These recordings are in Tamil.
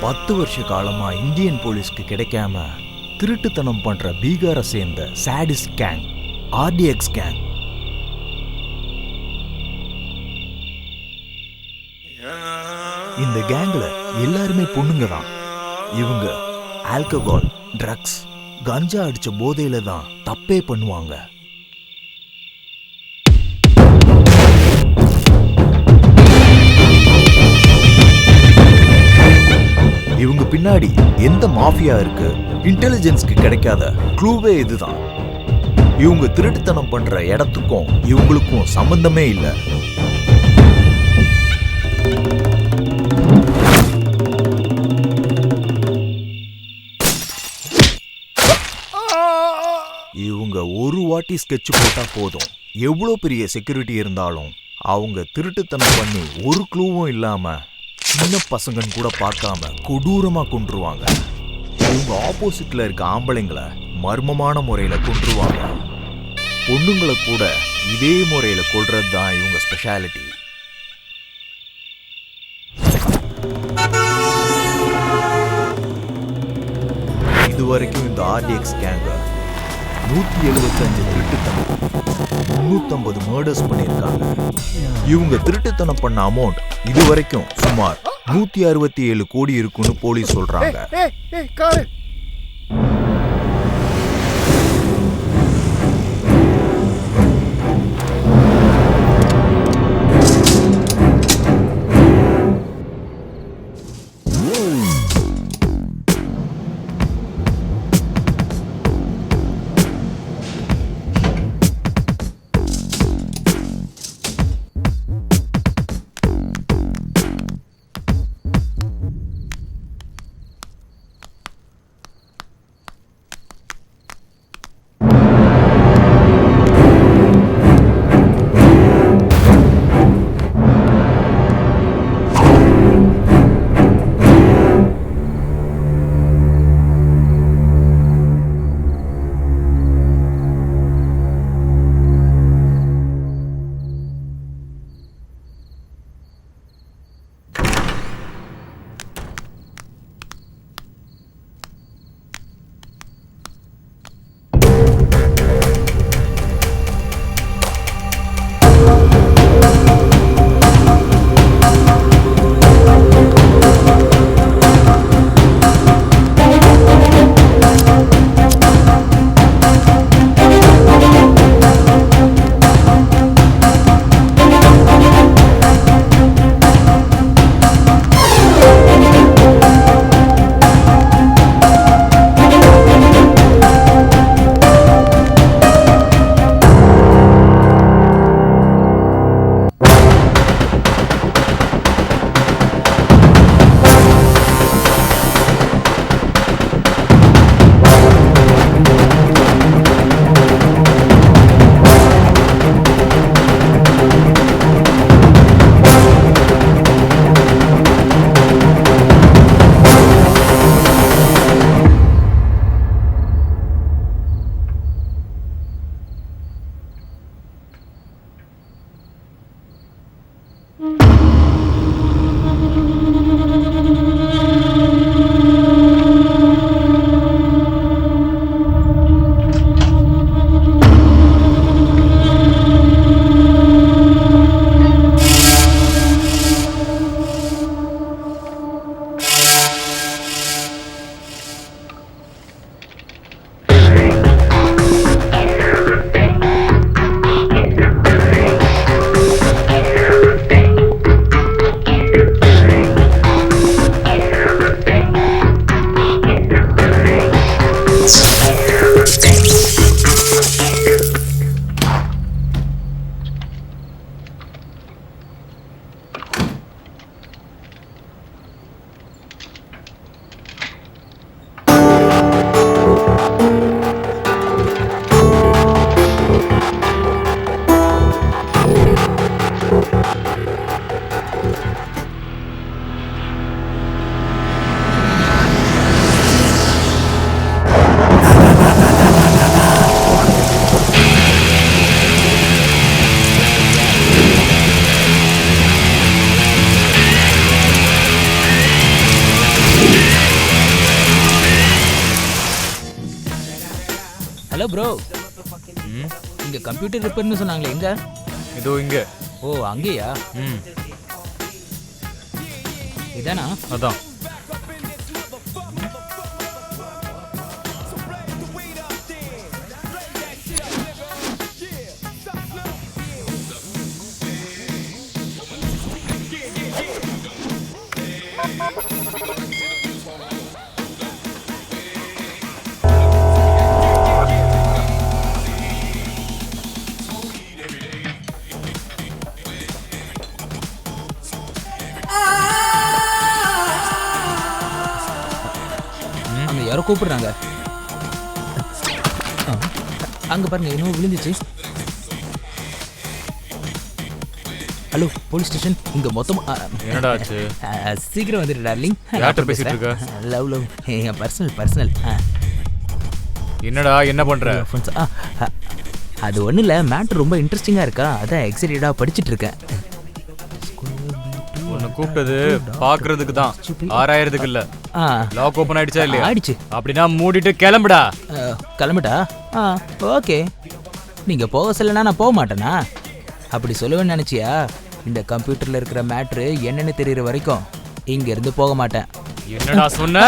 10 வருஷ காலமா இந்தியன் போலீஸ்க்கு கிடைக்காம திருட்டுத்தனம் பண்ற பீகாரை சேர்ந்த சாடிஸ்ட் கேங் ஆர்டிஎக்ஸ் கேங். இந்த கேங்ல எல்லாருமே பொண்ணுங்க தான். இவங்க ஆல்கஹால், ட்ரக்ஸ், கஞ்சா அடிச்ச போதையில தான் தப்பே பண்ணுவாங்க. இவங்க பின்னாடி எந்த மாஃபியா இருக்கு, இன்டெலிஜென்ஸ்க்கு கிடைக்காத க்ளூவே இதுதான். இவங்க திருட்டுத்தனம் பண்ற இடத்துக்கும் இவங்களுக்கும் சம்பந்தமே இல்லை. இவங்க ஒரு வாட்டி ஸ்கெட்ச் போட்டா போதும், எவ்வளோ பெரிய செக்யூரிட்டி இருந்தாலும் அவங்க திருட்டுத்தனம் பண்ணி ஒரு க்ளூவும் இல்லாம சின்ன பசங்கன்னு கூட பார்க்காம கொடூரமா கொன்றுவாங்க. இவங்க ஆப்போசிட்ல இருக்க ஆம்பளைங்களை மர்மமான முறையில கொன்றுவாங்க. பொண்ணுங்களை கூட இதே முறையில கொல்றது தான் இவங்க ஸ்பெஷாலிட்டி. இதுவரைக்கும் இந்த ஆர்டிஎக்ஸ் கேங்க 175 திருட்டுத்தனம், 350 மர்டர்ஸ் பண்ணியிருக்காங்க. இவங்க திருட்டுத்தனம் பண்ண அமௌண்ட் இதுவரைக்கும் சுமார் 167 கோடி இருக்குன்னு போலீஸ் சொல்றாங்க. ப்ரோ, இங்க கம்ப்யூட்டர் ரிப்பேர்னு சொன்னாங்களே, எங்க? இதோ இங்க. ஓ, அங்கேயா? இதானா? அதான். அங்க யாரோ கூப்பிடுறாங்க. அங்க பாருங்க, இன்னும் விழுந்துச்சு. Hello, police station. இங்க மொத்தம் என்னடா ஆச்சு? சீக்கிரம் வந்துடு டார்லிங். யார்கிட்ட பேசிட்டு இருக்க? Love personal. என்னடா என்ன பண்ற? அது ஒன்றும் இல்லை, மேட்ரு ரொம்ப இன்ட்ரெஸ்டிங்காக இருக்கா, அதான் எக்ஸைட்டடாக படிச்சுட்டு இருக்கேன். உன்னை கூப்பிட்டது பாக்குறதுக்கு தான், ஆராயறதுக்கு இல்ல. லாக் ஓபன் ஆயிடுச்சா இல்லையா? ஆயிடுச்சு. அப்படின்னா மூடிட்டு கிளம்புடா. கிளம்புடா? ஓகே. நீங்க போக சொல்லனா நான் போக மாட்டேனா? அப்படி சொல்லுவேன்னு நினைச்சியா? இந்த கம்ப்யூட்டர்ல இருக்கிற மேட்ரு என்னன்னு தெரியற வரைக்கும் இங்க இருந்து போக மாட்டேன். என்னடா சொன்ன?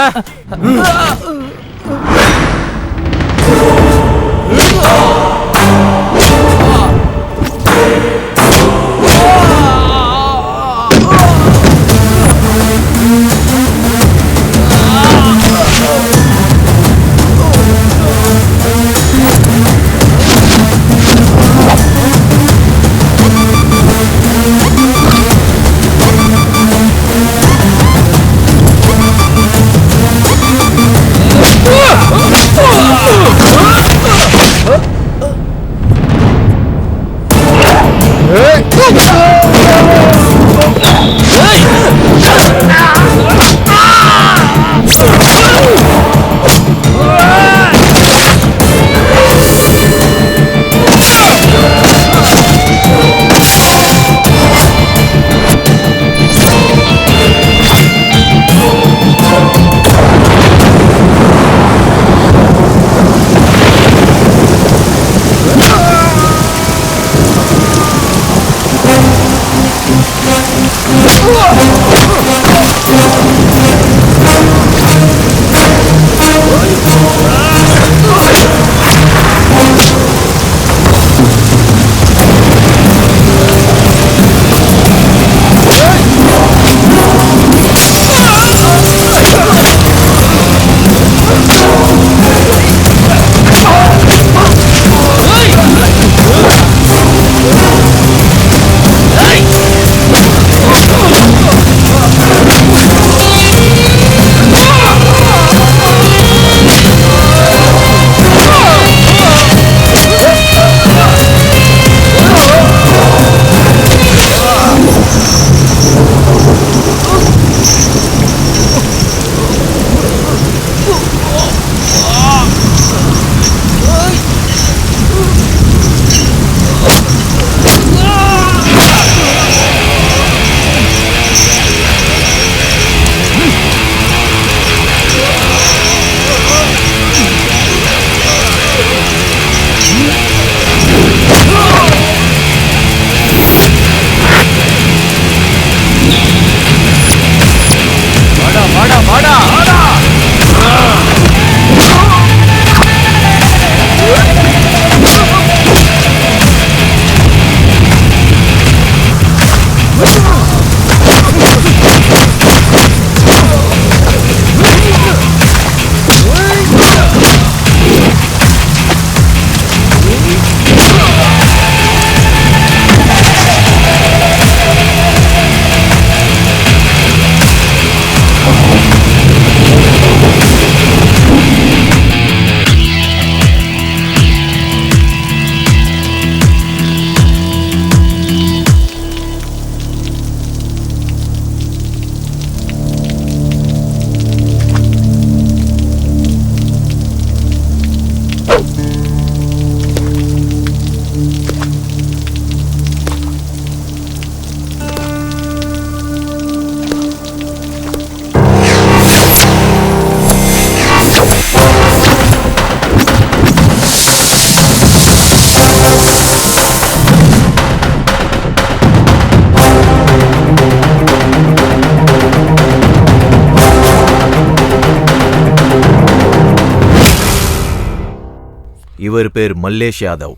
இவர் பேர் மல்லேஷ் யாதவ்.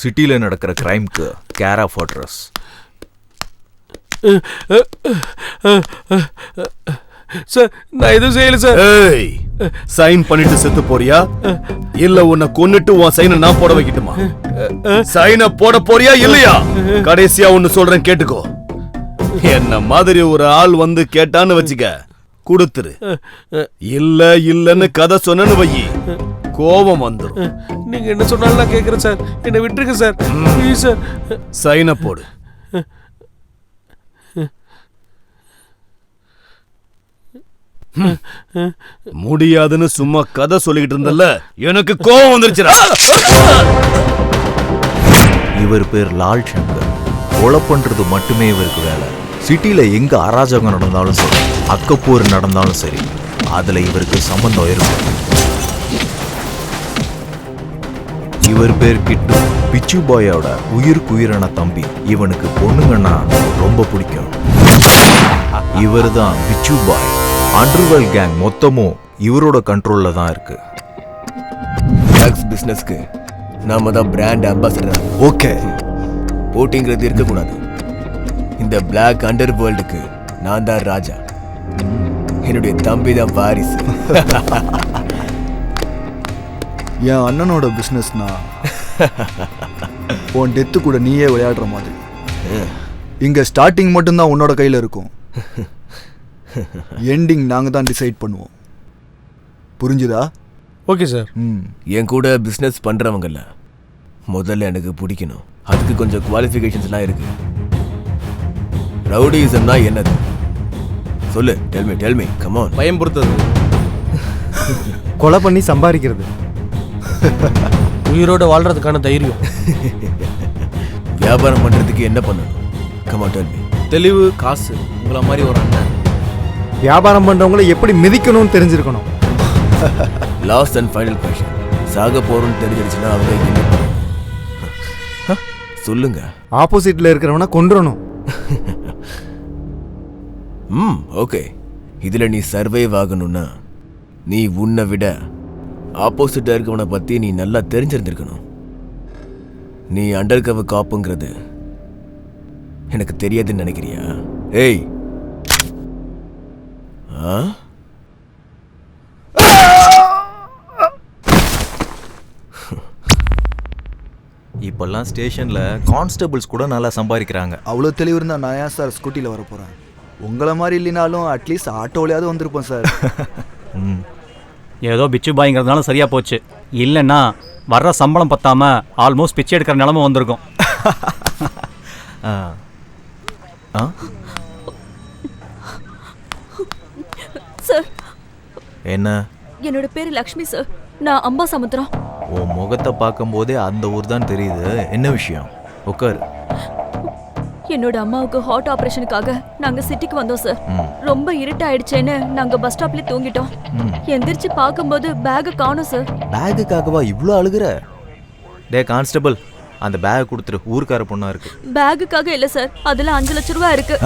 சிட்டில நடக்கிற கிரைம்க்கு கேர் ஆஃப் அட்ரஸ். சார் நான் எதுவும் செய்யல சார். ஏய், சைன் பண்ணிட்டு செத்து போறியா இல்ல உன்னை கொன்னுட்டு உன் சைனை நான் போட வைக்கட்டுமா? சைனை போட போறியா இல்லையா? கடைசியா ஒன்னு சொல்றேன் கேட்டுக்கோ. என்ன மாதிரி ஒரு ஆள் வந்து கேட்டான்னு வச்சுக்க, கொடுத்துரு. இல்ல இல்லன்னு கதை சொன்னு வை, கோபம் வந்துடும். நீங்க என்ன சொன்னாலும் நான் கேட்கறேன் சார். என்னை விட்டுருங்க சார், ப்ளீஸ் சார். சைனை போடு. முடியாதுன்னு சும்மா கதை சொல்லிக்கிட்டு இருந்தல்ல, எனக்கு கோபம் வந்துருச்சுடா. இவர் பேர் லால் சங்கர். கொலை பண்றது மட்டுமே இவருக்கு வேலை. சிட்டில எங்க அராஜகம் நடந்தாலும் சரி, அக்கப்போர் நடந்தாலும் சரி, அதுல இவருக்கு சம்பந்தம் இருக்கும். இவர் பேர் கிட்டு. பிச்சு பாயோட உயிருக்குயிரான தம்பி. இவனுக்கு பொண்ணுங்கன்னா ரொம்ப பிடிக்கும். இவர் தான் பிச்சு பாய். அண்டர்வேர்ல்ட் கேங் மொத்தமும் இவரோட கண்ட்ரோல்ல தான் இருக்கு. ட்ரக்ஸ் பிசினஸ்க்கு நாம தான் பிராண்ட் அம்பாசடர். ஓகே, போட்டிங்கிறது இருக்கக்கூடாது. இந்த பிளாக் அண்டர் வேர்ல்டுக்கு நான் தான் ராஜா. என்னுடைய தம்பி தான் வாரிசு. என் அண்ணனோட பிஸ்னஸ்னா உன் டெத்து கூட நீயே விளையாடுற மாதிரி. இங்க ஸ்டார்டிங் மட்டும்தான் உன்னோட கையில் இருக்கும், எண்டிங் நாங்கள் தான் டிசைட் பண்ணுவோம். புரிஞ்சுதா? Okay sir. என் கூட பிசினஸ் பண்றவங்கல்ல முதல்ல எனக்கு பிடிக்கணும். அதுக்கு கொஞ்சம் குவாலிஃபிகேஷன்ஸ்லாம் இருக்கு. ரவுடிசம்னா என்னது சொல்லு. Tell me come on. பயம்படுத்துறது, கொலை பண்ணி சம்பாதிக்கிறது, உயிரோட வாழ்றதுக்கான தைரியம். வியாபாரம் பண்றதுக்கு என்ன பண்ணணும்? Come on tell me. தெளிவு, காசு. உங்களை மாதிரி ஒரு அண்ணன். வியாபாரம் பண்றவங்களை எப்படி மிதிக்கணும்னு தெரிஞ்சிருக்கணும். Last and final question. சாக போறோம்னு தெரிஞ்சிருச்சுன்னா அவங்க என்ன பண்ணணும்? சொல்லுங்க. ஆப்போசிட்ல இருக்கிறவனை கொன்றணும். ஓகே. இதுல நீ சர்வைவ் ஆகணும்னா நீ உன்னை விட ஆப்போசிட்டா இருக்கவனை பத்தி நீ நல்லா தெரிஞ்சிருந்திருக்கணும். நீ அண்டர் கவர் காப்புங்கிறது எனக்கு தெரியாதுன்னு நினைக்கிறியா? ஏய், இப்பெல்லாம் ஸ்டேஷன்ல கான்ஸ்டபிள்ஸ் கூட நல்லா சம்பாதிக்கிறாங்க. அவ்வளோ தெளிவு இருந்தால் நான் ஏன் சார் ஸ்கூட்டியில் வர போகிறேன்? உங்களை மாதிரி இல்லைனாலும் அட்லீஸ்ட் ஆட்டோவிலையாவது வந்திருப்போம் சார். ஏதோ பிச்சு பாய்ங்கிறதுனால சரியா போச்சு. இல்லைன்னா வர்ற சம்பளம் பத்தாம ஆல்மோஸ்ட் பிச்சை எடுக்கிற நிலமை வந்திருக்கும். சார், என்ன? என்னோட பேரு லக்ஷ்மி சார். நான் அம்பா சமுத்திரம். உன் முகத்தை பார்க்கும் போதே அந்த ஊர் தான் தெரியுது. என்ன விஷயம்? உட்காரு. என்னோட அம்மாவுக்கு ஹார்ட் ஆபரேஷனுக்காக நாங்க சிட்டிக்கு வந்தோம் சார். ரொம்ப இருட்டாயிடுச்சேன்னு நாங்க பஸ் ஸ்டாப்ல தூங்கிட்டோம். எந்திரிச்சு பார்க்கும்போது பேக் காணோம் சார். பேகுக்காகவா இவ்வளோ அழுகுற? டே கான்ஸ்டபிள், அந்த பேக் கொடுத்துரு. ஊருக்கார பொண்ணா இருக்கு. பேகுக்காக இல்ல சார், அதுல 5 லட்சம் ரூபாய் இருக்கு.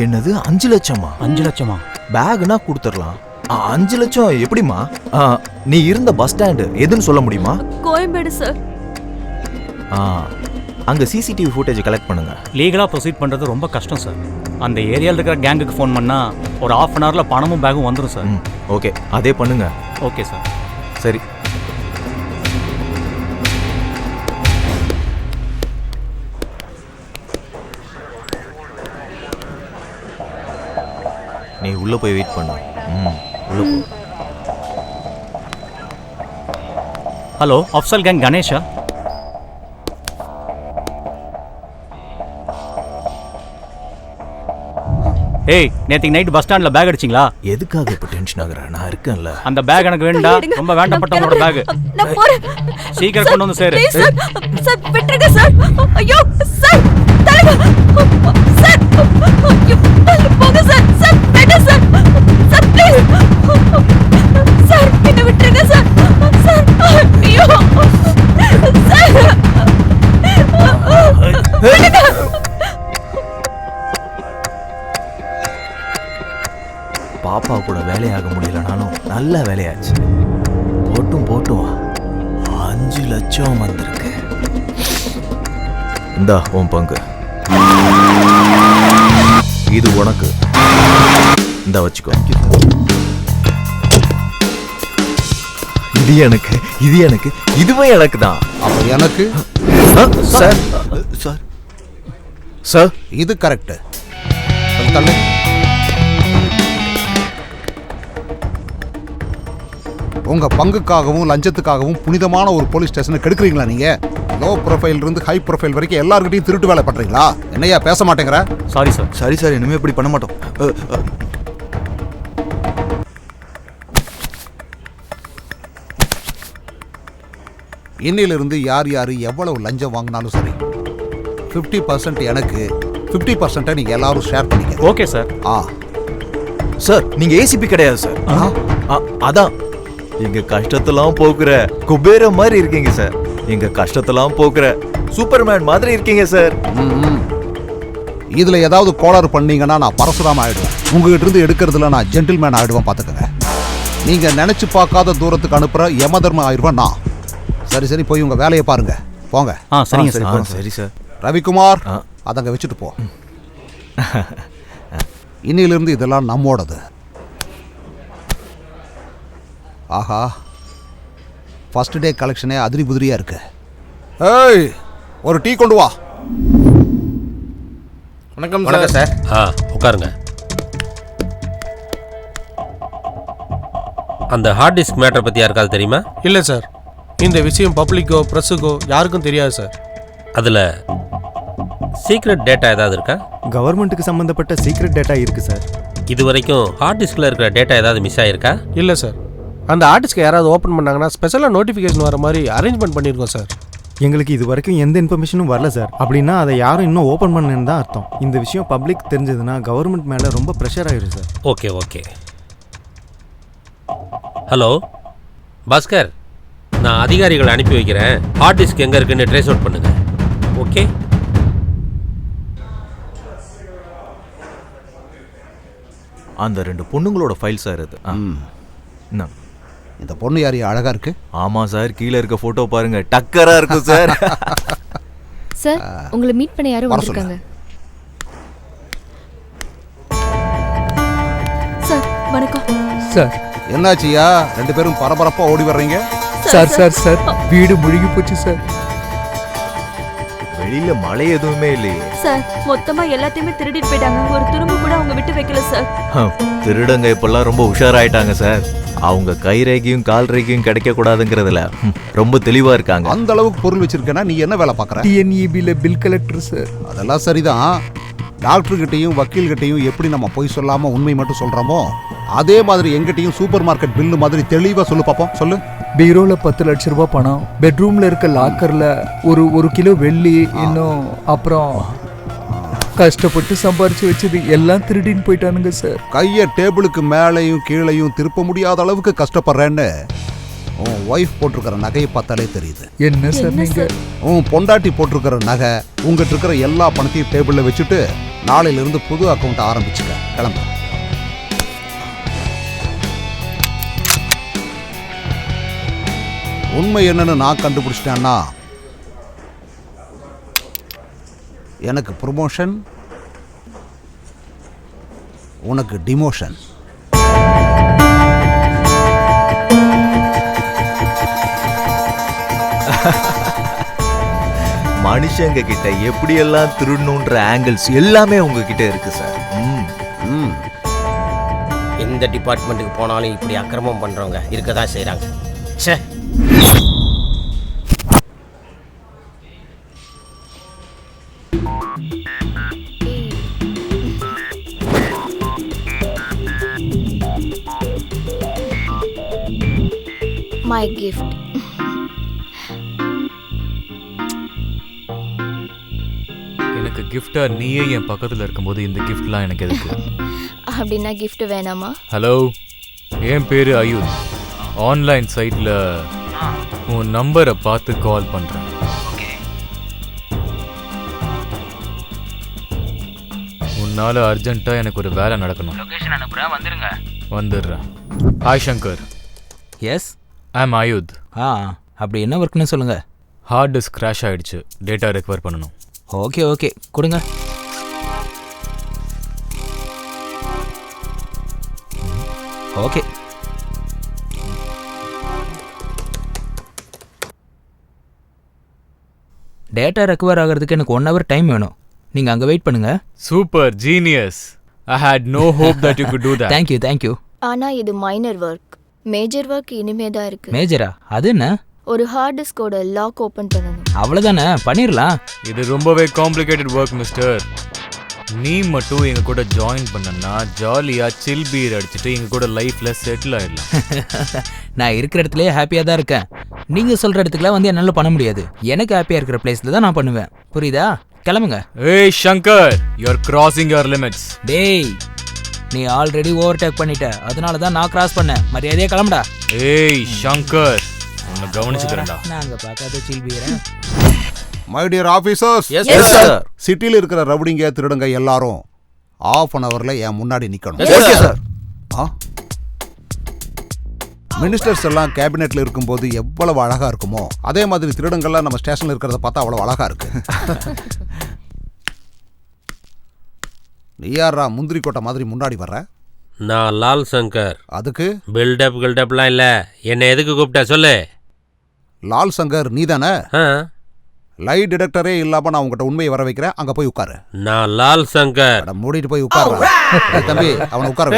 என்னது 5 லட்சமா? 5 லட்சமா? பேக்னா கொடுத்துடலாம். 5 லட்சம் எப்படிமா? நீ இருந்த பஸ் ஸ்டாண்டு எதுன்னு சொல்ல முடியுமா? கோயம்பேடு சார். அங்க சிசிடிவி ஃபுட்டேஜ் கலெக்ட் பண்ணுங்க. லீகலா ப்ரொசீட் பண்றது ரொம்ப கஷ்டம் சார். அந்த ஏரியாவில் இருக்கிற கேங்குக்கு ஃபோன் பண்ணா ஒரு 1/2 அன் ஹவர்ல பணமும் பேகும் வந்துடும் சார். ஓகே, அதே பண்ணுங்க. Okay sir. சரி. நீ உள்ள போய் வெயிட் பண்ணு. உள்ள போ. Hello, Afzal gang Ganesha? ஏய், நேத்திக்கு நைட் பஸ் ஸ்டாண்ட்ல பேக் அடிச்சிங்களா? எதுக்காக இப்ப டென்ஷன் ஆகுற? நான் இருக்கேன்ல. அந்த பேக் எனக்கு வேண்டாம். ரொம்ப வேண்டப்பட்டவங்களோட பேக். நான் போறேன். சீக்கிரம் கொண்டு வந்து சேரு. சார், சார் விட்டுருங்க சார். ஐயோ சார், தலைவா சார். ஐயோ, போங்க சார். சார் வேண்டாம் சார். சார் ப்ளீஸ் சார், என்ன விட்டுருங்க சார். சார் ஐயோ சார். விடுங்க. பாப்பா கூட வேலையாக முடியலனாலும் நல்ல வேலையாச்சு. போட்டும் 5 லட்சம் வந்திருக்கு. இந்தா உன் பங்கு. இது உனக்கு. இந்தா வச்சுக்கோ. இது எனக்கு, இது எனக்கு, இதுவே எனக்கு தான். அப்ப எனக்கு சார் சார் சார் இது கரெக்ட். தள்ளு. உங்க பங்குக்காகவும் லஞ்சத்துக்காகவும் புனிதமான ஒரு போலீஸ் ஸ்டேஷனை கெடுக்குறீங்களா நீங்க? லோ ப்ரொஃபைல் இருந்து ஹை ப்ரொஃபைல் வரைக்கும் எல்லார்கிட்டையும் திருட்டு வேலை பண்றீங்களா? என்னையா பேச மாட்டேங்கிற? Sorry sir. சரி சார், இனிமே இப்படி பண்ண மாட்டோம். இன்னிலிருந்து யார் யார் எவ்வளவு லஞ்சம் வாங்கினாலும் சரி 50% எனக்கு, 50% நீங்க எல்லாரும் ஷேர் பண்ணிக்க. Okay sir. சார் நீங்க ஏசிபி கிடையாது சார். அதான் எங்க கஷ்டத்தெல்லாம் போக்குற குபேர மாதிரி இருக்கீங்க சார். எங்க கஷ்டத்தெல்லாம் போக்குற சூப்பர்மேன் மாதிரி இருக்கீங்க சார். இதுல ஏதாவது கோளாறு பண்ணீங்கன்னா நான் பரசுராம ஆயிடுவேன். உங்ககிட்ட இருந்து எடுக்கிறதுல நான் ஜென்டில்மேன் ஆயிடுவேன், பாத்துக்கங்க. நீங்க நினைச்சு பார்க்காத தூரத்துக்கு அனுப்புற யம தர்மம் ஆயிடுவேன் நான். சரி சரி, போய் உங்க வேலையை பாருங்க, போங்க. சரிங்க சார். சரி சார். ரவிக்குமார், அதங்க வச்சுட்டு போ. இன்னிலிருந்து இதெல்லாம் நம்மோடது. ஆஹா, ஃபர்ஸ்ட் டே கலெக்ஷனே அதிரி புதிரியா இருக்கு. ஏய், ஒரு டீ கொண்டு வா. வணக்கம் சார். உட்காருங்க. அந்த ஹார்ட் டிஸ்க் மேட்டர் பற்றி யாருக்காவது தெரியுமா? இல்லை சார், இந்த விஷயம் பப்ளிக்கோ ப்ரெஸ்ஸுக்கோ யாருக்கும் தெரியாது சார். அதில் சீக்ரெட் டேட்டா ஏதாவது இருக்கா? கவர்மெண்ட்டுக்கு சம்மந்தப்பட்ட சீக்ரெட் டேட்டா இருக்குது சார். இது வரைக்கும் ஹார்ட் டிஸ்கில் இருக்கிற டேட்டா ஏதாவது மிஸ் ஆகிருக்கா? இல்லை சார், அந்த ஆர்டிஸ்ட்க்கு யாராவது ஓப்பன் பண்ணாங்கன்னா ஸ்பெஷலாக நோட்டிஃபிகேஷன் வர மாதிரி அரேஞ்ச்மெண்ட் பண்ணியிருக்கோம் சார். எங்களுக்கு இது வரைக்கும் எந்த இன்ஃபர்மேஷனும் வரல சார். அப்படின்னா அதை யாரும் இன்னும் ஓப்பன் பண்ணலன்னு தான் அர்த்தம். இந்த விஷயம் பப்ளிக் தெரிஞ்சதுன்னா கவர்மெண்ட் மேலே ரொம்ப ப்ரெஷர் ஆகிடும் sir. Okay okay. Hello Bhaskar, நான் அதிகாரிகளை அனுப்பி வைக்கிறேன். ஹார்ட் டிஸ்க் எங்கே இருக்குன்னு ட்ரேஸ் அவுட் பண்ணுங்க. ஓகே. அந்த 2 பொண்ணுங்களோட ஃபைல் சார் இது. இந்த பொண்ணு யாரையும் அழகா இருக்கு? ஆமா சார், கீழே இருக்க போட்டோ பாருங்க, டக்கரா இருக்கு சார். சார், உங்களை மீட் பண்ண யாரும் வந்திருக்காங்க. சார் வணக்கம். சார் என்னாச்சியா, 2 பேரும் பரபரப்பா ஓடி வர்றீங்க? சார் சார் சார், வீடு முழுகி போச்சு சார். வெளியில மழை எதுவுமே இல்லையே சார். மொத்தமா எல்லாத்தையுமே திருடிட்டு போயிட்டாங்க. ஒரு துரும்பு கூட அவங்க விட்டு வைக்கல சார். திருடங்க இப்பெல்லாம் ரொம்ப உஷாராயிட்டாங்க சார். அவங்க கை ரேகையும் கால் ரேகையும் கிடைக்க கூடாதுங்கிறதுல ரொம்ப தெளிவா இருக்காங்க. அந்த அளவுக்கு பொருள் வச்சிருக்கேன்னா நீ என்ன வேலை பார்க்கற? டிஎன்இபில பில் கலெக்டர் சார். அதெல்லாம் சரிதான். டாக்டர் கிட்டையும் வக்கீல் கிட்டையும் எப்படி நம்ம பொய் சொல்லாம உண்மை மட்டும் சொல்றோமோ அதே மாதிரி எங்கிட்டையும் சூப்பர் மார்க்கெட் பில்லு மாதிரி தெளிவா சொல்லு பாப்போம். சொல்லு. பீரோல 10 லட்ச ரூபாய் பணம், பெட்ரூம்ல இருக்க லாக்கர்ல ஒரு கிலோ வெள்ளி, இன்னும் அப்புறம் கஷ்டப்பட்டு சம்பாரிச்சு வச்சது எல்லாம் திருடின்னு போயிட்டானுங்க சார். கையை டேபிளுக்கு மேலையும் கீழையும் திருப்ப முடியாத அளவுக்கு கஷ்டப்படுறேன்னு உன் ஒய்ஃப் போட்டிருக்கிற நகையை பார்த்தாலே தெரியுது. என்ன சார் நீங்க? உன் பொண்டாட்டி போட்டிருக்கிற நகை, உங்ககிட்ட இருக்கிற எல்லா பணத்தையும் டேபிள்ல வச்சுட்டு நாளையில இருந்து புது அக்கௌண்ட் ஆரம்பிச்சுக்க. கிளம்பு. உண்மை என்னன்னு நான் கண்டுபிடிச்சிட்டேன்னா எனக்கு ப்ரொமோஷன், உனக்கு டிமோஷன். மனுஷங்க கிட்ட எப்படியெல்லாம் திருடணுன்ற ஆங்கிள்ஸ் எல்லாமே உங்ககிட்ட இருக்கு சார். எந்த டிபார்ட்மெண்ட்டுக்கு போனாலும் இப்படி அக்கிரமம் பண்றவங்க இருக்கதான் செய்றாங்க. ச்சே. My gift. எனக்கு கிஃப்டா நீயே என் பக்கத்துல இருக்கும்போது இந்த கிஃப்ட்லாம் எனக்கு எதுக்கு? அப்படின்னா gift வேணாமா? ஹலோ, என் பேரு அயூத். ஆன்லைன் சைட்ல உன் நம்பரை பார்த்து கால் பண்றேன். உன்னால அர்ஜென்ட்டா எனக்கு ஒரு வேலை நடக்கணும். லொகேஷன் அனுப்புறேன், வந்துருங்க. வந்துடுறேன். ஹாய் சங்கர். எஸ், ஐ அம் அயூத். அப்படி என்ன ஒர்க்னு சொல்லுங்க. ஹார்ட் டிஸ்க் கிராஷ் ஆயிடுச்சு, டேட்டா ரெக்கவர் பண்ணணும். ஓகே ஓகே கொடுங்க. ஓகே. டேட்டா ரெக்கவர் ஆகிறதுக்கு எனக்கு 1 hour டைம் வேணும். நீங்கள் அங்கே வெயிட் பண்ணுங்க. Super genius. I had no hope that you could do that. Thank you. ஆனா இது மைனர் ஒர்க். மேஜர் ஒர்க் இனிமே தான் இருக்கு. மேஜரா? அது என்ன? ஒரு ஹார்ட் டிஸ்கோட லாக் ஓபன் பண்ணணும். அவ்வளோதானே, பண்ணிடலாம். இது ரொம்பவே காம்ப்ளிகேட்டட் ஒர்க் மிஸ்டர். நீ மட்டும் எங்க கூட ஜாயின் பண்ணனா ஜாலியா சில் பீர் அடிச்சுட்டு எங்க கூட லைஃப்ல செட்டில் ஆயிடலாம். நான் இருக்கிற இடத்துலயே ஹாப்பியாக தான் இருக்கேன். நீங்கள் சொல்கிற இடத்துக்குலாம் வந்து என்னால் பண்ண முடியாது. எனக்கு ஹாப்பியாக இருக்கிற பிளேஸில் தான் நான் பண்ணுவேன். புரியுதா? கிளம்புங்க. ஏய் Shankar, you are crossing your limits. டேய், நீ ஆல்ரெடி ஓவர்டேக் பண்ணிட்ட, அதனால தான் நான் கிராஸ் பண்ணேன். மரியாதையே கிளம்புடா. ஏய் சங்கர், உன்னை கவனிச்சுக்கிறேன்டா. நாங்க பார்க்காத சில்பீரா. மை டியர் ஆஃபீஸர்ஸ், சிட்டியில் இருக்கிற ரவுடிங்க திருடுங்க எல்லாரும் ½ an hourல என் முன்னாடி நிக்கணும். மினிஸ்டர்ஸ் எல்லாம் கேபினெட்ல இருக்கும்போது எவ்வளவு அழகா இருக்குமோ அதே மாதிரி திருடங்கள்லாம் நம்ம ஸ்டேஷன்ல இருக்கிறத பார்த்தா அவ்வளவு அழகா இருக்கு. நீ யாரா முந்திரி கோட்டை மாதிரி முன்னாடி வர்ற? நான் லால் சங்கர். அதுக்கு பில்டப்லாம் இல்ல, என்ன எதுக்கு கூப்பிட்ட சொல்லு. லால் சங்கர் நீ தானே? லை டிடெக்டரே இல்லாம நான் உங்ககிட்ட உண்மையை வர வைக்கிறேன். அங்க போய் உட்காரு. நான் லால் சங்கர். மூடிட்டு போய் உட்காரு. தம்பி அவனை உட்கார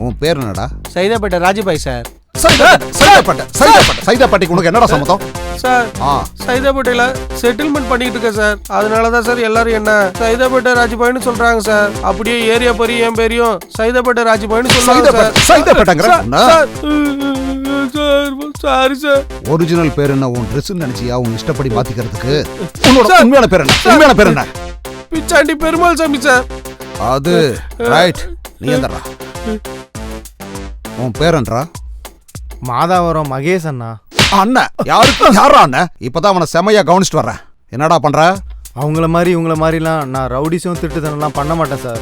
உன் பேர் என்னடா? சைதாப்பேட்டை ராஜபாய் சார். சைதாப்பேட்டைக்கு உனக்கு என்னடா சம்மதம்? சார் சைதாப்பேட்டையில செட்டில்மெண்ட் பண்ணிட்டு இருக்கேன் சார். அதனாலதான் சார் எல்லாரும் என்ன சைதாப்பேட்டை ராஜபாய்னு சொல்றாங்க சார். அப்படியே ஏரியா பெரிய என் பேரையும் சைதாப்பேட்டை ராஜபாய்னு சொல்றாங்க சார். Sorry sir. ஒரிஜினல் பேர் என்ன? உன் ட்ரெஸ் நினைச்சியா உன் இஷ்டப்படி மாத்திக்கிறதுக்கு? உண்மையான பேர் என்ன? உண்மையான பேர் என்ன? பிச்சாண்டி பெருமாள் சாமி சார். அது ரைட். நீ எந்தடா? உன் பேரன்றா? மாதாவரம் மகேஷ் அண்ணா. அண்ணன் யாரா அண்ணன்? இப்பதான் அவனை செமையா கவனிச்சுட்டு வர்றேன். என்னடா பண்ற? அவங்கள மாதிரி இவங்கள மாதிரிலாம் நான் ரவுடிஸும் திருட்டுத்தனம்லாம் பண்ண மாட்டேன் சார்.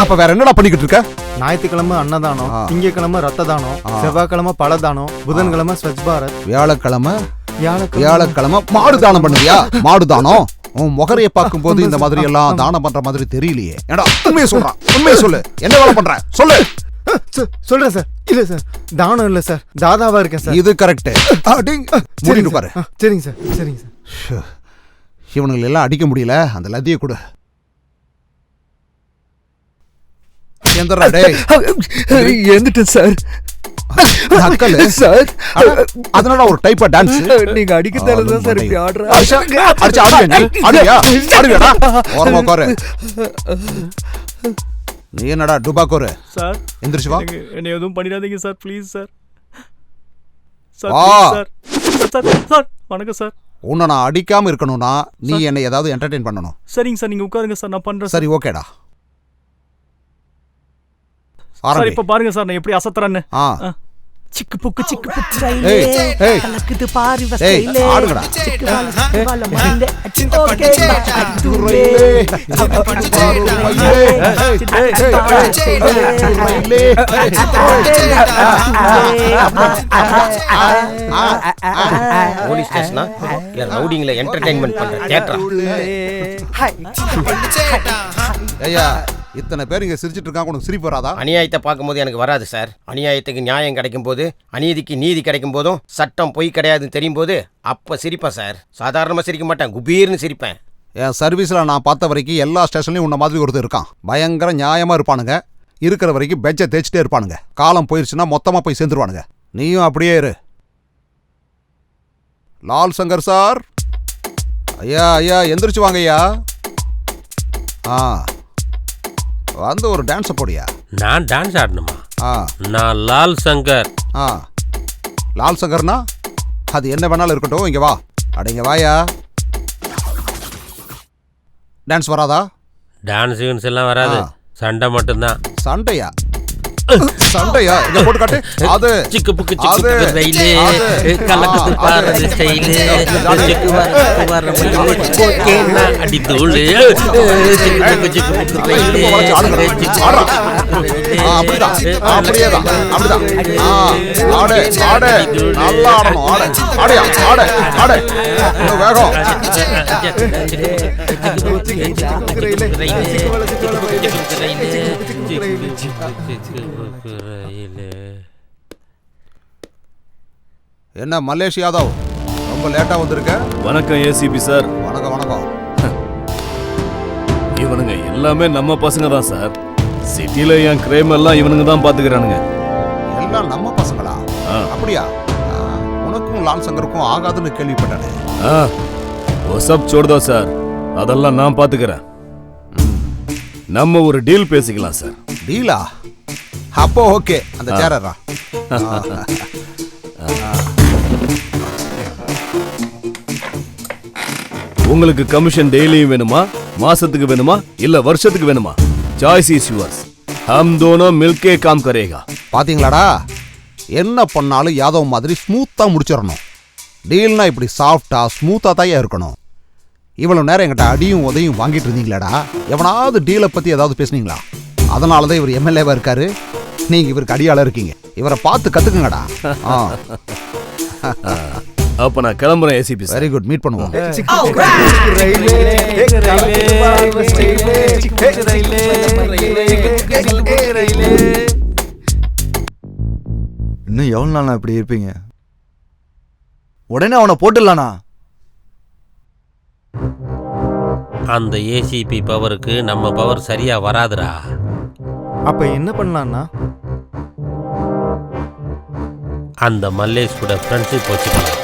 அப்ப வேற என்னடா பண்ணிக்கிட்டு இருக்க? ஞாயிற்றுக்கிழமை அன்னதானம், திங்கக்கிழமை ரத்த தானம், செவ்வாய்க்கிழமை பழதானம், புதன்கிழமை ஸ்வச் பாரத், வியாழக்கிழமை மாடு தானம் பண்ணுவியா? மாடு தானம். உன் முகரையை பார்க்கும் போது இந்த மாதிரி எல்லாம் தானம் பண்ற மாதிரி தெரியலையே. ஏடா உண்மையை சொல்றான். உண்மையை சொல்லு. என்ன வேலை பண்ற சொல்லு. சொல்றேன் சார். இல்ல சார், தானம் இல்ல சார், தாதாவா இருக்கேன் சார். இது கரெக்ட். மூடிட்டு பாரு. சரிங்க சார், சரிங்க சார். இவனுங்களை எல்லாம் அடிக்க முடியல. அந்த லத்தியை கொடு. எந்தடா டேய்? எந்திட்டேன் சார். நக்கலு சார். அதனால ஒரு டைப்பா டான்ஸ் நீங்க அடிக்கிறதால தான் சார் இப்படி ஆடுறா. அடிச்சு ஆடுவியா? ஓரமா உட்காரு. நீ என்னடா டுபாக்கோரு? சார் எந்திரிச்சு வா. என்ன எதுவும் பண்ணிடாதீங்க sir, please sir. Sir sir வணக்கம் சார். உன்னை நான் அடிக்காம இருக்கணும்னா நீ என்னை ஏதாவது என்டர்டெயின் பண்ணணும். சரிங்க சார், நீங்க உட்காருங்க சார், நான் பண்றேன். சரி ஓகேடா. சார் இப்ப பாருங்க சார் நான் எப்படி அசத்துறேன்னு. சிக்கு புக்கு ஸ்டைலே கலக்குது பாரு ஸ்டைலே ஆடுங்கடா. ஓகே போலீஸ் ஸ்டேஷனா இல்ல ரவுடிங்ல என்டர்டெயின்மென்ட் பண்ற தியேட்டரா? ஐயா இத்தனை பேர் இங்க சிரிச்சிட்டு இருக்காங்க, உனக்கு சிரிப்பு வராதா? அநியாயத்தை பார்க்கும்போது எனக்கு வராது சார். அநியாயத்துக்கு நியாயம் கிடைக்கும் போது, அநீதிக்கு நீதி கிடைக்கும் போதும், சட்டம் பொய் கிடையாதுன்னு தெரியும் போது அப்ப சிரிப்பேன் சார். சாதாரணமா சிரிக்க மாட்டேன், குபீர்னு சிரிப்பேன். என் சர்வீஸ்ல நான் பார்த்த வரைக்கும் எல்லா ஸ்டேஷன்லயும் உன்ன மாதிரி ஒருத்தர் இருக்கான். பயங்கர நியாயமா இருப்பானுங்க. இருக்கிற வரைக்கும் பெஞ்சை தேய்ச்சிட்டே இருப்பானுங்க. காலம் போயிருச்சுன்னா மொத்தமா போய் சேர்ந்துருவானுங்க. நீயும் அப்படியே இரு. லால் சங்கர் சார். ஐயா எந்திரிச்சு வாங்க ஐயா. வந்து ஒரு டான்ஸ் போடியா. நான் டான்ஸ் ஆடணுமா? நான் லால் சங்கர். லால் சங்கர்னா அது என்ன வேணாலும் இருக்கட்டும். இங்க வா. அடங்க வாயா. டான்ஸ் வராதா? டான்ஸ் எல்லாம் வராது. சண்டை மட்டும்தான். சண்டையா? சண்டையா? இத போட்டு காட்டு. அது சிக்கு புக்கு சிக்கு ரயிலே கலக்குது பாரு ஸ்டைலே சிக்கு வர ஓகேனா அடி தூளு சிக்கு புக்கு சிக்கு ரயிலே அப்படிதான் அப்படியேதான் அப்படிதான். ஆடு ஆடு நல்லா ஆடணும். ஆடு ஆடியா ஆடு ஆடு வேகம். என்ன மல்லேஷ் யாதவ், ரொம்ப லேட்டா வந்திருக்க? வணக்கம் ஏசிபி சார். வணக்கம் வணக்கம். இவனுங்க எல்லாமே நம்ம பசங்க தான் சார். சிட்டில என் கிரைம் எல்லாம் இவனுங்க தான் பாத்துக்கிறானுங்க. எல்லாம் நம்ம பசங்களா? அப்படியா? உனக்கும் லால் சங்கருக்கும் ஆகாதுன்னு கேள்விப்பட்டானே. ஒசப் சோடுதோ சார், அதெல்லாம் நான் பாத்துக்கிறேன். நம்ம ஒரு டீல் பேசிக்கலாம் சார். டீலா? அப்போ ஓகே. அந்த சேரரா. உங்களுக்கு கமிஷன் டெய்லியும் வேணுமா, மாசத்துக்கு வேணுமா, இல்ல வருஷத்துக்கு வேணுமா? Choice is yours. हम दोनों मिलके काम करेगा. பாத்தீங்களாடா, என்ன பண்ணாலும் யாதவ் மாதிரி ஸ்மூத்தா முடிச்சிடணும். டீல்னா இப்படி சாஃப்டா ஸ்மூத்தா தான் இருக்கணும். இவ்வளவு நேரம் என்கிட்ட அடியும் உதையும் வாங்கிட்டு இருந்தீங்களாடா? எவனாவது டீலை பத்தி ஏதாவது பேசுனீங்களா? அதனாலதான் இவர் எம்எல்ஏவா இருக்காரு. நீங்க இவருக்கு அடியாள இருக்கீங்க. இவரை பார்த்து கத்துக்குங்கடா. அப்ப நான் கிளம்புறேன் ஏசிபி. வெரி குட், மீட் பண்ணுவோம். இன்னும் எவ்வளவு நாள் இப்படி இருப்பீங்க? உடனே அவனை போட்டுடலானா? அந்த ஏசிபி பவருக்கு நம்ம பவர் சரியா வராதுடா. அப்ப என்ன பண்ணலாம்னா, அந்த மல்லேஷ் கூட ஃப்ரெண்ட்ஷிப் வச்சுக்கலாம்.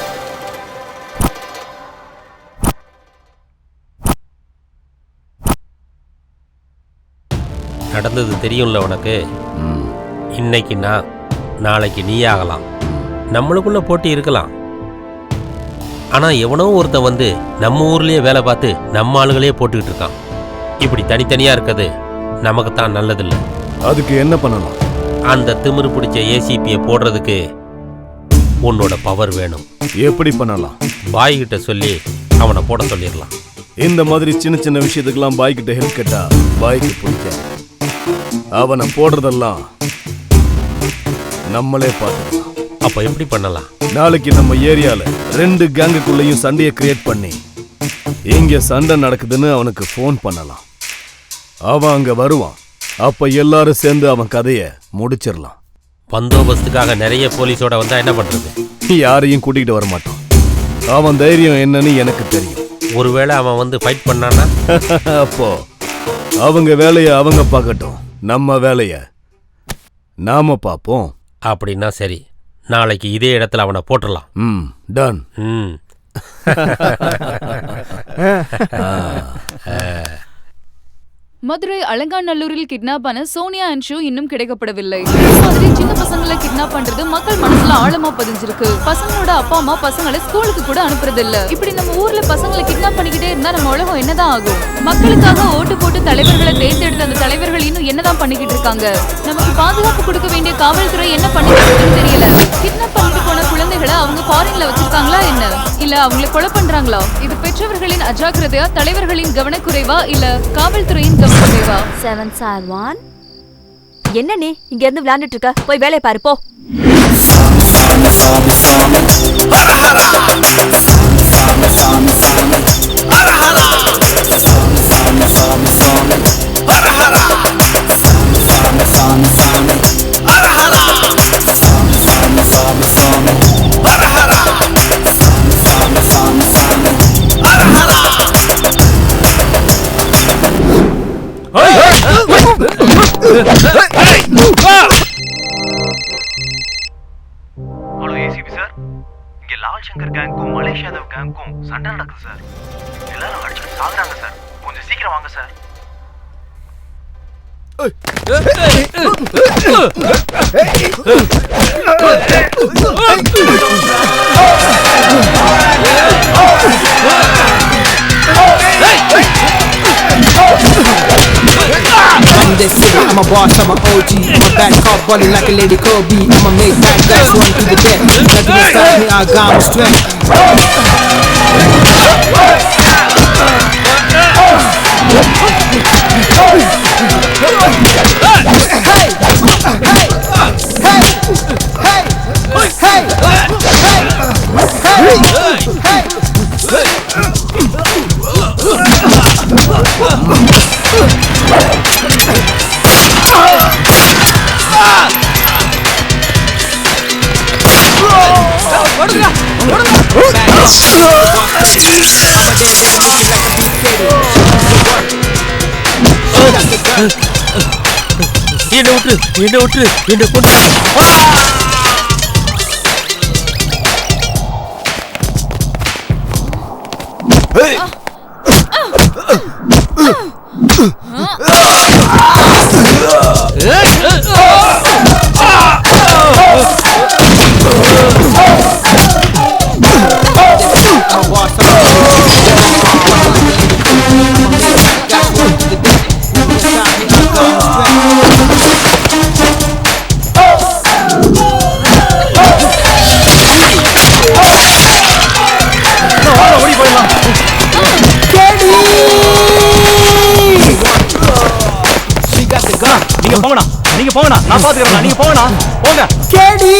நடந்தது தெரியும்ல உனக்கு. இன்னைக்கு நான், நாளைக்கு நீ ஆகலாம். நம்மளுக்குள்ள போட்டி இருக்கலாம். ஆனா எவனோ ஒருத்தன் வந்து நம்ம ஊர்லயே வேலை பார்த்து நம்ம ஆளுகளே போட்டுக்கிட்டு இருக்கான். இப்படி தனித்தனியா இருக்கிறது நமக்கு தான் நல்லதில்லை. அதுக்கு என்ன பண்ணலாம்? அந்த திமிரு பிடிச்ச ஏசிபியை போடுறதுக்கு உன்னோட பவர் வேணும். எப்படி பண்ணலாம்? பாய் கிட்ட சொல்லி அவனை போட சொல்லிடலாம். இந்த மாதிரி சின்ன சின்ன விஷயத்துக்கெல்லாம் பாய் கிட்ட ஹெல்ப் கேட்டா பாய்க்கு பிடிக்காது. அவனை போடுறதெல்லாம் நம்மளே பார்த்துக்கலாம். அப்ப எப்படி பண்ணலாம்? நாளைக்கு நம்ம ஏரியால 2 கேங்குக்குள்ளேயும் சண்டையை கிரியேட் பண்ணி இங்க சண்டை நடக்குதுன்னு அவனுக்கு ஃபோன் பண்ணலாம். அவன் அங்க வருவான். அப்ப எல்லாரும் சேர்ந்து அவன் கதையை முடிச்சிடலாம். பந்தோபஸ்துக்காக நிறைய போலீஸோட வந்தா என்ன பண்றது? யாரையும் கூட்டிகிட்டு வர மாட்டான். அவன் தைரியம் என்னன்னு எனக்கு தெரியும். ஒருவேளை அவன் வந்து ஃபைட் பண்ணானா? அப்போ அவங்க வேலையை அவங்க பார்க்கட்டும், நம்ம வேலையை நாம பார்ப்போம். அப்படின்னா சரி, நாளைக்கு இதே இடத்துல அவனை போட்டுடலாம். டன். மதுரை அலங்காநல்லூரில் கிட்னாப் ஆன சோனியா அண்ட் ஷூ இன்னும் கிடைக்கப்படவில்லை. மாதிரி சின்ன பசங்களை கிட்னாப் பண்றது மக்கள் மனசுல ஆழமா பதிஞ்சிருக்கு. பசங்களோட அப்பா அம்மா பசங்களை ஸ்கூலுக்கு கூட அனுப்புறது இல்ல. இப்படி நம்ம ஊர்ல பசங்களை கிட்னாப் பண்ணிக்கிட்டே இருந்தா நம்ம உலகம் என்னதான் ஆகும்? மக்களுக்காக ஓட்டு போட்டு தலைவர்களை தேர்ந்தெடுத்த அந்த தலைவர்கள் இன்னும் என்னதான் பண்ணிக்கிட்டு இருக்காங்க? நமக்கு பாதுகாப்பு கொடுக்க வேண்டிய காவல்துறை என்ன பண்ணிக்கிட்டு தெரியல. கிட்னாப் பண்ணிட்டு போன குழந்தைகளை அவங்க ஃபாரின்ல வச்சிருக்காங்களா என்ன? இல்ல அவங்களை கொலை பண்றாங்களா? இது பெற்றவர்களின் அஜாக்கிரதையா, தலைவர்களின் கவனக்குறைவா, இல்ல காவல்துறையின் கவனக்குறைவா? 7-1 என்ன நீ இங்க இருந்து விளையாண்டுட்டு இருக்க? போய் வேலையை பாரு போ. ஹலோ ஏசிபி சார், இங்க லால் சங்கர் கேங்க்கும் மலேஷ் யாதவ் கேங்க்கும் சண்டை நடக்குது சார். எல்லாரும் அடிச்சுட்டு சாகுறாங்க சார். கொஞ்சம் சீக்கிரம் வாங்க சார். இந்த I'm a boss, I'm a OG. My back caught balling like a lady Kobe. I'ma make bad guys run to the death. Nothing can stop me, I got my strength. என்ன விட்டு என்ன கொண்டு நீங்க போங்கண்ணா நான் பாத்துக்கிறேன் நீங்க போங்கண்ணா போங்க கேடி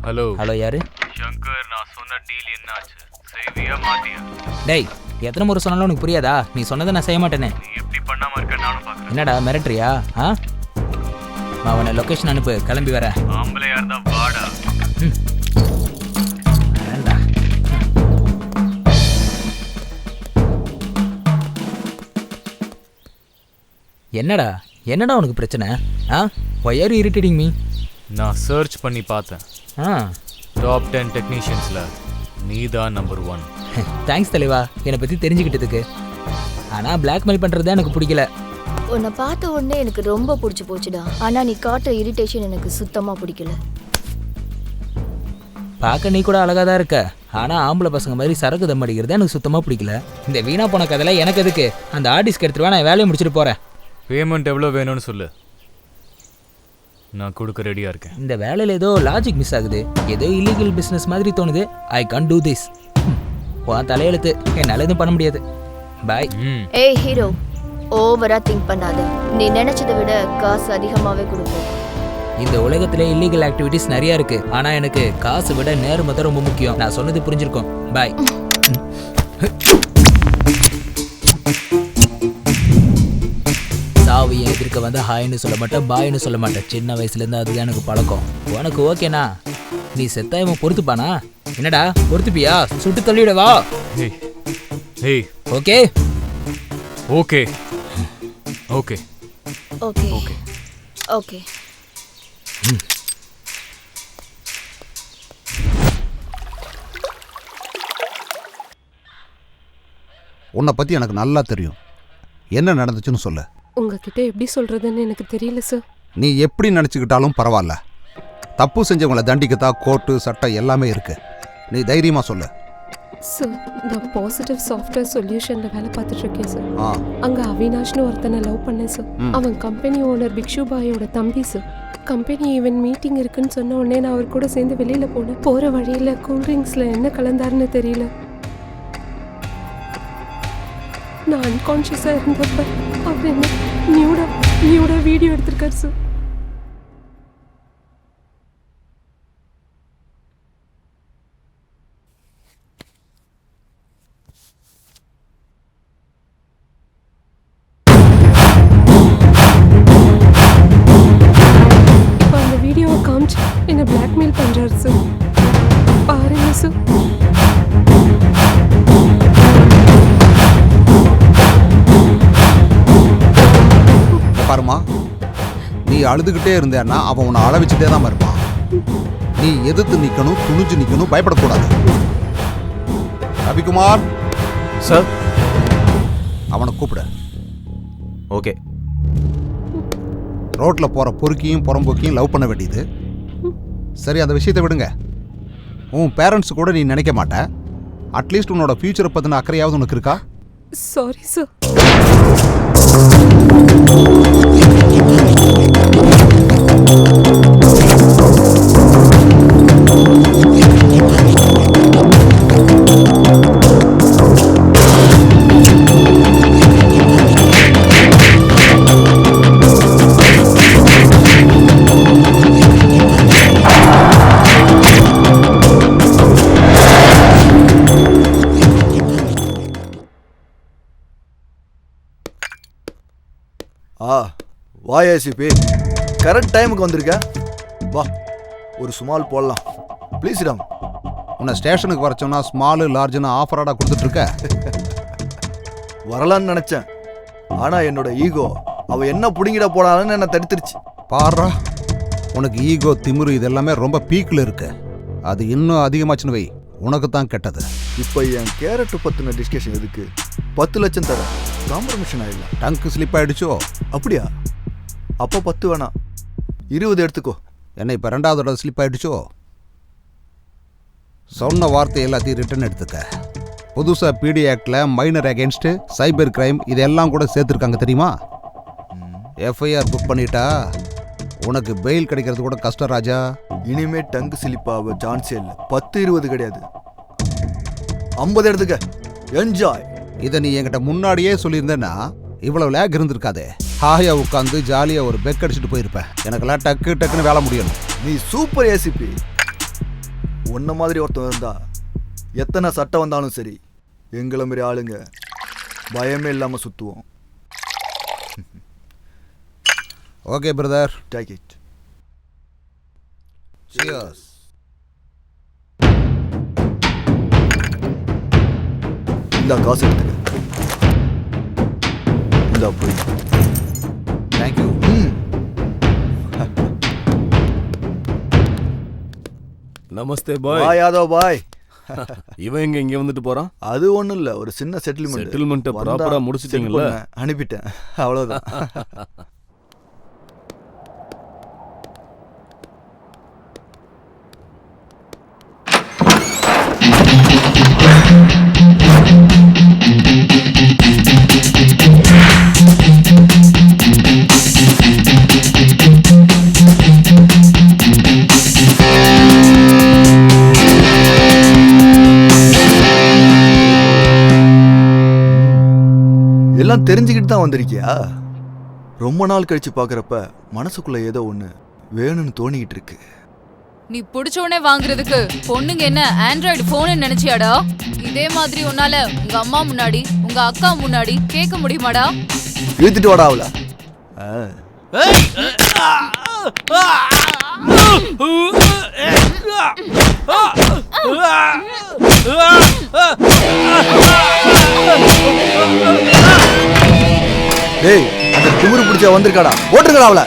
ஹலோ ஹலோ யாரு? சங்கர், நான் சொன்ன டீல் என்னாச்சு? செய்வியா மாட்டியா? டேய் எத்தனை முறை சொன்னாலும் உனக்கு புரியாதா? நீ சொன்னதை நான் செய்ய மாட்டேனே. நீ எப்படி பண்ணாம இருக்க நானும் பாக்குறேன். என்னடா மிரட்டுறியா? அவனை லொகேஷன் அனுப்பு, கிளம்பி வர. ஆம்பளையா இருந்தா வாடா. என்னடா என்னடா உனக்கு பிரச்சனை? why are you irritating me? நான் சர்ச் பண்ணி பார்த்தேன். டாப் 10 டெக்னீஷியன்ஸ்ல நீதான் நம்பர் 1. தேங்க்ஸ் தலைவா என்னை பற்றி தெரிஞ்சுக்கிட்டதுக்கு. ஆனால் பிளாக்மெயில் பண்ணுறது தான் எனக்கு பிடிக்கல. உன்னை பார்த்த உடனே எனக்கு ரொம்ப பிடிச்சி போச்சுடா. ஆனால் நீ காட்டுற இரிட்டேஷன் எனக்கு சுத்தமாக பிடிக்கல. பார்க்க நீ கூட அழகாக தான் இருக்க, ஆனால் ஆம்பளை பசங்க மாதிரி சரக்கு தம் அடிக்கிறது எனக்கு சுத்தமாக பிடிக்கல. இந்த வீணா போன கதையில் எனக்கு எதுக்கு? அந்த ஆர்டிஸ்க்கு எடுத்துருவா, நான் வேலையை முடிச்சுட்டு போகிறேன். பேமெண்ட் எவ்வளோ வேணும்னு சொல்லு, நான் கொடுக்க ரெடியாக இருக்கேன். இந்த வேலையில் ஏதோ லாஜிக் மிஸ் ஆகுது. ஏதோ இல்லீகல் பிஸ்னஸ் மாதிரி தோணுது. I can't do this. உன் தலையெழுத்து, என்னால் எதுவும் பண்ண முடியாது. பாய். ஏய் ஹீரோ, ஓவரா திங்க் பண்ணாத. நீ நினைச்சதை விட காசு அதிகமாகவே கொடுப்போம். இந்த உலகத்திலே இல்லீகல் ஆக்டிவிட்டிஸ் நிறைய இருக்கு, ஆனால் எனக்கு காசு விட நேர்மை தான் ரொம்ப முக்கியம். நான் சொன்னது புரிஞ்சிருக்கோம். பாய். சாவி எதிர்க்க வந்து ஹாய்னு சொல்ல மாட்டேன், பாய்னு சொல்ல மாட்டேன். சின்ன வயசுலேருந்து அதுதான் எனக்கு பழக்கம். உனக்கு ஓகேண்ணா? நீ செத்தா இவன் பொறுத்துப்பானா? என்னடா பொறுத்துப்பியா? சுட்டு தள்ளிவிடவா? Okay okay okay okay okay okay. உன்னை பற்றி எனக்கு நல்லா தெரியும். என்ன நடந்துச்சுன்னு சொல்லு. உங்ககிட்ட எப்படி சொல்றதுன்னு எனக்கு தெரியல சார். நீ எப்படி நினச்சிக்கிட்டாலும் பரவாயில்ல. தப்பு செஞ்சவங்களை தண்டிக்கத்தான் கோர்ட்டு சட்டம் எல்லாமே இருக்கு. நீ தைரியமா சொல்லு. சார், நான் பாசிட்டிவ் சாஃப்ட்வேர் சொல்யூஷன்ல வேலை பார்த்துட்டு இருக்கேன் சார். அங்க அவினாஷ்னு ஒருத்தனை லவ் பண்ணேன் சார். அவன் கம்பெனி ஓனர் பிக்ஷு பாயோட தம்பி சார். கம்பெனி ஈவென்ட் மீட்டிங் இருக்குன்னு சொன்ன உடனே நான் அவர் கூட சேர்ந்து வெளியில போனேன். போற வழியில கூல்ட்ரிங்க்ஸ்ல என்ன கலந்தாருன்னு தெரியல. நான் அன்கான்ஷியஸா இருந்தப்ப அவர் என்ன நியூடா வீடியோ எடுத்திருக்காரு சார். இப்போ அந்த வீடியோவை காமிச்சு என்ன பிளாக்மெயில் பண்றாரு சார். பாருங்க சார். பாருமா, நீ அழுதுகிட்டே இருந்தேன்னா அவன் உன்னை அழ வச்சுட்டே தான் இருப்பான். நீ எதிர்த்து நிற்கணும், துணிஞ்சு நிற்கணும், பயப்படக்கூடாது. ரவிக்குமார் சார், அவனை கூப்பிட. ஓகே. ரோட்ல போற பொறுக்கியும் புறம்போக்கியும் லவ் பண்ண வேண்டியது. சரி, அந்த விஷயத்தை விடுங்க. உன் பேரண்ட்ஸ் கூட நீ நினைக்க மாட்ட. அட்லீஸ்ட் உன்னோட ஃபியூச்சரை பத்தின அக்கறையாவது உனக்கு இருக்கா? Sorry sir. வா ஏசிபி, கரெக்ட் டைமுக்கு வந்திருக்க. வா, ஒரு ஸ்மால் போடலாம். ப்ளீஸ் ராம். உன்னை ஸ்டேஷனுக்கு வர சொன்னா ஸ்மாலு லார்ஜ்னு ஆஃபராடா கொடுத்துட்டு இருக்க. வரலான்னு நினைச்சேன், ஆனா என்னோட ஈகோ அவ என்ன புடுங்கிட போடான்னு என்ன தடுத்துருச்சு. பாரா, உனக்கு ஈகோ திமிரு இதெல்லாமே ரொம்ப பீக்கில் இருக்கு. அது இன்னும் அதிகமாச்சுன்னு வை, உனக்கு தான் கெட்டது. இப்போ என் கேரட் பத்தின டிஸ்கஷன் எதுக்கு? 10 லட்சம் தர காம்ப்ரமிஷன் ஆயிடலாம். டங்கு ஸ்லிப் ஆயிடுச்சோ? அப்படியா? அப்போ 10 வேணாம், 20 எடுத்துக்கோ. என்ன இப்போ 2வது தடவை ஸ்லிப் ஆயிடுச்சோ? சொன்ன வார்த்தை எல்லாத்தையும் ரிட்டர்ன் எடுத்துக்க. புதுசாக பிடி ஆக்டில் மைனர் அகேன்ஸ்ட் சைபர் கிரைம் இதெல்லாம் கூட சேர்த்துருக்காங்க தெரியுமா? எஃப்ஐஆர் புக் பண்ணிட்டா உனக்கு பெயில் கிடைக்கிறது கூட கஷ்டம் ராஜா. இனிமே டங்கு ஸ்லிப்பாக சான்ஸே இல்லை. 10-20 கிடையாது, 50 எடுத்துக்க. என்ஜாய். இதை நீ என்கிட்ட முன்னாடியே சொல்லியிருந்தேன்னா இவ்வளவு லேக் இருந்திருக்காதே. ஹாயா உட்காந்து ஜாலியாக ஒரு பெக் அடிச்சுட்டு போயிருப்பேன். எனக்கெல்லாம் டக்கு டக்குன்னு வேலை முடியணும். நீ சூப்பர் ஏசிபி. உன்ன மாதிரி ஒருத்தன் இருந்தா எத்தனை சட்டம் வந்தாலும் சரி, எங்களை மாரி ஆளுங்க பயமே இல்லாமல் சுற்றுவோம். Okay brother, take it. Cheers. இந்த காசு எடுத்துக்க. இந்த போய். தேங்க்யூ. நமஸ்தே பாய். பாய் யாதவ் பாய். இவன் இங்க வந்துட்டு போறான்? அது ஒன்றும் இல்லை, ஒரு சின்ன செட்டில்மெண்ட். செட்டில்மெண்ட் ப்ராப்பரா முடிச்சிட்டீங்களா? அனுப்பிட்டேன், அவ்வளோதான். எல்லாம் தெரிஞ்சுக்கிட்டு தான் வந்திருக்கியா? ரொம்ப நாள் கழிச்சு பாக்குறப்ப மனசுக்குள்ள ஏதோ ஒண்ணு வேணும்னு தோணிக்கிட்டு இருக்கு. நீ புடிச்சோடனே வாங்குறதுக்கு பொண்ணுங்க என்ன ஆண்ட்ராய்டு போன் நினைச்சியாடா? இதே மாதிரி உன்னால உங்க அம்மா முன்னாடி உங்க அக்கா முன்னாடி கேட்க முடியுமாடா? இழுத்துட்டு வாடா அவள. டேய், அந்த குமுறு பிடிச்ச வந்திருக்காடா, போட்டுருக்கடா அவள.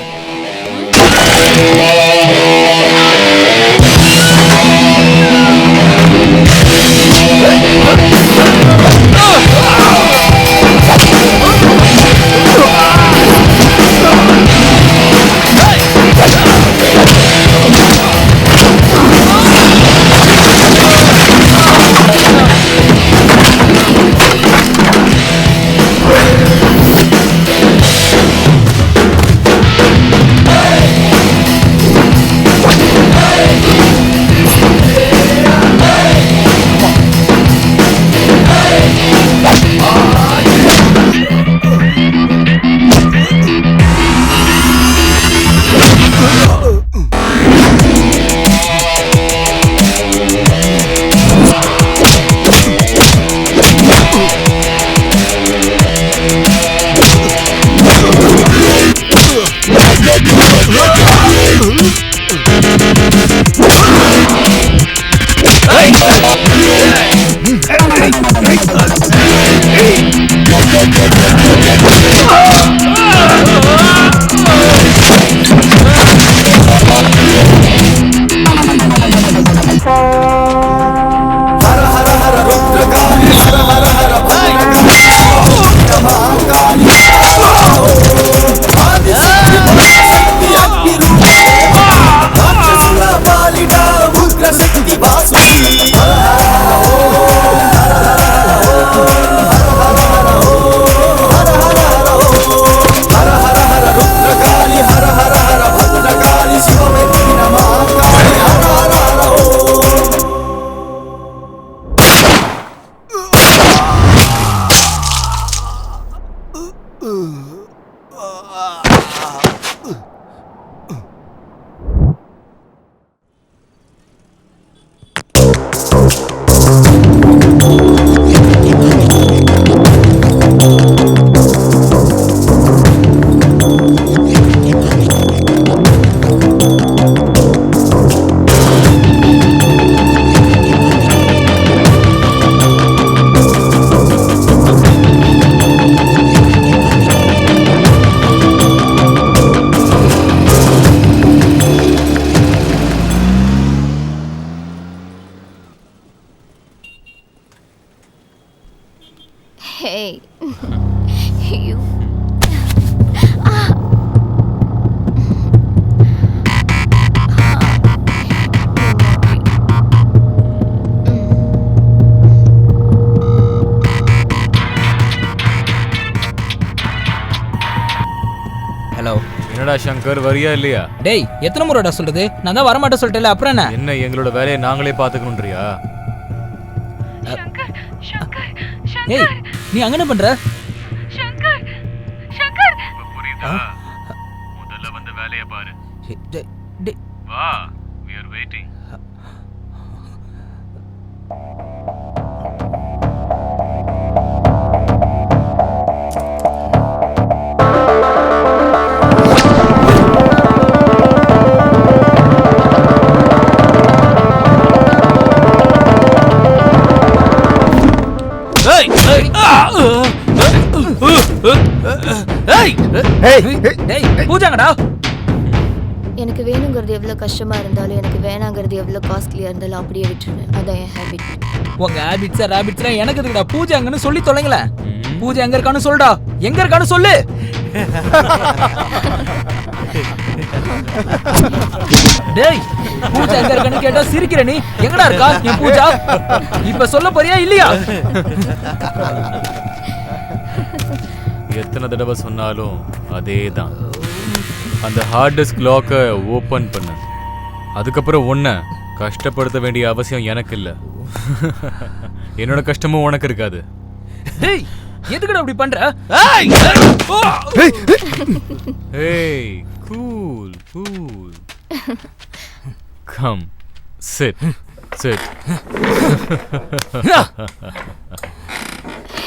Hey. You. ஹலோ. என்னடா சங்கர் வரியா இல்லையா? டேய் எத்தனை முறைடா சொல்றது? நான் தான் வரமாட்டேன் சொல்லிட்டேல, அப்புறம் என்ன? என்ன எங்களோட வேலையை நாங்களே பாத்துக்கணும்ன்றியா? ஏய் நீ அங்க என்ன பண்ற? சங்கர் சங்கர் புரியுதா? முதல்ல வந்து வேலையை பாரு. வா, we are waiting. பூஜாங்கடா. எனக்கு வேணுங்கிறது எவ்வளோ கஷ்டமா இருந்தாலும் எனக்கு வேணாங்கிறது எவ்வளோ காஸ்ட்லியா இருந்தாலும் அப்படியே விட்டுருவேன். அதான் என் ஹேபிட். உங்க ஹேபிட்ஸ் ரேபிட்ஸ்ல எனக்கு எதுக்குடா? பூஜாங்கன்னு சொல்லி தொலைங்களே. பூஜா எங்க இருக்கான்னு சொல்லுடா. எங்க இருக்கான்னு சொல்லு. டேய் பூஜா எங்க இருக்கான்னு கேட்டா சிரிக்கிற நீ. எங்கடா இருக்கா என் பூஜா? இப்ப சொல்ல போறியா இல்லையா? எத்தனை தடவை சொன்னாலும் அதேதான். அந்த ஹார்ட் டிஸ்க் லாக்கை ஓபன் பண்ணு. அதுக்கப்புறம் ஒன்ன கஷ்டப்படுத்த வேண்டிய அவசியம் எனக்கு இல்லை. என்னோட கஷ்டமும் உனக்கு இருக்காது. டேய் எதுக்குடா அப்படி பண்ற? ஏய் cool cool. Come sit sit.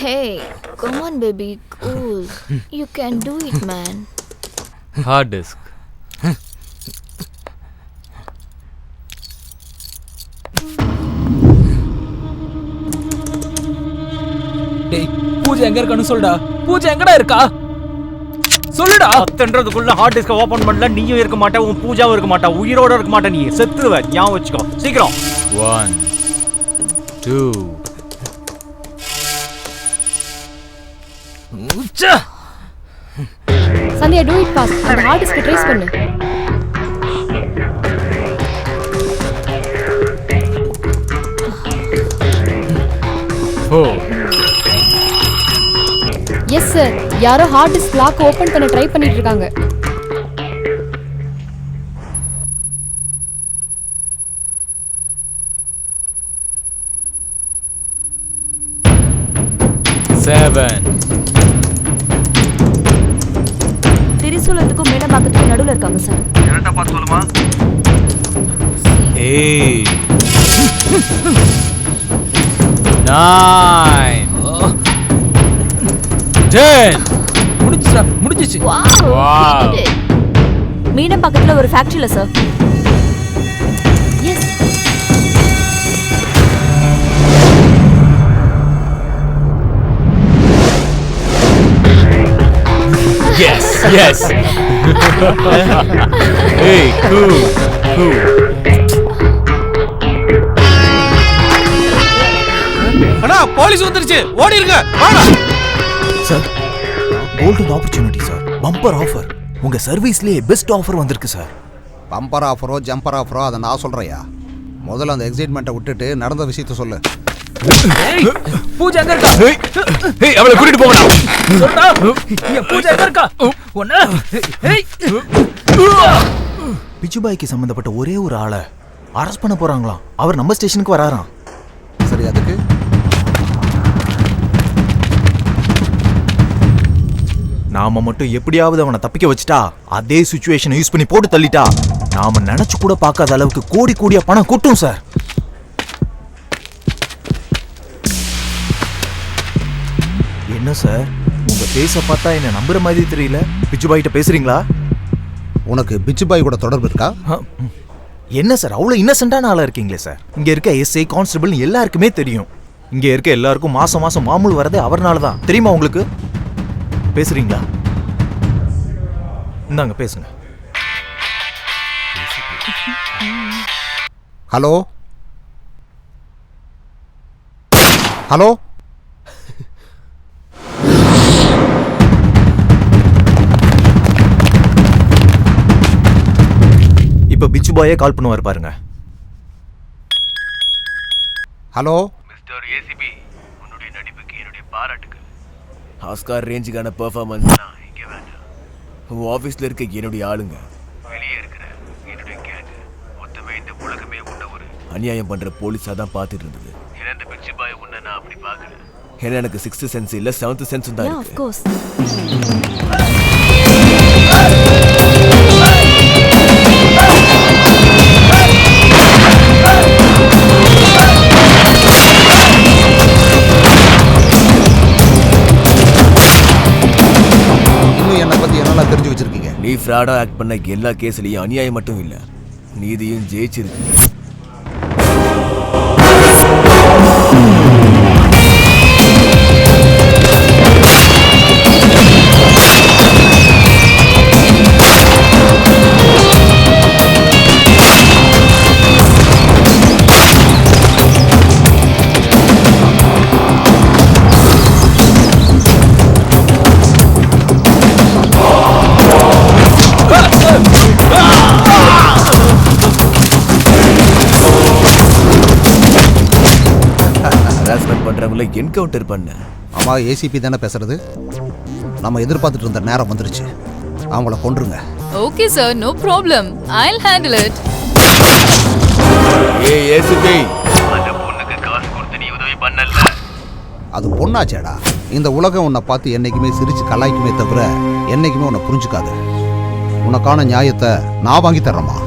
Hey, come on baby, cool. You can do it, man. Hard disk. டேய் பூஜா எங்க இருக்கான்னு சொல்லுடா. பூஜா எங்கடா இருக்கா? சொல்லுடா. அத்தன்றதுக்குள்ள ஹார்ட் டிஸ்கை ஓபன் பண்ணல, நீயும் இருக்க மாட்டே, உன் பூஜாவும் இருக்க மாட்டா, உயிரோட இருக்க மாட்டே, நீ செத்துருவ. ஞாபகம் வச்சுக்கோ சீக்கிரம். 1 2 சந்தியா do it fast. அந்த ஹார்ட் டிஸ்கை ட்ரேஸ் பண்ணு. எஸ் சார், யாரோ ஹார்ட் டிஸ்க் லாக் ஓபன் பண்ண ட்ரை பண்ணிட்டு இருக்காங்க. திரிசூலத்துக்கும் மேடமாக்கத்துக்கும் நடுவுல இருக்காங்க சார். கரெக்டா பார்த்து சொல்லுமா? ஏய் 9 10. முடிஞ்சுடா, முடிஞ்சிச்சு. வாவ். மீனம் பக்கத்துல ஒரு ஃபேக்டரியில sir. Yes. Yes, yes. Hey, cool, cool. அண்ணா போலீஸ் வந்துருச்சு, ஓடிருங்க வாடா. Sir golden opportunity sir. Bumper offer. உங்க சர்வீஸ்லயே பெஸ்ட் ஆஃபர் வந்திருக்கு சார். பம்பர் ஆஃபரோ ஜம்பர் ஆஃபரோ அதை நான் சொல்றையா. முதல்ல அந்த எக்ஸைட்மெண்ட்டை விட்டுட்டு நடந்த விஷயத்த சொல்லு. பூஜா எங்க இருக்கா? ஏய் அவளை கூட்டிட்டு போங்கடா. சொல்டா. பூஜா எங்க இருக்கா? ஒண்ணு. ஏய். பிச்சுபாய்க்கு சம்பந்தப்பட்ட ஒரே ஒரு ஆளை அரெஸ்ட் பண்ண போறாங்களாம். அவர் நம்ம ஸ்டேஷனுக்கு வராராம். சரி, அதுக்கு நாம மட்டும் எப்படியாவது அவனை தப்பிக்க வச்சுட்டா, அதே சிச்சுவேஷனை யூஸ் பண்ணி போட்டு தள்ளிட்டா, நாம நினைச்சு கூட பார்க்காத அளவுக்கு கோடி கோடியா பணம் கொட்டும் சார். என்ன சார், உங்க பேச பார்த்தா என்ன நம்புற மாதிரி தெரியல. பிச்சுபாய்கிட்ட பேசுறீங்களா? உனக்கு பிச்சுபாய் கூட தொடர்பு இருக்கா? என்ன சார் அவ்வளவு இன்னசென்ட்டான ஆளா இருக்கீங்களே சார். இங்க இருக்க எஸ்ஐ கான்ஸ்டபிள் எல்லாருக்குமே தெரியும். இங்க இருக்க எல்லாருக்கும் மாசம் மாசம் மாமூல் வரதே அவர்னால தான். தெரியுமா உங்களுக்கு? பேசுறீங்களா? இந்தாங்க பேசுங்க. ஹலோ ஹலோ, இப்ப பிச்சு பாயே கால் பண்ணுவார் பாருங்க. ஹலோ மிஸ்டர் ஏசிபி, உன்னுடைய நடிப்புக்கு என்னுடைய பாராட்டுகள். ஆஸ்கார் ரேஞ்சுக்கான பெர்ஃபார்மன்ஸ் இங்க வேண்டாம். உன் ஆஃபீஸில் இருக்க என்னுடைய ஆளுங்க, வெளியே இருக்கிற என்னுடைய கேங், மொத்தமே இந்த உலகமே உன்ன ஒரு அநியாயம் பண்ற போலீஸாக தான் பார்த்துட்டு இருந்தது. ஏன்னா இந்த பிச்சு பாய் உன்னை நான் அப்படி பார்க்கல. ஏன்னா எனக்கு 6th சென்ஸ் இல்லை 7th சென்ஸ் தான் Yeah, இருக்கு. of course. இன்னும் என்னை பத்தி என்னெல்லாம் தெரிஞ்சு வச்சிருக்கீங்க? நீ ஃப்ராடா ஆக்ட் பண்ண எல்லா கேஸ்லயும் அநியாயம் மட்டும் இல்ல, நீதியும் ஜெயிச்சிருக்கு. பண்றவங்கள என்கவுண்டர் பண்ண. ஆமா, ஏசிபி தானே பேசுறது. நம்ம எதிர்பார்த்துட்டு இருந்த நேரம் வந்துருச்சு. அவங்கள கொன்றுங்க. Okay sir, no problem. I'll handle it. ஏய் ஏசிபி, அந்த பொண்ணுக்கு காசு கொடுத்து நீ உதவி பண்ணல. அது பொண்ணாச்சேடா. இந்த உலகம் உன்னை பார்த்து என்னைக்குமே சிரிச்சு கலாய்க்குமே தவிர என்னைக்குமே உன்னை புரிஞ்சுக்காது. உனக்கான நியாயத்தை நான் வாங்கி தர்றேம்மா.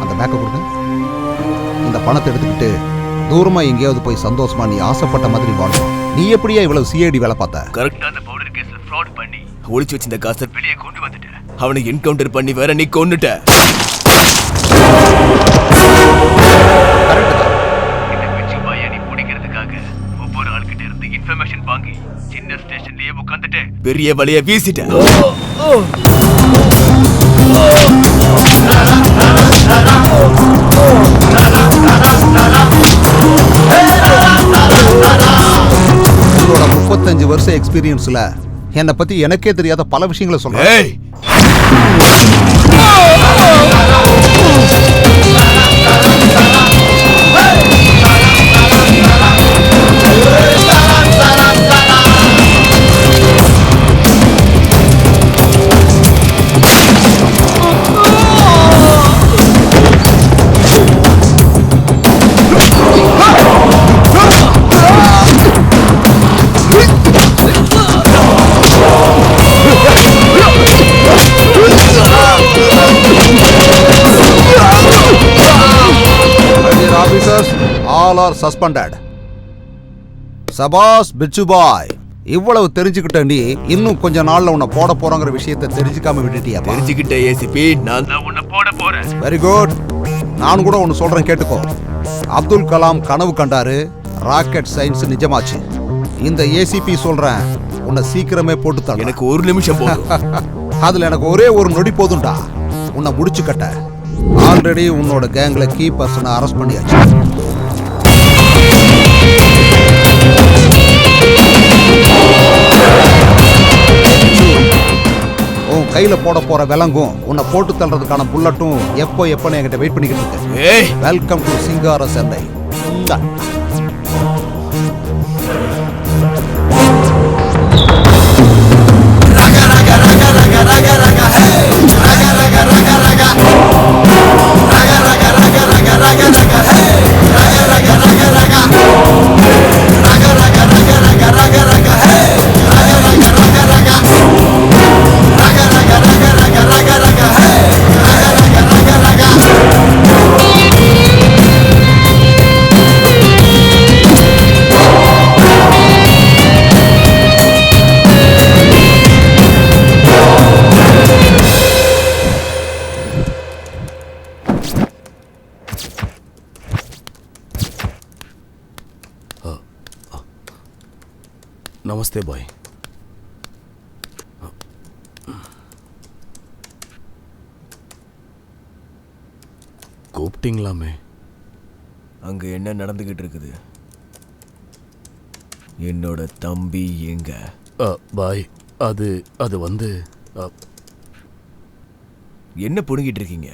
அந்த பேக்கை கொடுங்க. இந்த பணத்தை எடுத்துக்கிட்டு தூரமா எங்கேயாவது போய் சந்தோஷமா நீ ஆசைப்பட்ட மாதிரி வாழணும். நீ எப்படியா இவ்வளவு சிஐடி வேலை பார்த்த? கரெக்டா அந்த பவுடர் கேஸ்ல ஃப்ராட் பண்ணி ஒளிச்சு வச்சிருந்த காசை வெளியே கொண்டு வந்துட்ட. அவனை என்கவுண்டர் பண்ணி வேற நீ கொன்னுட்ட. இந்த பிச்சு பாயை நீ பிடிக்கிறதுக்காக ஒவ்வொரு ஆள்கிட்ட இருந்து இன்ஃபர்மேஷன் வாங்கி சின்ன ஸ்டேஷன்லயே உட்காந்துட்டு பெரிய வலைய வீசிட்ட. உங்களோட 35 வருஷம் எக்ஸ்பீரியன்ஸ்ல என்னை பத்தி எனக்கே தெரியாத பல விஷயங்களை சொல்றேன். All are suspended. சபாஸ் பிச்சு பாய், இவ்வளவு தெரிஞ்சுக்கிட்ட நீ இன்னும் கொஞ்ச நாள்ல உன்னை போட போறங்கிற விஷயத்தை தெரிஞ்சுக்காம விட்டுட்டியா? தெரிஞ்சுக்கிட்ட ஏசிபி, நான் உன்னை போட போறேன். Very good. நான் கூட ஒன்னு சொல்றேன் கேட்டுக்கோ. அப்துல் கலாம் கனவு கண்டாரு, ராக்கெட் சயின்ஸ் நிஜமாச்சு. இந்த ஏசிபி சொல்றேன், உன்னை சீக்கிரமே போட்டு தர. எனக்கு ஒரு நிமிஷம் போதும். அதுல எனக்கு ஒரே ஒரு நொடி போதும்டா உன்னை முடிச்சு கட்ட. ஆல்ரெடி உன்னோட கேங்ல கீ பர்சனை அரெஸ்ட் பண்ணியாச்சு. உன் கை கையில போட போற விலங்கும் உன்னை போட்டு தள்ளுறதுக்கான புல்லட்டும் எப்போன்னு என்கிட்ட வெயிட் பண்ணிக்கிட்டு இருக்கு. வெல்கம் டு சிங்கார சென்னை. நமஸ்தே பாய். கூப்பிட்டீங்களாமே? அங்க என்ன நடந்துகிட்டு இருக்குது? என்னோட தம்பி எங்க? பாய் அது வந்து என்ன புடுங்கிட்டு இருக்கீங்க?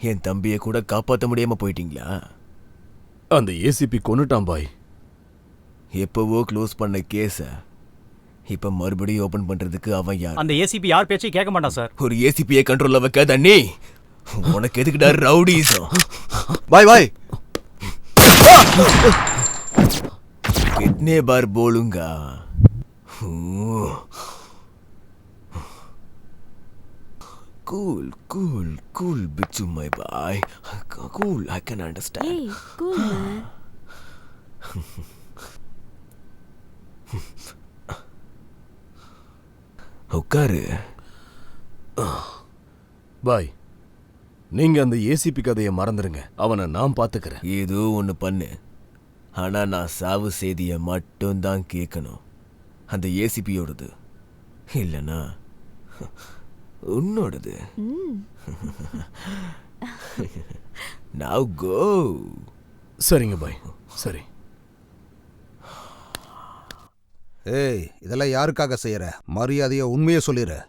என் தம்பியை கூட காப்பாற்ற முடியாம போயிட்டீங்களா? அந்த ஏசிபி கொன்னுட்டான் பாய். எப்பவோ க்ளோஸ் பண்ண கேஸ இப்ப மறுபடியும் ஓபன் பண்றதுக்கு அவன் யார்? அந்த ஏசிபி யார் பேச்சையும் கேட்க மாட்டான் சார். ஒரு ஏசிபியை கண்ட்ரோல்ல வைக்க தண்ணி உனக்கு எதுக்குடா ரவுடிசம்? பாய் பாய் कितने बार बोलूंगा? Cool, cool, cool, Bichu, my boy. Cool, I can understand. Hey, cool, man. உட்காரு. பாய், நீங்க அந்த ஏசிபி கதையை மறந்துருங்க. அவனை நான் பாத்துக்கிறேன். ஏதோ ஒன்று பண்ணு, ஆனா நான் சாவு செய்தியை மட்டும்தான் கேட்கணும். அந்த ஏசிபியோடது இல்லைன்னா உன்னோடது. Now go. சரிங்க பாய், சரி. ஏய், இதெல்லாம் யாருக்காக செய்யற? மரியாதையை உண்மையை சொல்லிடு.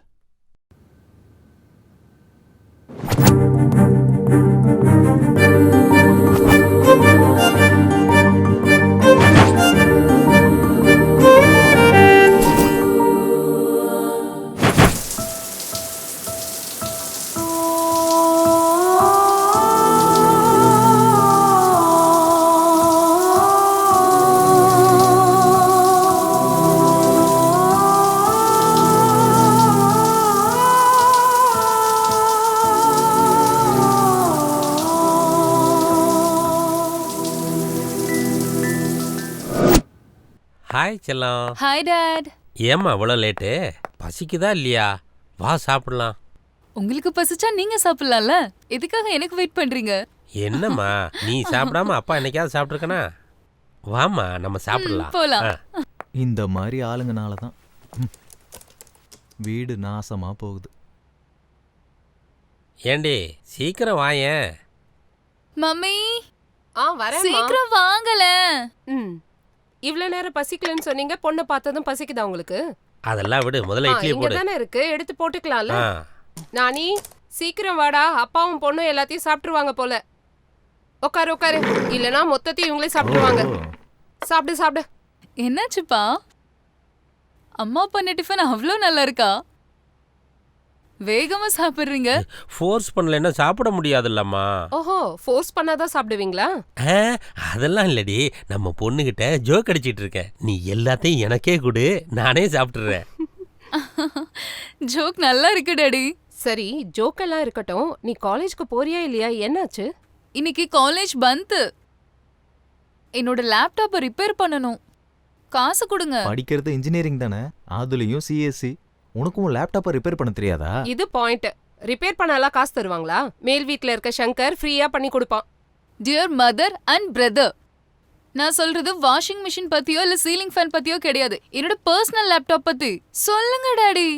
ஹாய் செல்லம். Hi dad. ஏம்மா அவ்வளோ லேட்டு? பசிக்குதா இல்லையா? வா சாப்பிடலாம். உங்களுக்கு பசிச்சா நீங்க சாப்பிடலாம்ல, எதுக்காக எனக்கு வெயிட் பண்றீங்க? என்னம்மா நீ சாப்பிடாம அப்பா என்னைக்காவது சாப்பிட்ருக்கனா? வாம்மா நம்ம சாப்பிடலாம். போலாம். இந்த மாதிரி ஆளுங்கனால தான் வீடு நாசமா போகுது. ஏண்டி சீக்கிரம் வாயேன். மம்மி வரேன். சீக்கிரம் வாங்கல. இவ்வளவு நேரம் பசிக்கலன்னு சொன்னீங்க, பொண்ணை பார்த்ததும் பசிக்குதா உங்களுக்கு? அதெல்லாம் விடு, முதல்ல இட்லி இங்க போடு. தானே இருக்கு, எடுத்து போட்டுக்கலாம்ல. நானி சீக்கிரம் வாடா, அப்பாவும் பொண்ணும் எல்லாத்தையும் சாப்பிட்டுருவாங்க போல. உட்காரு உட்காரு, இல்லனா மொத்தத்தையும் இவங்களே சாப்பிட்டுருவாங்க. சாப்பிடு சாப்பிடு. என்னாச்சுப்பா? அம்மா பண்ண டிஃபன் அவ்வளோ நல்லா இருக்கா? வேகமா சாப்பிடுறீங்க. ஃபோர்ஸ் பண்ணலன்னா சாப்பிட முடியாதுல்லம்மா. ஓஹோ, ஃபோர்ஸ் பண்ணாதான் சாப்பிடுவீங்களா? அதெல்லாம் இல்லடி, நம்ம பொண்ணுகிட்ட ஜோக் அடிச்சிட்டு இருக்கேன். நீ எல்லாத்தையும் எனக்கே கொடு, நானே சாப்பிட்டுறேன். ஜோக் நல்லா இருக்கு டாடி. சரி, ஜோக் எல்லாம் இருக்கட்டும், நீ காலேஜ்க்கு போறியா இல்லையா? என்னாச்சு? இன்னைக்கு காலேஜ் பந்த். என்னோட லேப்டாப்பை ரிப்பேர் பண்ணணும், காசு கொடுங்க. படிக்கிறது இன்ஜினியரிங் தானே, அதுலயும் சிஎஸ்சி. உனக்கும் லேப்டாப்பை ரிப்பேர் பண்ண தெரியாதா? இது பாயிண்ட். ரிப்பேர் பண்ணலாம் காசு தருவாங்களா? மேல் வீட்ல இருக்க சங்கர் ஃப்ரீயா பண்ணி கொடுப்பான். டியர் மதர் அண்ட் பிரதர், நான் சொல்றது வாஷிங் மிஷின் பத்தியோ இல்ல சீலிங் ஃபேன் பத்தியோ கிடையாது, என்னோட பர்சனல் லேப்டாப் பத்தி. சொல்லுங்க டாடி.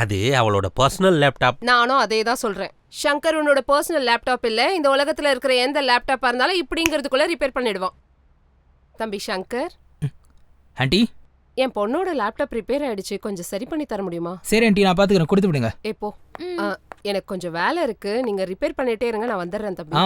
அது அவளோட பர்சனல் லேப்டாப். நானும் அதே தான் சொல்றேன். சங்கர் உன்னோட பர்சனல் லேப்டாப் இல்ல, இந்த உலகத்துல இருக்கிற எந்த லேப்டாப்பா இருந்தாலும் இப்படிங்கிறதுக்குள்ள ரிப்பேர் பண்ணிடுவான். தம்பி சங்கர். ஆண்டி என் பொண்ணோட லேப்டாப் ரிப்பேர் ஆயிடுச்சு, கொஞ்சம் சரி பண்ணி தர முடியுமா? சரி ஆண்டி, நான் பாத்துக்கிறேன், கொடுத்து விடுங்க. எப்போ? எனக்கு கொஞ்சம் வேலை இருக்கு, நீங்க ரிப்பேர் பண்ணிட்டே இருங்க, நான் வந்துடுறேன் தம்பி.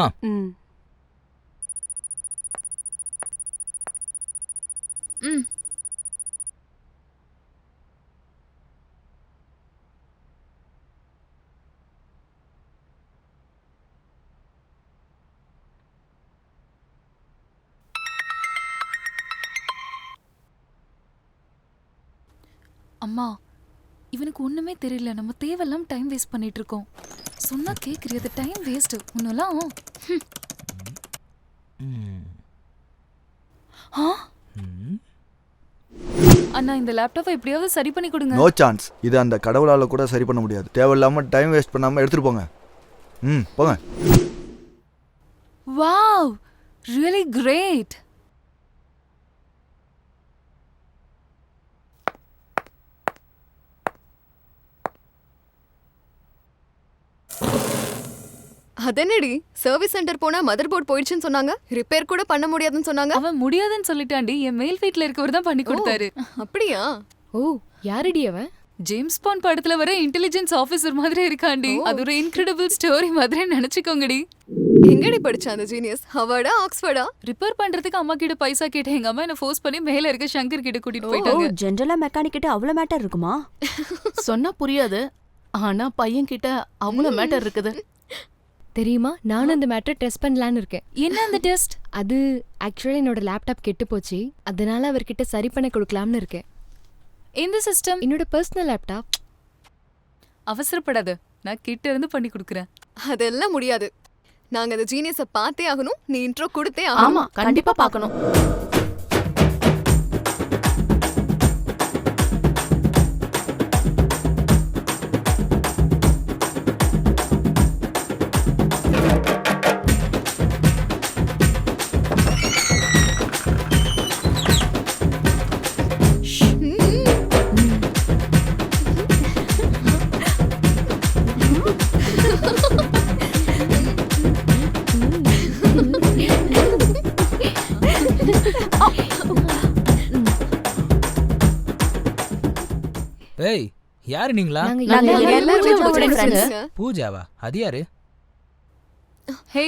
அம்மா, இவனுக்கு ஒண்ணுமே தெரியல. நம்ம தேவையில்லாம டைம் வேஸ்ட் பண்ணிட்டு இருக்கோம். சொன்னா கேக்குறியா? அது டைம் வேஸ்ட். ஒன்னெல்லாம் அண்ணா, இந்த லேப்டாப்பை எப்படியாவது சரி பண்ணி கொடுங்க. No chance. இது அந்த கடவுளால கூட சரி பண்ண முடியாது. தேவையில்லாம டைம் வேஸ்ட் பண்ணாம எடுத்துட்டு போங்க. போங்க. Wow, really great. அதென்னடி, சர்வீஸ் சென்டர் போனா மதர் போர்ட் போயிடுச்சுன்னு சொன்னாங்க, ரிப்பேர் கூட பண்ண முடியாதுன்னு சொன்னாங்க. அவன் முடியாதுன்னு சொல்லிட்டாண்டி. என் மேல் வீட்ல இருக்கவர் தான் பண்ணி கொடுத்தாரு. அப்படியா? ஓ, யாரடி அவன்? ஜேம்ஸ் பாண்ட் படத்துல வர இன்டெலிஜென்ஸ் ஆபீசர் மாதிரி இருக்காண்டி. அது ஒரு இன்கிரெடிபிள் ஸ்டோரி மாதிரி நினைச்சுக்கோங்கடி. எங்கடி படிச்சா அந்த ஜீனியஸ்? ஹார்வர்டா, ஆக்ஸ்ஃபோர்டா? ரிப்பேர் பண்றதுக்கு அம்மா கிட்ட பைசா கேட்டேன். எங்க அம்மா என்ன ஃபோர்ஸ் பண்ணி மேல இருக்க சங்கர் கிட்ட கூட்டிட்டு போயிட்டாங்க. ஜெனரலா மெக்கானிக் கிட்ட அவ்வளவு மேட்டர் இருக்குமா? சொன்னா புரியாது, ஆனா பையன் கிட்ட அவ்வளவு மேட்டர் இருக்குது. தெரியுமா, நானும் அந்த மேட்டர் டெஸ்ட் பண்ணலான்னு இருக்கேன். என்ன அந்த டெஸ்ட்? அது ஆக்சுவலா என்னோட லேப்டாப் கெட்டு போச்சு, அதனால அவர்கிட்ட சரி பண்ண கொடுக்கலாம்னு இருக்கேன். இந்த சிஸ்டம் என்னோட பர்சனல் லேப்டாப். அவசரப்படாத, நான் கிட்ட இருந்து பண்ணி கொடுக்குறேன். அதெல்லாம் முடியாது. நாங்க அந்த ஜீனியஸை பார்த்தே ஆகணும். நீ இன்ட்ரோ கொடுத்தே ஆகணும். ஆமா, கண்டிப்பா பார்க்கணும். ஏய், யாரு நீங்களா? பூஜாவா? அது யாரு? ஹே,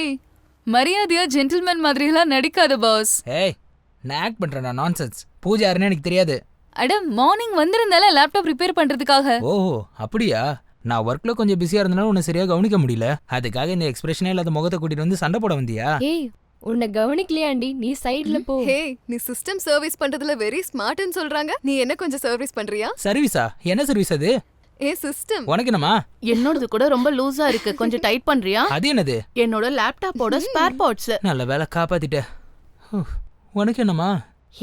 மரியாதையா ஜென்டில்மேன் மாதிரி எல்லாம் நடிக்காத பாஸ். ஏய், நான் ஆக்ட் பண்றேனா? நான்சென்ஸ். பூஜா யாருன்னு எனக்கு தெரியாது. அட, மார்னிங் வந்திருந்தால லேப்டாப் ரிப்பேர் பண்றதுக்காக. ஓஹோ, அப்படியா? நான் ஒர்க்ல கொஞ்சம் பிஸியா இருந்தனால உன்னை சரியா கவனிக்க முடியல. அதுக்காக இந்த எக்ஸ்பிரஷனே இல்லாத முகத்தை கூட்டிட்டு வந்து சண்டை போட வந்தியா? ஏய், உன்னை கவனிக்கலையாண்டி, நீ சைடுல போ. ஹே, நீ சிஸ்டம் சர்வீஸ் பண்றதுல வெரி ஸ்மார்ட்னு சொல்றாங்க. நீ என்ன கொஞ்சம் சர்வீஸ் பண்றியா? சர்வீஸா? என்ன சர்வீஸ் அது? சிஸ்டம். உனக்கு என்னமா? என்னோடது கூட ரொம்ப லூசா இருக்கு, கொஞ்சம் டைட் பண்றியா? அது என்னது? என்னோட லேப்டாப்போட ஸ்பேர் பார்ட்ஸ். நல்ல வேலை காப்பாத்திட்ட. உனக்கு என்னமா?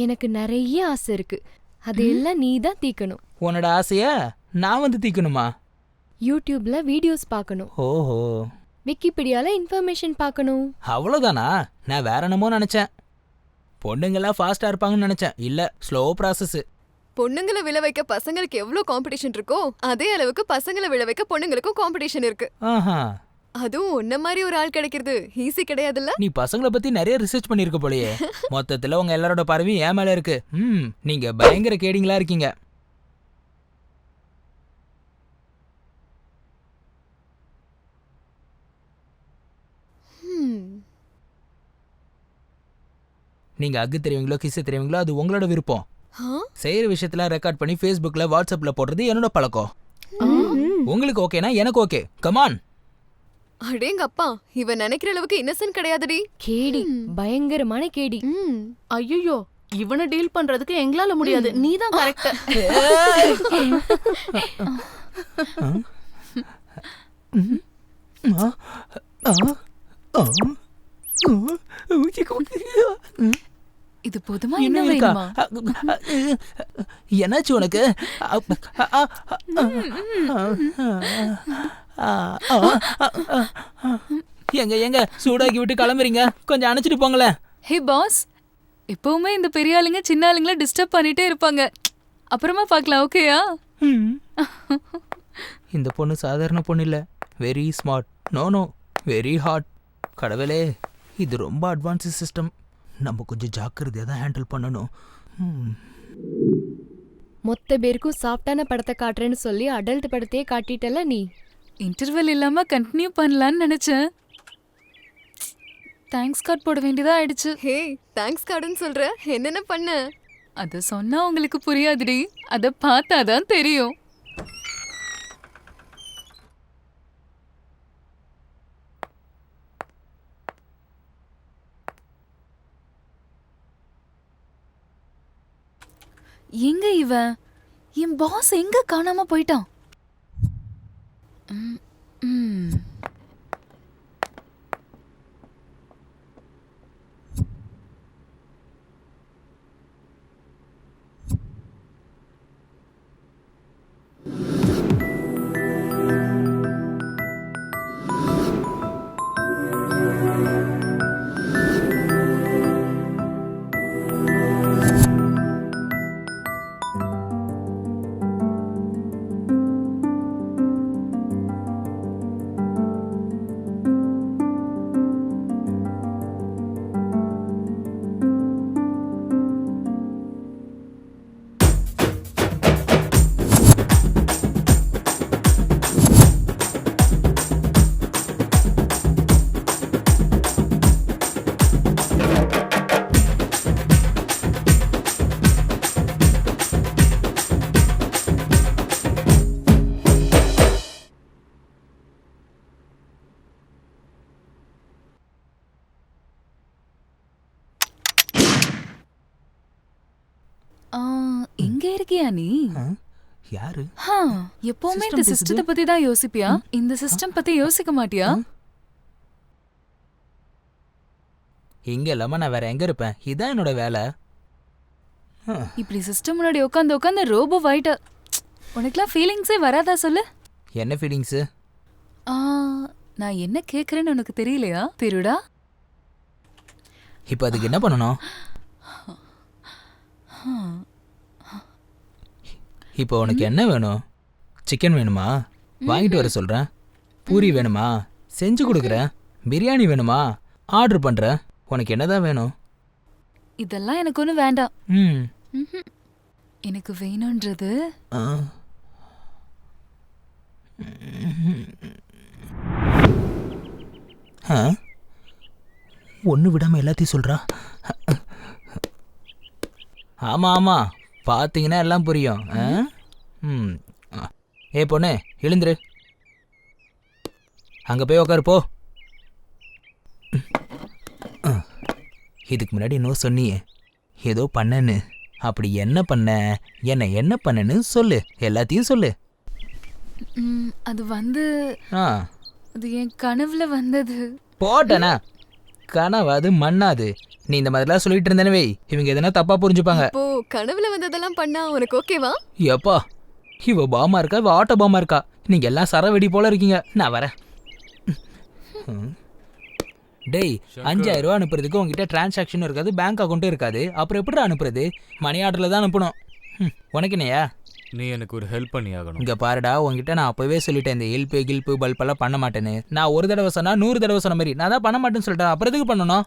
எனக்கு நிறைய ஆசை இருக்கு, அதெல்லாம் நீ தான் தீக்கணும். உன்னோட ஆசைய நான் வந்து தீக்கணுமா? யூடியூப்ல வீடியோஸ் பார்க்கணும். ஓஹோ. விக்கிபீடியால இன்ஃபர்மேஷன் பார்க்கணும். அவ்வளவுதானா? நான் வேற என்னமோ நினைச்சேன். பொண்ணுங்களா ஃபாஸ்டா இருப்பாங்கன்னு நினைச்சேன். இல்ல, ஸ்லோ ப்ராசஸ். பொண்ணுங்களை விழ வைக்க பசங்களுக்கு எவ்வளவு காம்படிஷன் இருக்கோ அதே அளவுக்கு பசங்களை விழ வைக்க பொண்ணுங்களுக்கும் காம்படிஷன் இருக்கு. அதுவும் உன்ன மாதிரி ஒரு ஆள் கிடைக்கிறது ஈஸி கிடையாதுல்ல. நீ பசங்களை பத்தி நிறைய ரிசர்ச் பண்ணிருக்க போலயே. மொத்தத்துல உங்க எல்லாரோட பார்வையும் ஏன் மேல இருக்கு. நீங்க பயங்கர கேடிங்களா இருக்கீங்க. நீங்க அக்கு தெரியுங்களோ கிஸ் தெரியுங்களோ அது உங்களோட விருப்பம். செய்யற விஷயத்துல ரெக்கார்ட் பண்ணி ஃபேஸ்புக்ல வாட்ஸ்அப்ல போடுறது என்னோட பழக்கம். உங்களுக்கு ஓகேனா எனக்கு ஓகே. கமான். அடேங்க அப்பா, இவன் நினைக்கிற அளவுக்கு இன்னசென்ட் கிடையாதுடி. கேடி, பயங்கரமான கேடி. ஐயோ, இவனை டீல் பண்றதுக்கு எங்களால முடியாது, நீதான் கரெக்ட். இது போதுமா? என்ன வேணுமா? என்னாச்சு உனக்கு? எங்க சூடாக்கி விட்டு கிளம்புறீங்க? கொஞ்சம் அணைச்சிட்டு போங்களேன். ஹே பாஸ், எப்பவுமே இந்த பெரிய ஆளுங்க சின்ன ஆளுங்கள டிஸ்டர்ப் பண்ணிட்டே இருப்பாங்க. அப்புறமா பார்க்கலாம், ஓகேயா? இந்த பொண்ணு சாதாரண பொண்ணு இல்ல, very smart. No, very hot. கடவுளே, இது ரொம்ப அட்வான்ஸ் சிஸ்டம். நம்ம கொஞ்சம் ஜாக்கிரதையா தான் ஹேண்டில் பண்ணணும். மொத்த பேருக்கும் சாஃப்டான படத்தை காட்டுறேன்னு சொல்லி அடல்ட் படத்தையே காட்டிட்டல நீ. இன்டர்வெல் இல்லாம கண்டினியூ பண்ணலான்னு நினைச்சேன். தேங்க்ஸ் கார்டு போட வேண்டியதா ஆயிடுச்சு. ஹே, தேங்க்ஸ் கார்டுன்னு சொல்ற, என்னென்ன பண்ண? அத சொன்னா உங்களுக்கு புரியாதுடி, அத பார்த்தாதான் தெரியும். எங்க இவன்? என் பாஸ் எங்க காணாம போயிட்டான்? எங்க இருக்கியா நீ? யாரு? எப்பவுமே இந்த சிஸ்டத்தை பத்தி தான் யோசிப்பியா? இந்த சிஸ்டம் பத்தி யோசிக்க மாட்டியா? இங்க இல்லாம நான் வேற எங்க இருப்பேன்? இதான் என்னோட வேலை. இப்படி சிஸ்டம் முன்னாடி உட்காந்து ரோபோ ஆயிட்ட. உனக்குலாம் ஃபீலிங்ஸே வராதா சொல்லு? என்ன ஃபீலிங்ஸ்? நான் என்ன கேக்குறேன்னு உனக்கு தெரியலையா திருடா? இப்போ அதுக்கு என்ன பண்ணணும்? இப்போ உனக்கு என்ன வேணும்? சிக்கன் வேணுமா? வாங்கிட்டு வர சொல்கிறேன். பூரி வேணுமா? செஞ்சு கொடுக்குறேன். பிரியாணி வேணுமா? ஆர்டர் பண்ணுறேன். உனக்கு என்னதான் வேணும்? இதெல்லாம் எனக்கு ஒன்றும் வேண்டாம். எனக்கு வேணுன்றது ஒன்று விடாமல் எல்லாத்தையும் சொல்கிறா. ஆமாம் ஆமாம், பார்த்தீங்கன்னா எல்லாம் புரியும். ஏ பொண்ணு, எழுந்துரு. அங்கே போய் உக்காரு போ. இதுக்கு முன்னாடி இன்னும் சொன்னியே ஏதோ பண்ணன்னு. அப்படி என்ன பண்ண, என்ன பண்ணன்னு சொல்லு, எல்லாத்தையும் சொல்லு. அது வந்து அது என் கனவுல வந்தது. போட்டனா கனவாது மண்ணாது. நீ இந்த மாதிரிலாம் சொல்லிட்டு இருந்தனவே இவங்க எதனா தப்பா புரிஞ்சுப்பாங்க. இப்போ கனவுல வந்ததெல்லாம் பண்ணா உனக்கு ஓகேவா? எப்பா இவ பாமா இருக்கா, இவ ஆட்டோ பாமா இருக்கா? நீங்க எல்லாம் சரவெடி போல இருக்கீங்க. நான் வரேன். டேய், 5000 ரூபா அனுப்புறதுக்கு உங்ககிட்ட டிரான்சாக்ஷன் இருக்காது, பேங்க் அக்கௌண்ட்டும் இருக்காது. அப்புறம் எப்படி அனுப்புறது? மணி ஆர்டர்ல தான் அனுப்பணும். உனக்கு என்னையா? நீ எனக்கு ஒரு ஹெல்ப் பண்ணி ஆகணும். இங்க பாருடா, உங்ககிட்ட நான் அப்பவே சொல்லிட்டேன் இந்த ஹெல்ப்பு கில்ப்பு பல்பெல்லாம் பண்ண மாட்டேன்னு. நான் ஒரு தடவை சொன்னா 100 தடவை சொன்ன மாதிரி. நான் தான் பண்ண மாட்டேன்னு சொல்லிட்டேன். அப்புறம் எதுக்கு பண்ணணும்?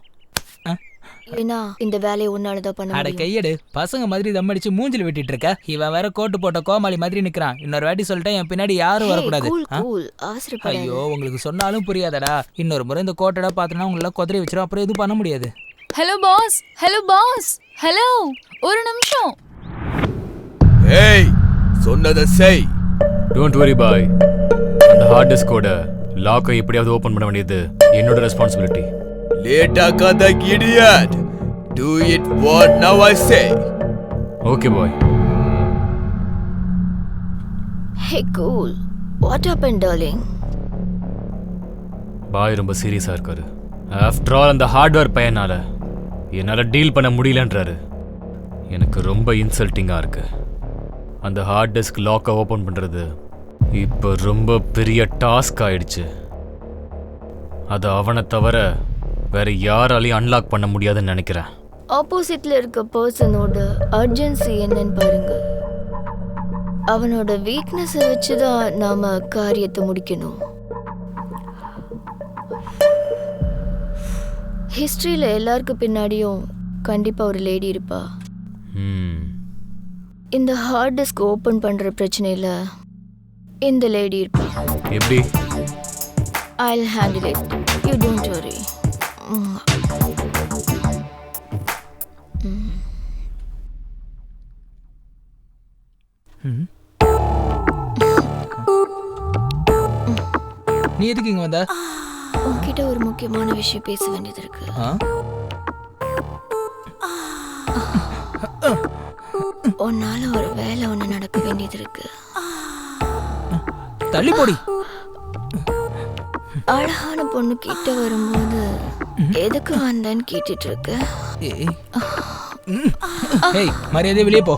ஏன்னா இந்த வேலையை உன்னாலதான் பண்ண அட கையெடு, பசங்க மாதிரி தம் அடிச்சு மூஞ்சில விட்டுட்டு இருக்க. இவன் வேற கோட்டு போட்ட கோமாளி மாதிரி நிக்கிறான். இன்னொரு வாட்டி சொல்லிட்டேன், என் பின்னாடி யாரும் வரக்கூடாது. ஐயோ, உங்களுக்கு சொன்னாலும் புரியாதடா. இன்னொரு முறை இந்த கோட்டடா பாத்தனா உங்களை கொதறி வச்சிரும். அப்புறம் எதுவும் பண்ண முடியாது. Hello boss, hello boss, hello, ஒரு நிமிஷம். ஏய், சொன்னதை செய். டோன்ட் வரி பாய். அந்த ஹார்ட் டிஸ்கோட லாக்கை எப்படியாவது ஓபன் பண்ண வேண்டியது என்னோட ரெஸ்பான்சிபிலிட்டி. லேட்டா கதா idiot. Do it what now I say. Okay boy. Hey cool. What happened darling? பாய் ரொம்ப சீரியஸா இருக்காரு. ஆஃப்டர் ஆல் அந்த ஹார்ட்வேர் பையனால என்னால டீல் பண்ண முடியலன்றாரு. எனக்கு ரொம்ப இன்சல்ட்டிங்கா இருக்கு. அந்த ஹார்ட் டிஸ்க் லாக்கை ஓபன் பண்றது இப்போ ரொம்ப பெரிய டாஸ்க் ஆயிடுச்சு. அது அவனை தவிர வேற யாராலையும் அன்லாக் பண்ண முடியாதுன்னு நினைக்கிறேன். ஆப்போசிட்ல இருக்க பர்சனோட அர்ஜென்சி என்னன்னு பாருங்க. அவனோட வீக்னஸை வச்சுதான் நாம காரியத்தை முடிக்கணும். ஹிஸ்டரியில எல்லாருக்கு பின்னாடியும் கண்டிப்பா ஒரு லேடி இருப்பா. இந்த ஹார்ட் டிஸ்க் ஓபன் பண்ற பிரச்சனையில இந்த லேடி இருப்பா. எப்படி? I'll handle it. You don't worry. நீ எதுக்கு இங்க வந்த? உன்கிட்ட ஒரு முக்கியமான விஷயம் பேச வேண்டியது இருக்கு. உன்னால ஒரு வேலை ஒண்ணு நடக்க வேண்டியது இருக்கு. தள்ளி போடி. அழகான பொண்ணு கிட்ட வரும்போது எதுக்கு வந்தேன்னு கேட்டுட்டு இருக்க? ஏய் மரியாதை வெளியே போ.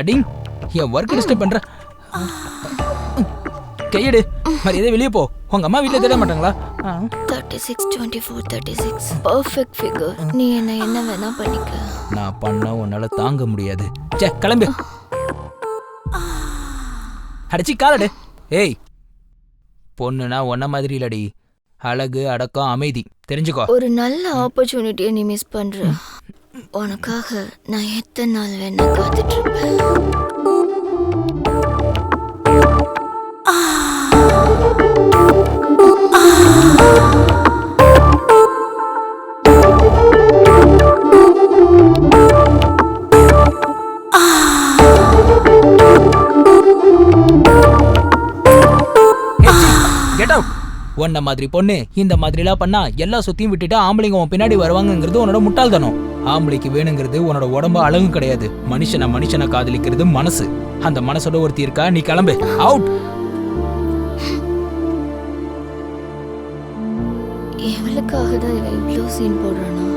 அடிங் என் ஒர்க் டிஸ்டர்ப் பண்ற. கையெடு. மரியாதை வெளியே போ. உங்க அம்மா வீட்டுல தேட மாட்டாங்களா? 36 24 36 பெர்ஃபெக்ட் ஃபிகர். நீ என்ன வேணா பண்ணிக்க. நான் பண்ண உன்னால தாங்க முடியாது. சே கிளம்பு. அடிச்சி காலடு. ஏய் பொண்ணுனா ஒன்ன மாதிரி இல்லடி. அழகு அடக்கம் அமைதி தெரிஞ்சுக்கோ. ஒரு நல்ல ஆப்பர்ச்சுனிட்டியை நீ மிஸ் பண்ற. உனக்காக நான் எத்தனை நாள் வேணா காத்துட்டு இருப்பேன். உன்ன மாதிரி பொண்ணு இந்த மாதிரிலாம் பண்ணா எல்லா சுத்தியும் விட்டுட்டு ஆம்பளைங்க உன் பின்னாடி வருவாங்கிறது உன்னோட முட்டாள்தனம். ஆம்பளைக்கு வேணுங்கிறது உன்னோட உடம்பு அழகு கிடையாது. மனுஷனை காதலிக்கிறது மனசு. அந்த மனசோட ஒருத்தி இருக்கா. நீ கிளம்பு. அவுட். எவளுக்காக தான் இவன் இவ்வளோ சீன் போடுறானா?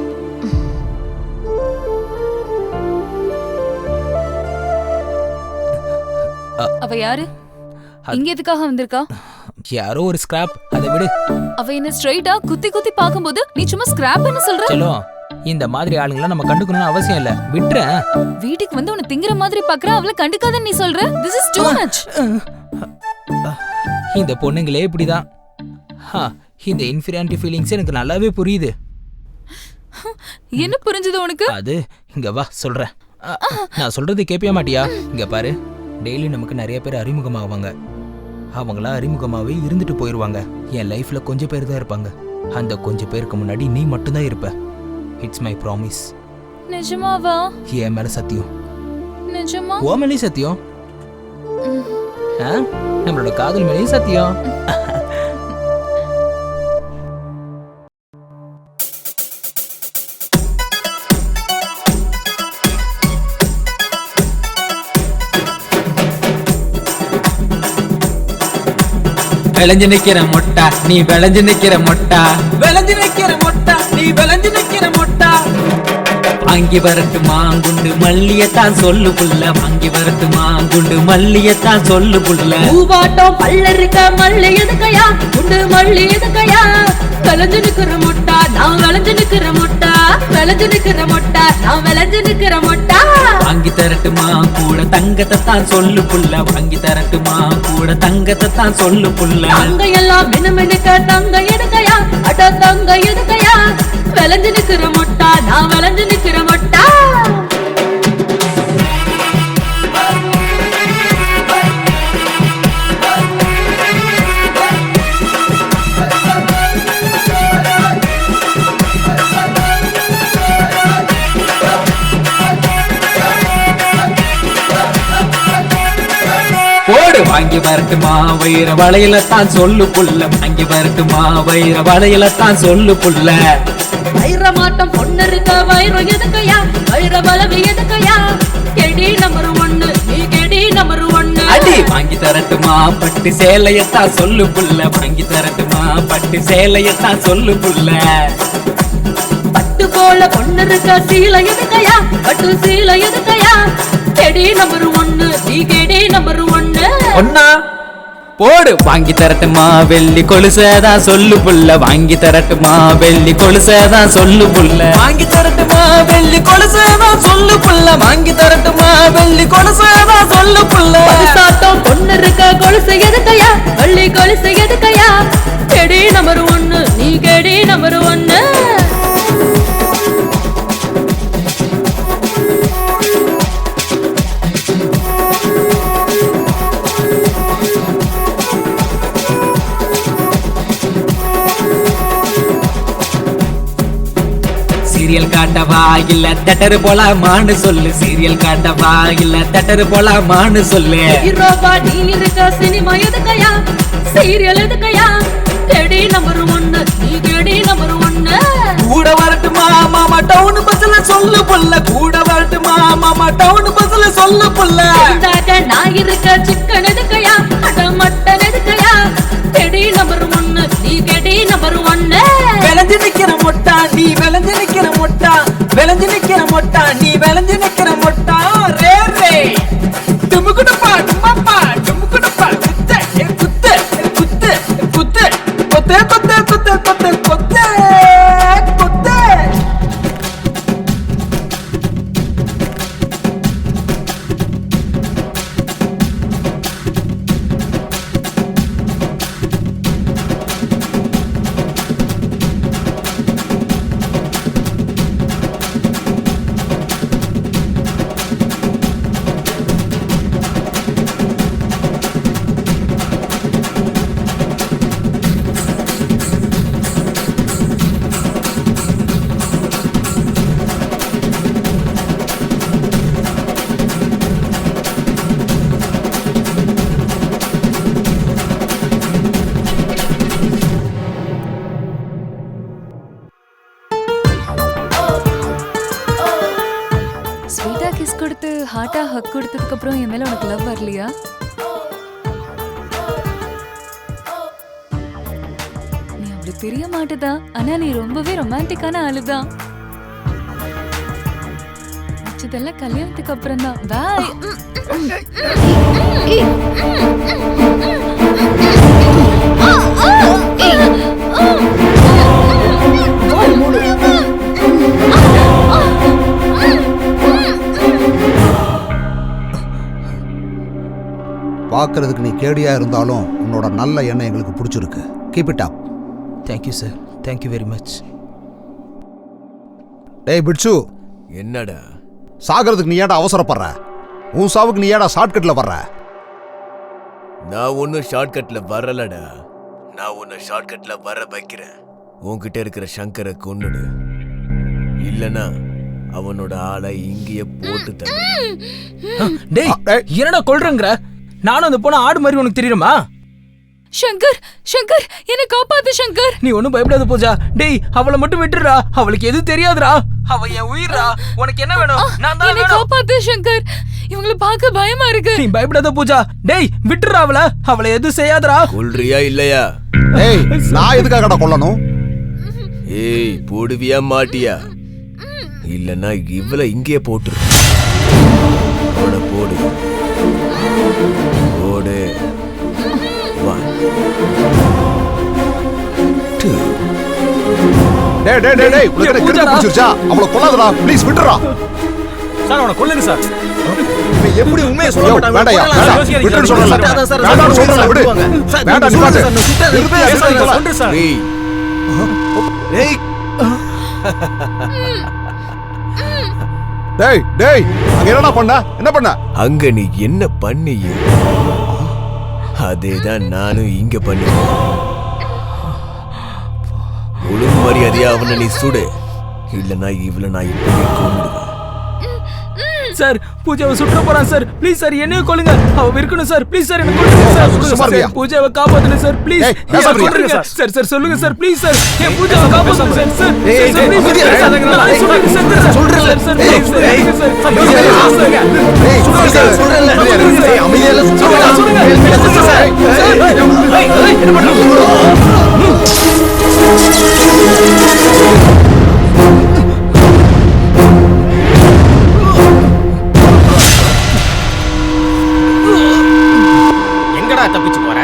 அவ யாரு? இங்க எதுக்காக வந்திருக்கா? யாரோ ஒரு ஸ்கிராப். அதை விடு. அவ என்ன ஸ்ட்ரைட்டா குத்தி குத்தி பாக்கும்போது நீ சும்மா ஸ்கிராப்னு சொல்ற? சலோ இந்த மாதிரி ஆளுங்கள நம்ம கண்டுக்கணும்னு அவசியம் இல்ல. விட்டுறேன். வீட்டுக்கு வந்து உன்னை திங்கிற மாதிரி பாக்குற. அவளை கண்டுக்காதன்னு நீ சொல்ற. This is too much. இந்த பொண்ணுங்களே இப்படிதான். இந்த இன்ஃபீரியாரிட்டி ஃபீலிங்ஸ் எனக்கு நல்லாவே புரியுது. என்ன புரிஞ்சது உனக்கு? அது இங்க வா சொல்றேன். நான் சொல்றது கேட்பியா மாட்டியா? இங்க பாரு. டெய்லி நமக்கு நிறைய பேர் அறிமுகமாவாங்க. அவங்களா அறிமுகமாவே இருந்துட்டு போயிடுவாங்க. என் லைஃப்ல கொஞ்சம் பேர் தான் இருப்பாங்க. அந்த கொஞ்சம் பேருக்கு முன்னாடி நீ மட்டும்தான் இருப்ப. It's my promise. நிஜமாவா? என் மேல சத்தியம். நிஜமா? ஓ மேலேயும் சத்தியம். நம்மளோட காதல் மேலேயும் சத்தியம். விளைஞ்சு நிக்கிற மொட்டா நீ விளைஞ்சு நிக்கிற மொட்டா. விளைஞ்சு நிக்கிற மொட்டா நீ விளைஞ்சு நிக்கிற மொட்டா. வாங்கி வரட்டு மாங்குண்டு மல்லியத்தான் சொல்லு புள்ள. வாங்கி வரட்டு மாங்குண்டு மல்லியத்தான் சொல்லு புள்ள. பூவாட்டம் பல்ல இருக்க மல்லி எதுக்கையா? குண்டு மல்லி எதுக்கையா? விளைஞ்சு நிக்கிற மொட்டா நான் விளைஞ்சு நிக்கிற மொட்டா. விளைஞ்சு நிக்கிற மொட்டா நான் விளைஞ்சு நிக்கிற மொட்டா. வாங்கி தரட்டுமா கூட தங்கத்தை தான் சொல்லு புள்ள. வாங்கி தரட்டுமா கூட தங்கத்தை தான் சொல்லு புள்ள. தங்க எல்லாம் மினுமினுக்க தங்க எதுக்கையா? அட தங்க எதுக்கையா? விளைஞ்சு நிக்கிற மொட்டா நான் விளைஞ்சு நிக்கிற மொட்டா. போடு வாங்கி வரட்டுமா வைர வளையல தான் சொல்லு புள்ள. வாங்கி வரட்டுமா வைர வளையல தான் சொல்லு புள்ள. வைர மாட்டம் பொண்ணு இருக்க வைரம் எதுக்கையா? வைர வளவு எதுக்கையா? கெடி நம்பர் 1 நீ கெடி நம்பர் 1. அடி வாங்கி தரட்டுமா பட்டு சேலையத்தான் சொல்லு புள்ள. வாங்கி தரட்டுமா பட்டு சேலையத்தான் சொல்லு புள்ள. பட்டு போல பொண்ணு இருக்க சீலை எதுக்கையா? பட்டு சீலை எதுக்கையா? கெடி நம்பர் 1 நீ கெடி நம்பர் 1. ஒன்னா போடு வாங்கி தரட்டுமா வெள்ளி கொலுசதான் சொல்லு புள்ள. வாங்கி தரட்டுமா வெள்ளி கொலுசதான் சொல்லு புள்ள. வாங்கி தரட்டுமா வெள்ளி கொலுசதான் சொல்லு புள்ள. வாங்கி தரட்டுமா வெள்ளி கொலுசதான் சொல்லு புள்ள. பரிசாட்டம் பொண்ணு இருக்க கொலுசு எதுக்கையா? வெள்ளி கொலுசு எதுக்கையா? கெடி நம்பர் 1 நீ கெடி நம்பர் 1. சீரியல் காட்டவா இல்ல தட்டரு போலாமான்னு சொல்லு. சீரியல் காட்டவா இல்ல தட்டரு போலாமான்னு சொல்லு. ஹீரோவா நீ இருக்க சினிமா எதுக்கையா, சீரியல் எதுக்கையா, கேடி நம்பர் 1 நீ கேடி நம்பர் 1. கூட வரட்டுமா மாமா டவுன் பஸ்ல சொல்லு புள்ள. கூட வரட்டுமா மாமா டவுன் பஸ்ல சொல்லு புள்ள. நான் இருக்க சிக்கன் எதுக்கையா, அட மட்டன் எதுக்கையா, கேடி நம்பர் 1 நீ கேடி நம்பர் 1. விளைஞ்சு நிக்கிற மொட்டா நீ விளைஞ்சு நிக்கிற மொட்டா. விளைஞ்சு நிக்கிற மொட்டா நீ விளைஞ்சு நிக்கிற மொட்டா. ரே ரே டுமுகுடுப்பா டும்மப்பா டுமுகுடுப்பா குத்து குத்து குத்து குத்து கொத்து கொத்து கொத்து கொத்து கொத்து கொத்து. ஸ்வீட்டா கிஸ் கொடுத்து ஹார்ட்டா ஹக் கொடுத்ததுக்கு அப்புறம் என் மேல உனக்கு லவ் வரலையா? நீ அப்படி தெரிய மாட்டேதா, ஆனா நீ ரொம்பவே ரொமான்டிக்கான ஆளுதான். இதெல்லாம் கல்யாணத்துக்கு அப்புறம் தான். பாய். பார்க்கறதுக்கு நீ கேடியா இருந்தாலும் உன்னோட நல்ல எண்ணம் எங்களுக்கு பிடிச்சிருக்கு. Keep it up. Thank you sir, thank you very much. டேய் பிட்சு, என்னடா சாகிறதுக்கு நீ ஏடா அவசரப்படுற? உன் சாவுக்கு நீ ஏடா ஷார்ட்கட்ல வர்ற? நான் ஒன்னும் ஷார்ட்கட்ல வரலடா. நான் உன்னை ஷார்ட்கட்ல வர வைக்கிறேன். உன்கிட்ட இருக்கிற சங்கரை கொன்னுடு, இல்லனா அவனோட ஆளை இங்கேயே போட்டு தர. டேய் என்னடா கொல்றங்கற? நானும் அந்த பொண்ணு ஆடு மாதிரி உனக்கு தெரியுமா? சங்கர் சங்கர் என்ன காப்பாத்து சங்கர். நீ ஒண்ணும் பயப்படாத பூஜா. டேய் அவளை மட்டும் விட்டுறா, அவளுக்கு எதுவும் தெரியாதுடா. அவ என் உயிரா. உனக்கு என்ன வேணும்? நான் தான் என்ன காப்பாத்து சங்கர். இவங்களை பார்க்க பயமா இருக்கு. நீ பயப்படாத பூஜா. டேய் விட்டுறா அவளை, அவளை எதுவும் செய்யாதடா. கொல்றியா இல்லையா? ஏய் நான் எதுக்காகடா கொல்லணும்? ஏய் போடுவியா மாட்டியா? இல்லனா இவளை இங்கே போட்டுரு. போடு போடு போடு. 1 2. டேய் டேய் டேய் டேய் உனக்கு கிறுக்கு பிடிச்சிருச்சா? அவளை கொல்லாதடா ப்ளீஸ், விட்டுறா. சார் அவனை கொல்லுங்க சார். நீ எப்படி உண்மையை சொல்ல மாட்டாங்க? வேண்டாம் விட்டுன்னு சொல்லல. வேண்டாம் சொல்றல விடு. வேண்டாம் நிப்பாட்டு. சொல்றேன் சார். டேய் டேய் டேய் அங்க என்னடா பண்ண? என்ன பண்ண? அங்க நீ என்ன பண்ணியோ அதேதான் நானும் இங்க பண்ணுவேன். ஒழுங்கு மரியாதையா அவனை நீ சுடு, இல்லனா இவளை நான் இப்படியே கொன்னுடுவேன். சார் பூஜாவை சுற்ற போறான் சார். ப்ளீஸ் சார் என்னையும் கொல்லுங்க. அவ இருக்கணும் சார். ப்ளீஸ் சார் என்ன கொல்லுங்க சார். பூஜாவை காப்பாத்துங்க சார் ப்ளீஸ். சார் சார் சொல்லுங்க சார் ப்ளீஸ் சார். என் பூஜாவை காப்பாத்துங்க சார். சார் சொல்றேன் சார் ப்ளீஸ் சார். சொல்றேன் அமைதியால சொல்லுங்க. என்ன பண்ணு? எங்கடா தப்பிச்சு போற?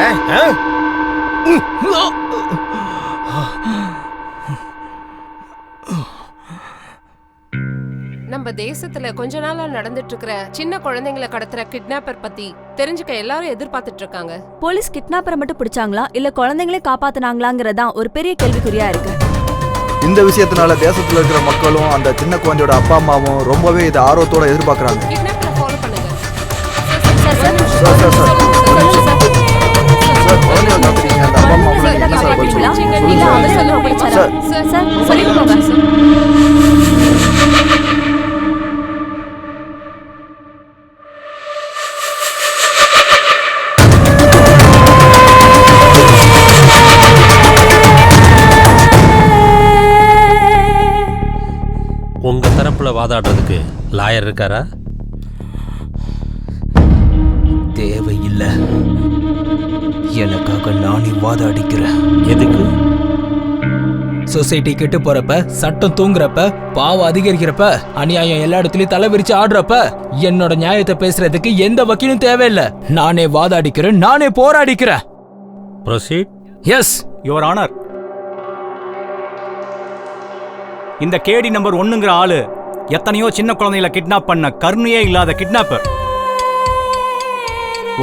நம்ம தேசத்துல கொஞ்ச நாளா நடந்துட்டு இருக்கிற சின்ன குழந்தைங்களை கடத்துற கிட்னாப்பர் பத்தி தெரிஞ்சுக்க எல்லாரும் எதிர்பார்த்துட்டு இருக்காங்க. போலீஸ் கிட்னாப்பரை மட்டும் பிடிச்சாங்களா இல்ல குழந்தைங்களே காப்பாத்துனாங்களாங்கறதான் ஒரு பெரிய கேள்விக்குறியா இருக்கு. இந்த விஷயத்தினால தேசத்துல இருக்கிற மக்களும் அந்த சின்ன குழந்தையோட அப்பா அம்மாவும் ரொம்பவே இதை ஆர்வத்தோட எதிர்பார்க்கறாங்க. கிட்னாப்பரை ஃபாலோ பண்ணுங்க. சார் குழந்தையோட அந்த அப்பா அம்மா கேட்டீங்களா இல்ல அவர் சொல்ல முடிச்சாரா சார் சொல்லிட்டு போங்க உங்க தரப்புல வாதாடுறதுக்கு லாயர் இருக்காரா? தேவையில்லை, எனக்காக நானே வாதாடிக்கிறேன். எதுக்கு? சொசைட்டி கெட்டு போறப்ப, சட்டம் தூங்குறப்ப, பாவம் அதிகரிக்கிறப்ப, அநியாயம் எல்லா இடத்துலயும் தலை விரிச்சு ஆடுறப்ப என்னோட நியாயத்தை பேசுறதுக்கு எந்த வக்கீலும் தேவையில்லை. நானே வாதாடிக்கிறேன், நானே போராடிக்கிறேன். ப்ரொசீட். Yes your honour. இந்த கேடி நம்பர் 1ங்கிற ஆளு எத்தனையோ சின்ன குழந்தைகளை கிட்னாப் பண்ண கருணையே இல்லாத கிட்னாப்பர்.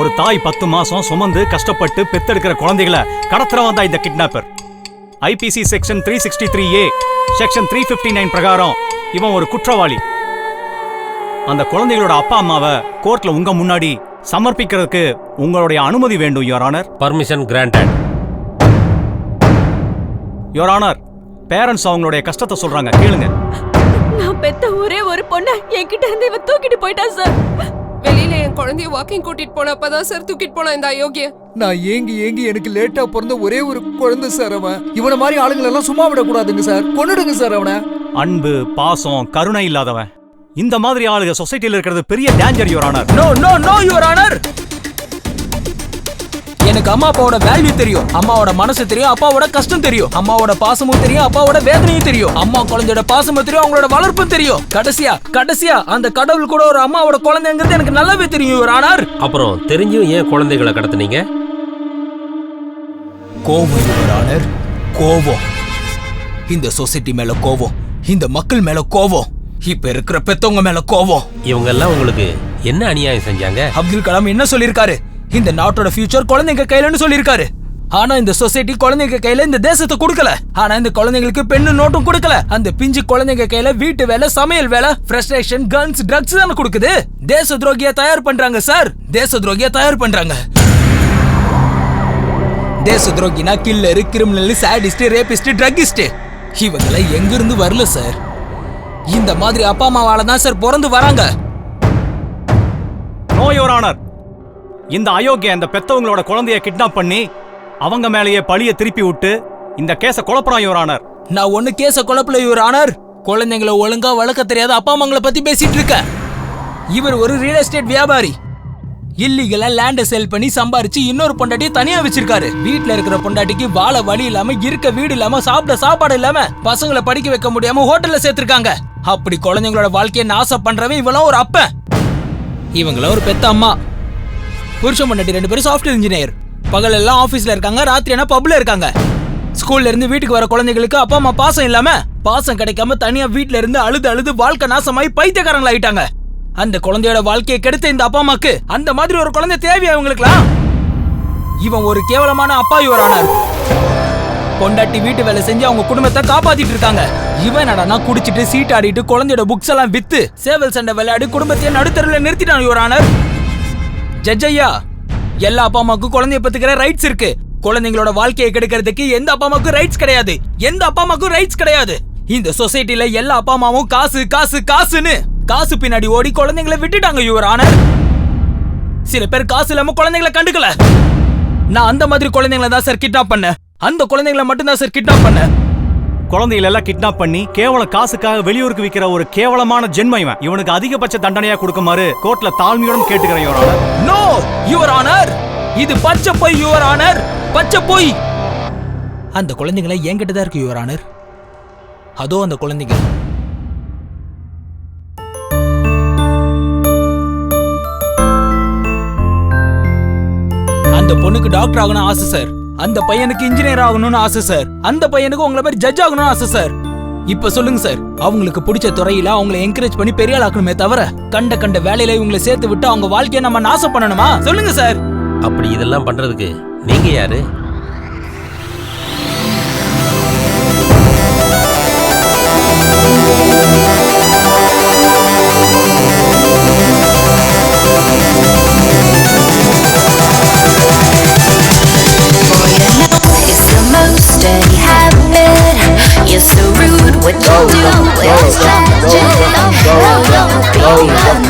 ஒரு தாய் 10 மாசம் சுமந்து கஷ்டப்பட்டு பெத்தெடுக்கிற குழந்தைகளை கடத்துறவன் தான் இந்த kidnapper. IBC section 363A section 359 பிரகாரம் இவன் ஒரு குற்றவாளி. அந்த குழந்தைகளோட அப்பா அம்மாவை கோர்ட்ல உங்க முன்னாடி சமர்ப்பிக்கிறதுக்கு உங்களுடைய அனுமதி வேண்டும் your honour. Permission granted. Your honour, parents அவங்களுடைய கஷ்டத்தை சொல்றாங்க, கேளுங்க. நான் பெத்த ஒரே ஒரு பொண்ணை என்கிட்ட இருந்து இவன் தூக்கிட்டு போயிட்டா சார். வெளியில என் குழந்தைய வாக்கிங் கூட்டிட்டு போனப்பதான் சார் தூக்கிட்டு போனா இந்த அயோக்கிய. நான் ஏங்கி எனக்கு லேட்டா பிறந்த ஒரே ஒரு குழந்தை சார் அவன். இவனை மாதிரி ஆளுங்களை எல்லாம் சும்மா விடக்கூடாதுங்க சார், கொன்னுடுங்க சார் அவனை. அன்பு, பாசம், கருணை இல்லாதவன் இந்த மாதிரி ஆளுங்க சொசைட்டில இருக்கிறது பெரிய danger your honour. No no no your honour. எனக்கு அம்மா அப்பாவோட வேல்யூ தெரியும், அம்மாவோட மனசு தெரியும், அப்பாவோட கஷ்டம் தெரியும், அம்மாவோட பாசமும் தெரியும், அப்பாவோட வேதனையும் தெரியும், அம்மா குழந்தையோட பாசமும் தெரியும், அவங்களோட வளர்ப்பும் தெரியும். கடைசியா அந்த கடவுள் கூட ஒரு அம்மாவோட குழந்தைங்கிறது எனக்கு நல்லாவே தெரியும் யுவர் ஆனர். அப்புறம் தெரிஞ்சும் ஏன் குழந்தைகளை கடத்துனீங்க? கோவம் யுவர் ஆனர், கோவம். இந்த சொசைட்டி மேல கோவம், இந்த மக்கள் மேல கோவம், இப்ப இருக்கிற பெத்தவங்க மேல கோவம். இவங்க எல்லாம் உங்களுக்கு என்ன அநியாயம் செஞ்சாங்க? அப்துல் கலாம் என்ன சொல்லிருக்காரு? இந்த நாட்டோட ஃபியூச்சர் குழந்தைங்க கையிலன்னு சொல்லிருக்காரு. ஆனா இந்த சொசைட்டி குழந்தைங்க கையில இந்த தேசத்தை கொடுக்கல. ஆனா இந்த குழந்தைங்களுக்கு பெண்ணு நோட்டும் கொடுக்கல. அந்த பிஞ்சு குழந்தைங்க கையில வீட்டு வேலை, சமையல் வேலை, ஃப்ரஸ்ட்ரேஷன், கன்ஸ், ட்ரக்ஸ் தானே கொடுக்குது. தேச துரோகியா தயார் பண்றாங்க சார், தேச துரோகியா தயார் பண்றாங்க. தேச துரோகினா killer, criminal, sadist, rapist, druggist இவங்களை எங்க இருந்து வரல சார். இந்த மாதிரி அப்பா அம்மாவால தான் சார் பிறந்து வராங்க. No your honour. இந்த அயோக்கிய அந்த பெத்தவங்களோட குழந்தைய கிட்னாப் பண்ணி அவங்க மேலேயே பழிய திருப்பி விட்டு இந்த கேஸ குழப்பறான் யுவர் ஆனர். நான் ஒண்ணு கேஸ குழப்பல யுவர் ஆனர். குழந்தைங்களை ஒழுங்கா வளர்க்க தெரியாத அப்பா அம்மாங்களை பத்தி பேசிட்டு இருக்க. இவர் ஒரு ரியல் எஸ்டேட் வியாபாரி. இல்லீகலா லேண்ட செல் பண்ணி சம்பாரிச்சு இன்னொரு பொண்டாட்டியை தனியா வச்சிருக்காரு. வீட்டுல இருக்கிற பொண்டாட்டிக்கு வாழ வழி இல்லாம, இருக்க வீடு இல்லாம, சாப்பிட சாப்பாடு இல்லாம, பசங்களை படிக்க வைக்க முடியாம ஹோட்டல்ல சேர்த்திருக்காங்க. அப்படி குழந்தைங்களோட வாழ்க்கையை நாசம் பண்றவன் இவெல்லாம் ஒரு அப்ப, இவங்கள ஒரு பெத்த அம்மா. புருஷன் பொண்டாட்டி 2 பேரும் சாஃப்ட்வேர் இன்ஜினியர். பகல் எல்லாம் ஆபீஸ்ல இருக்காங்க, ராத்திரி என்ன பப்ல இருக்காங்க. ஸ்கூல்ல இருந்து வீட்டுக்கு வர குழந்தைகளுக்கு அப்பா அம்மா பாசம் இல்லாம, பாசம் கிடைக்காம தனியா வீட்டுல இருந்து அழுது வாழ்க்கை நாசமாயி பைத்தியக்காரங்களா ஆயிட்டாங்க. அந்த குழந்தையோட வாழ்க்கையை கெடுத்த இந்த அப்பா அம்மாக்கு அந்த மாதிரி ஒரு குழந்தை தேவையா இவங்களுக்குலாம்? இவன் ஒரு கேவலமான அப்பா யுவர் ஆனர். பொண்டாட்டி வீட்டு வேலை செஞ்சு அவங்க குடும்பத்தை காப்பாத்திட்டு இருக்காங்க. இவன் என்னடா குடிச்சிட்டு சீட்டாடிட்டு குழந்தையோட புக்ஸ் எல்லாம் வித்து சேவல் சண்டை விளையாடி குடும்பத்தையே நடுத்தருல நிறுத்திட்டான் யுவர் ஆனர். ஜட்ஜையா, எல்லா அப்பா அம்மாவுக்கும் குழந்தைய பத்துக்கிற ரைட்ஸ் இருக்கு. குழந்தைங்களோட வாழ்க்கையை கெடுக்கிறதுக்கு எந்த அப்பா அம்மாவுக்கும் ரைட்ஸ் கிடையாது. எந்த அப்பா அம்மாவுக்கும் ரைட்ஸ் கிடையாது. இந்த சொசைட்டில எல்லா அப்பா அம்மாவும் காசு காசு காசுன்னு காசு பின்னாடி ஓடி குழந்தைங்களை விட்டுட்டாங்க யுவர் ஆனர். சில பேர் காசு இல்லாம குழந்தைங்களை கண்டுக்கல. நான் அந்த மாதிரி குழந்தைங்களை தான் சார் கிட்னாப் பண்ண. அந்த குழந்தைங்களை மட்டும் தான் சார் கிட்னாப் பண்ண. குழந்தைகளை எல்லாம் கிட்னாப் பண்ணி கேவலம் காசுக்காக வெளியூருக்கு விற்கிற ஒரு கேவலமான ஜென்மம் இவன். இவனுக்கு அதிகபட்ச தண்டனையா கொடுக்குமாறு கோர்ட்ல தாழ்மையுடன் கேட்டுக்கிறேன் your honour. No your honour, இது பச்சை பொய் யுவர் ஆனர், பச்சை பொய். அந்த குழந்தைகளை என்கிட்ட தான் இருக்கு யுவர் ஆனர். அதோ அந்த குழந்தைங்க. அந்த பொண்ணுக்கு டாக்டர் ஆகணும்னு ஆசை சார். அந்த பையனுக்கு இன்ஜினியர் ஆகணும்னு ஆசை சார். அந்த பையனுக்கு உங்களை மாதிரி ஜட்ஜ் ஆகணும்னு ஆசை சார். இப்ப சொல்லுங்க சார், அவங்களுக்கு பிடிச்ச துறையில அவங்களை என்கரேஜ் பண்ணி பெரிய ஆளாக்கணுமே தவிர கண்ட வேலையில இவங்களை சேர்த்து விட்டு அவங்க வாழ்க்கையை நம்ம நாசம் பண்ணணுமா? சொல்லுங்க சார். அப்படி இதெல்லாம் பண்றதுக்கு நீங்க யாரு? It's the most Gautham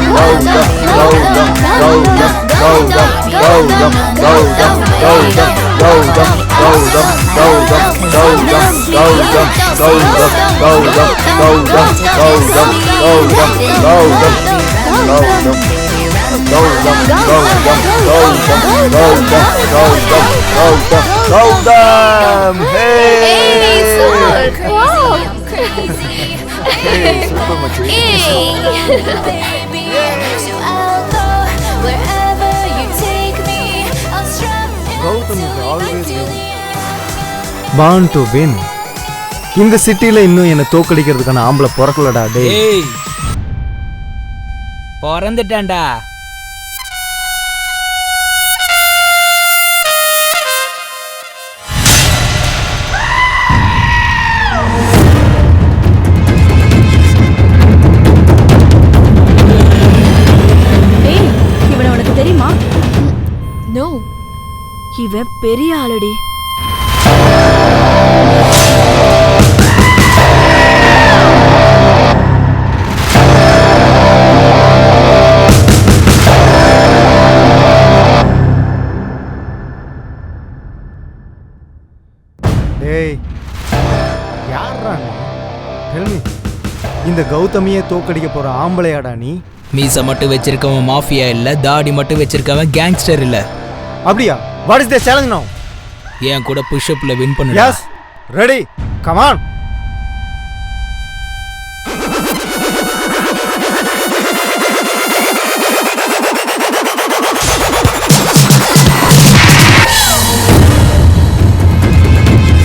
born to win. இந்த சிட்டில இன்னும் என்ன தோக்கடிக்கிறதுக்கான ஆம்பளை பிறக்கலடா டேய். பிறந்துட்டான்டா. இவனை உனக்கு தெரியுமா? நோ. இவன் பெரிய ஆளடி. டேய் யாரா நீ? Tell me. இந்த கௌதமியை தோக்கடிக்க போற ஆம்பளையாடா நீ? மீசை மட்டும் வச்சிருக்கவன் மாஃபியா இல்ல, தாடி மட்டும் வச்சிருக்கவன் கேங்ஸ்டர் இல்ல. அப்படியா? What is the challenge now? என் கூட புஷ் அப்ல வின் பண்ணு. Yes. Ready. Come on.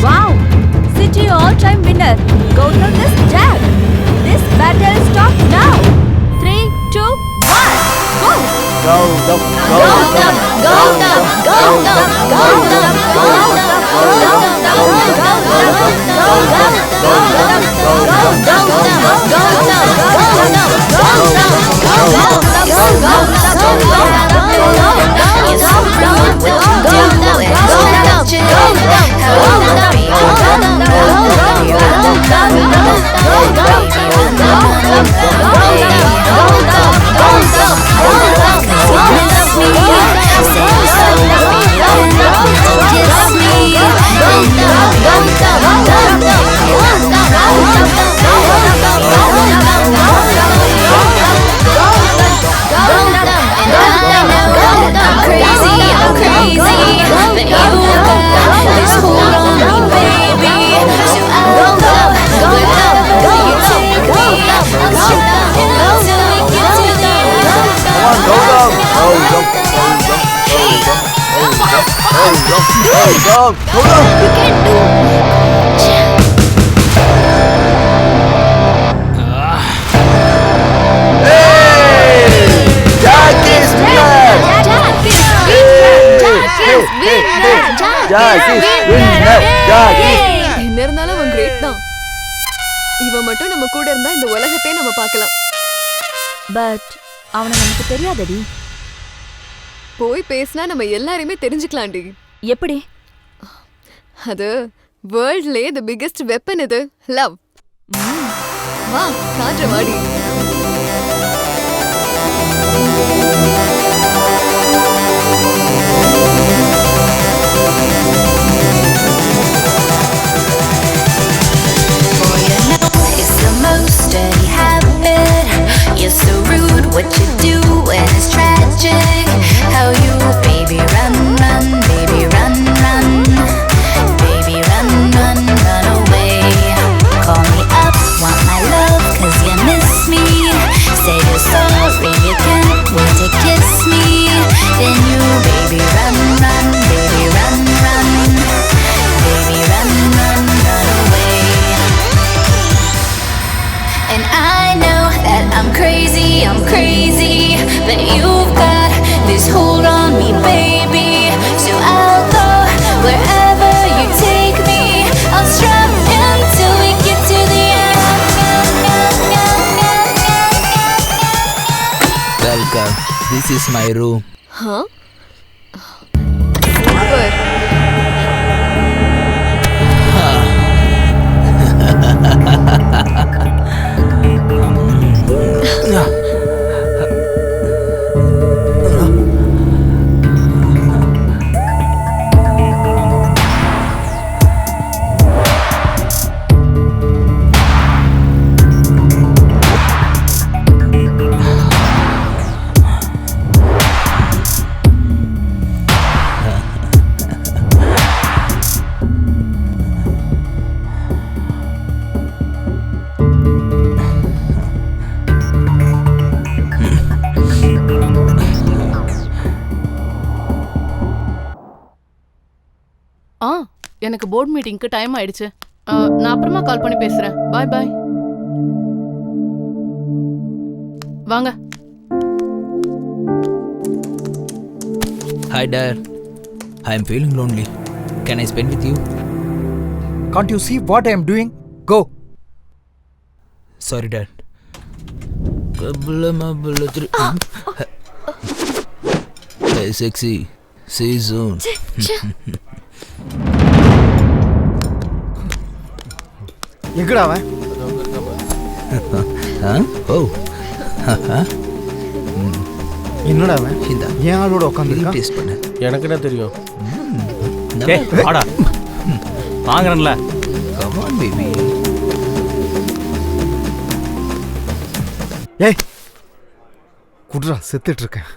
Wow. City all-time winner. Gautam is Jack. This battle starts now. 3, 2, 1. Go. Gautham Gautam, Gautam, Gautam, Gautam, என்ன இருந்தாலும் அவன் கிரேட் தான். இவன் மட்டும் நம்ம கூட இருந்தா இந்த உலகத்தையே நம்ம பார்க்கலாம். பட் அவனை நமக்கு தெரியாதடி. போய் பேசினா நம்ம எல்லாரையுமே தெரிஞ்சுக்கலாம்டி. எப்படி? அது வேர்ல்ட்லயே தி பிகெஸ்ட் வெப்பன் இது லவ். வா காற்று வாடி. Dirty habit. You're so rude. What you do when it's tragic. How you, baby, run, run, baby, run, run, baby, run, run, run away. Call me up, want my love, 'cause you miss me. Say you're sorry, you can't wait to kiss me. Then you, baby, run, run, baby, run, run, baby, run, run, run away. And I know that I'm crazy, but you've got this hold on me, baby. So I'll go wherever you take me. I'll strum until we get to the end. Welcome. This is my room. Huh? Super. எனக்கு போர்ட் மீட்டிங்க்கு டைம் ஆயிடுச்சு. நான் அப்புறமா கால் பண்ணி பேசுறேன். பாய் பாய். வாங்க. Hi dad. I am feeling lonely. Can I spend with you? Can't you see what I am doing? Go. Sorry dad. Hey sexy. See you soon. எங்கடா அவன்? ஓ. என்னடா அவன்? ஏன் ஆளோட உட்காந்துருக்கான்? டேஸ்ட் பண்ணு. எனக்கு என்ன தெரியும்? ஏய் வாடா. வாங்குறேன்ல. Come on baby. ஏய் குட்ரா, செத்துட்டு இருக்கேன்.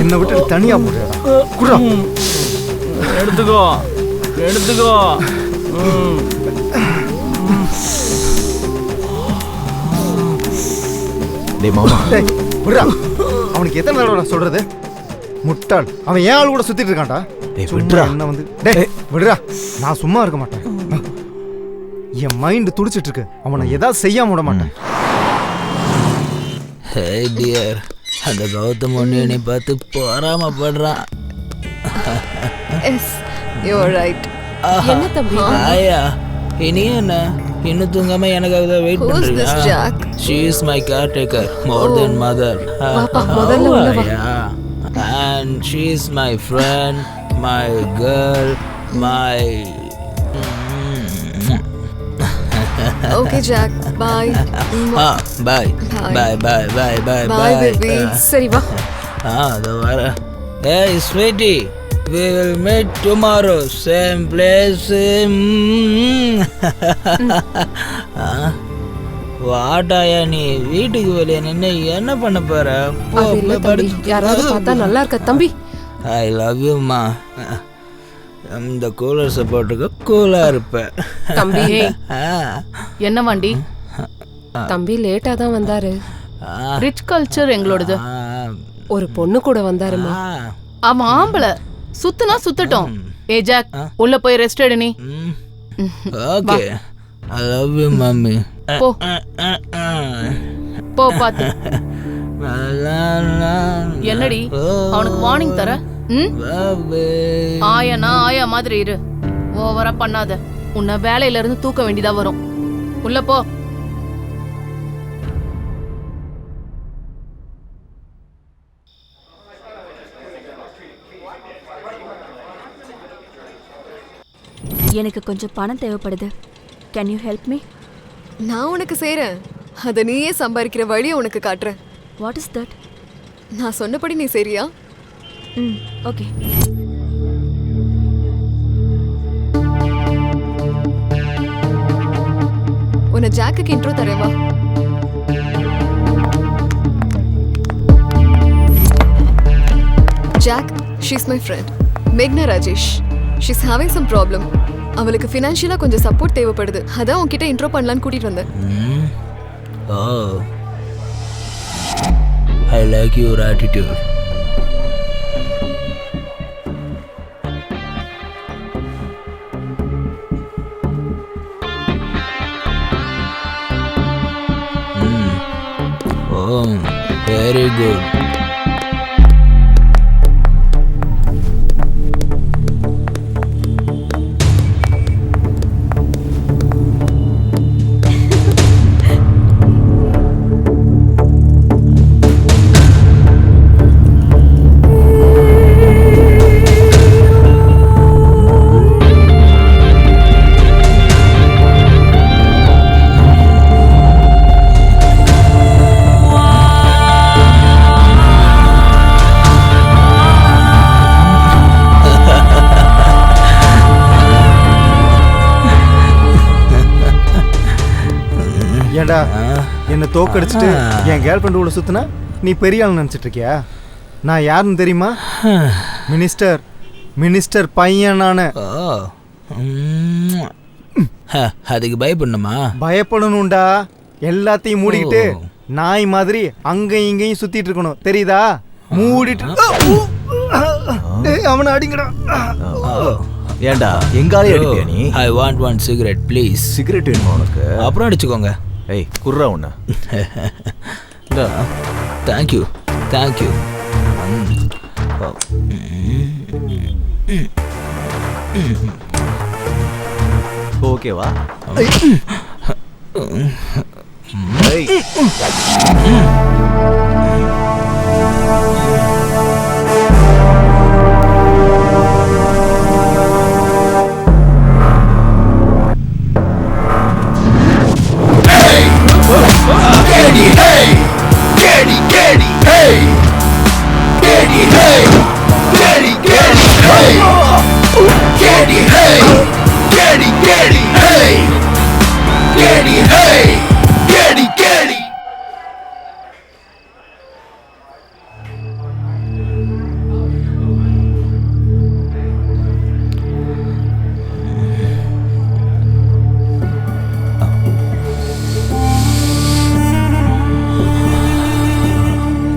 என்ன விட்டு தனியா போடுறா. குட்ரா. எடுத்துக்கோ. டேய் மாமா. டேய் விடுடா. அவனுக்கு எத்தனை தடவை சொல்றது? முட்டாள். அவன் ஏன் ஆள் கூட சுத்திட்டு இருக்கான்டா. டேய் விடுடா. என்ன வந்து டேய் விடுடா. நான் சும்மா இருக்க மாட்டேன். என் மைண்ட் துடிச்சிட்டு இருக்கு. அவனை ஏதாவது செய்யாம விட மாட்டேன். Hey dear. அந்த கௌதம் ஒன்று என்னை பார்த்து பொறாமப்படுறான். Yes, you're right. என்ன தம்பி? ஆயா இனி என்ன இன்னும் தூங்காம எனக்காக தான் வெயிட் Who's this பண்றீங்க? Jack? She is my caretaker, more than mother. வாப்பா, முதல்ல உள்ள வா. Yeah. And she is my friend, my girl, my Okay Jack, bye. bye. Bye bye bye bye Bye baby. சரி வா. அது வர. Hey sweetie, we will meet tomorrow, same place. வாட்டாயா நீ வீட்டுக்கு வெளியே நின்று என்ன பண்ண போற? அது இல்ல தம்பி, யாராவது பார்த்தா நல்லா இருக்க தம்பி. ஐ லவ் யூ மா. இந்த கூலர் சப்போர்ட்டுக்கு கூலா இருப்பேன் தம்பி. என்ன வண்டி? தம்பி லேட்டா தான் வந்தாரு. ரிச் கல்ச்சர் எங்களோடது. ஒரு பொண்ணு கூட வந்தாருமா. அவன் ஆம்பளை. சுத்துனா சுத்தட்டும். ஏ ஜாக், உள்ள போய் ரெஸ்ட் எடு நீ. Okay. I love you mummy. போ போ பாத்து. என்னடி அவனுக்கு வார்னிங் தர? ஆயானா ஆயா மாதிரி இரு. ஓவரா பண்ணாத. உன்னை வேலையில இருந்து தூக்க வேண்டியதா வரும். உள்ள போ. எனக்கு கொஞ்சம் பணம் தேவைப்படுது. Can you help me? நான் உனக்கு செய்றேன். அத நீயே சம்பாதிக்கிற வழியை உனக்கு காட்டுறேன். What is that? நான் சொன்னபடி நீ சரியா? Okay. உன்னை ஜாக்குக்கு இன்ட்ரோ தரேன் வா. Jack, she's my friend. Meghna Rajesh. She's having some problem. அவளுக்கு ஃபினான்ஷியலா கொஞ்சம் சப்போர்ட் தேவைப்படுது. அதான் உன்கிட்ட இன்ட்ரோ பண்ணலான்னு கூட்டிட்டு வந்தேன். Oh. I like your attitude. Oh, very good. ஏண்டா என்ன தோக்கடிச்சிட்டு என் கேர்ள் ஃப்ரெண்ட் கூட சுத்தினா நீ பெரிய ஆள் நினைச்சிட்டு இருக்கியா? நான் யாருன்னு தெரியுமா? மினிஸ்டர் பையன் நானு. அதுக்கு பயப்படணுமா? பயப்படணும்டா. எல்லாத்தையும் மூடிக்கிட்டு நாய் மாதிரி அங்கேயும் இங்கேயும் சுத்திட்டு இருக்கணும், தெரியுதா? மூடிட்டு அவனை அடிங்கடா. ஏண்டா எங்காலே அடிப்பியா நீ? I want one cigarette please. Cigarette வேணுமா உனக்கு? அப்புறம் அடிச்சுக்கோங்க. ஏய் குர்ரா உன்ன. Thank you thank you. ஓகேவா?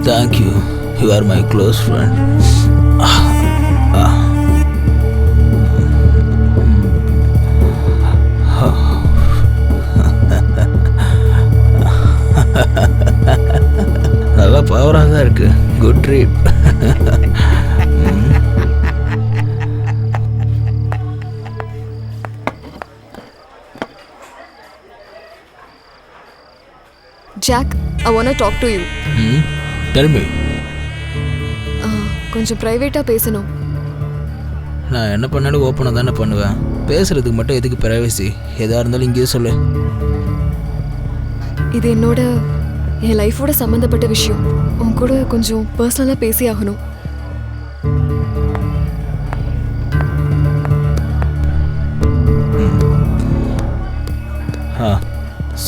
Thank you. You are my close friend. நல்லா பவராக தான் இருக்கு. Good trip. Jack, I want to talk to you. Tell me. கொஞ்சம் பிரைவேட்டா பேசணும். நான் என்ன பண்ணாலும் ஓப்பனாக தானே பண்ணுவேன். பேசுறதுக்கு மட்டும் எதுக்கு பிரைவசி? எதா இருந்தாலும் இங்கேயே சொல்லு. இது என் லைஃபோட சம்மந்தப்பட்ட விஷயம். உன் கூட கொஞ்சம் பர்சனலாக பேசி ஆகணும்.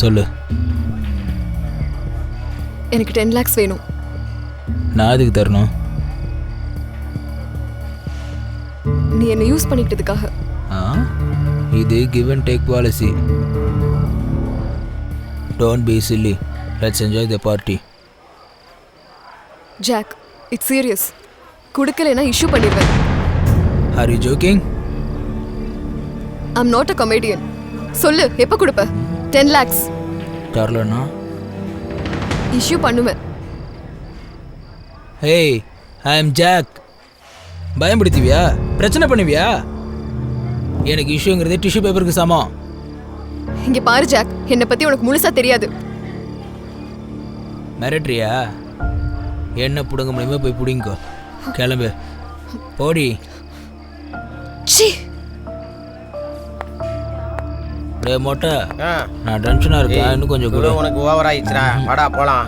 சொல்லு. எனக்கு 10 lakhs வேணும். நான் அதுக்கு தரணும். நீ என்ன யூஸ் பண்ணிக்கிட்டதுக்காக. இது give and take policy. Don't be silly. Let's enjoy the party. Jack, it's serious. கொடுக்கலைன்னா இஷ்யூ பண்ணிடுவேன். Are you joking? I'm not a comedian. சொல்லு, எப்போ கொடுப்ப? 10 lakhs. தரலன்னா இஷ்யூ பண்ணுவேன். Hey, I am Jack. பயன்படுத்துவியா? பிரச்சனை பண்ணுவியா? எனக்கு இஷ்யூங்கிறது டிஷ்யூ பேப்பருக்கு சமம். இங்க பாரு ஜாக், என்னை பத்தி உனக்கு முழுசா தெரியாது. மிரட்ரியா? என்ன புடுங்க முடியுமோ போய் புடிங்கோ. கிளம்பு, போடி. டேய் மொட்டை, நான் டென்ஷனா இருக்கேன். இன்னும் கொஞ்சம் கூட உனக்கு ஓவர் ஆயிடுச்சுடா. வாடா போலாம்.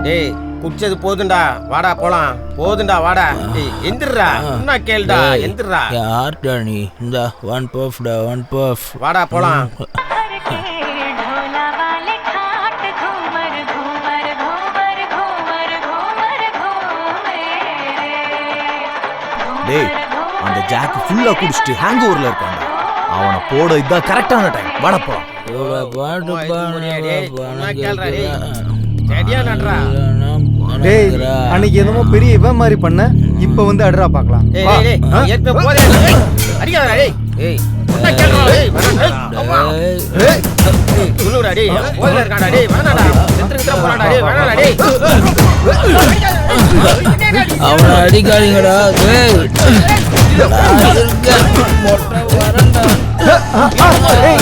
டேய் குடிச்சது போதுண்டா, வாடா போலாம். போதுண்டா வாடா. டேய் எந்திரடா. என்ன கேளுடா, எந்திரடா. யார்டா நீ? இந்த ஒன் பஃப் டா, ஒன் பஃப். வாடா போலாம். டேய், அந்த ஜாக் ஃபுல்லா குடிச்சிட்டு ஹேங் ஓவர்ல இருக்கான்டா. அவனை போட இதான் கரெக்டான டைம். வாடா போலாம். டேய், அன்னைக்கு என்னமோ பெரிய இவன் மாதிரி பண்ண, இப்ப வந்து அடரா பார்க்கலாம். அவனை அடிக்காதீங்கடா.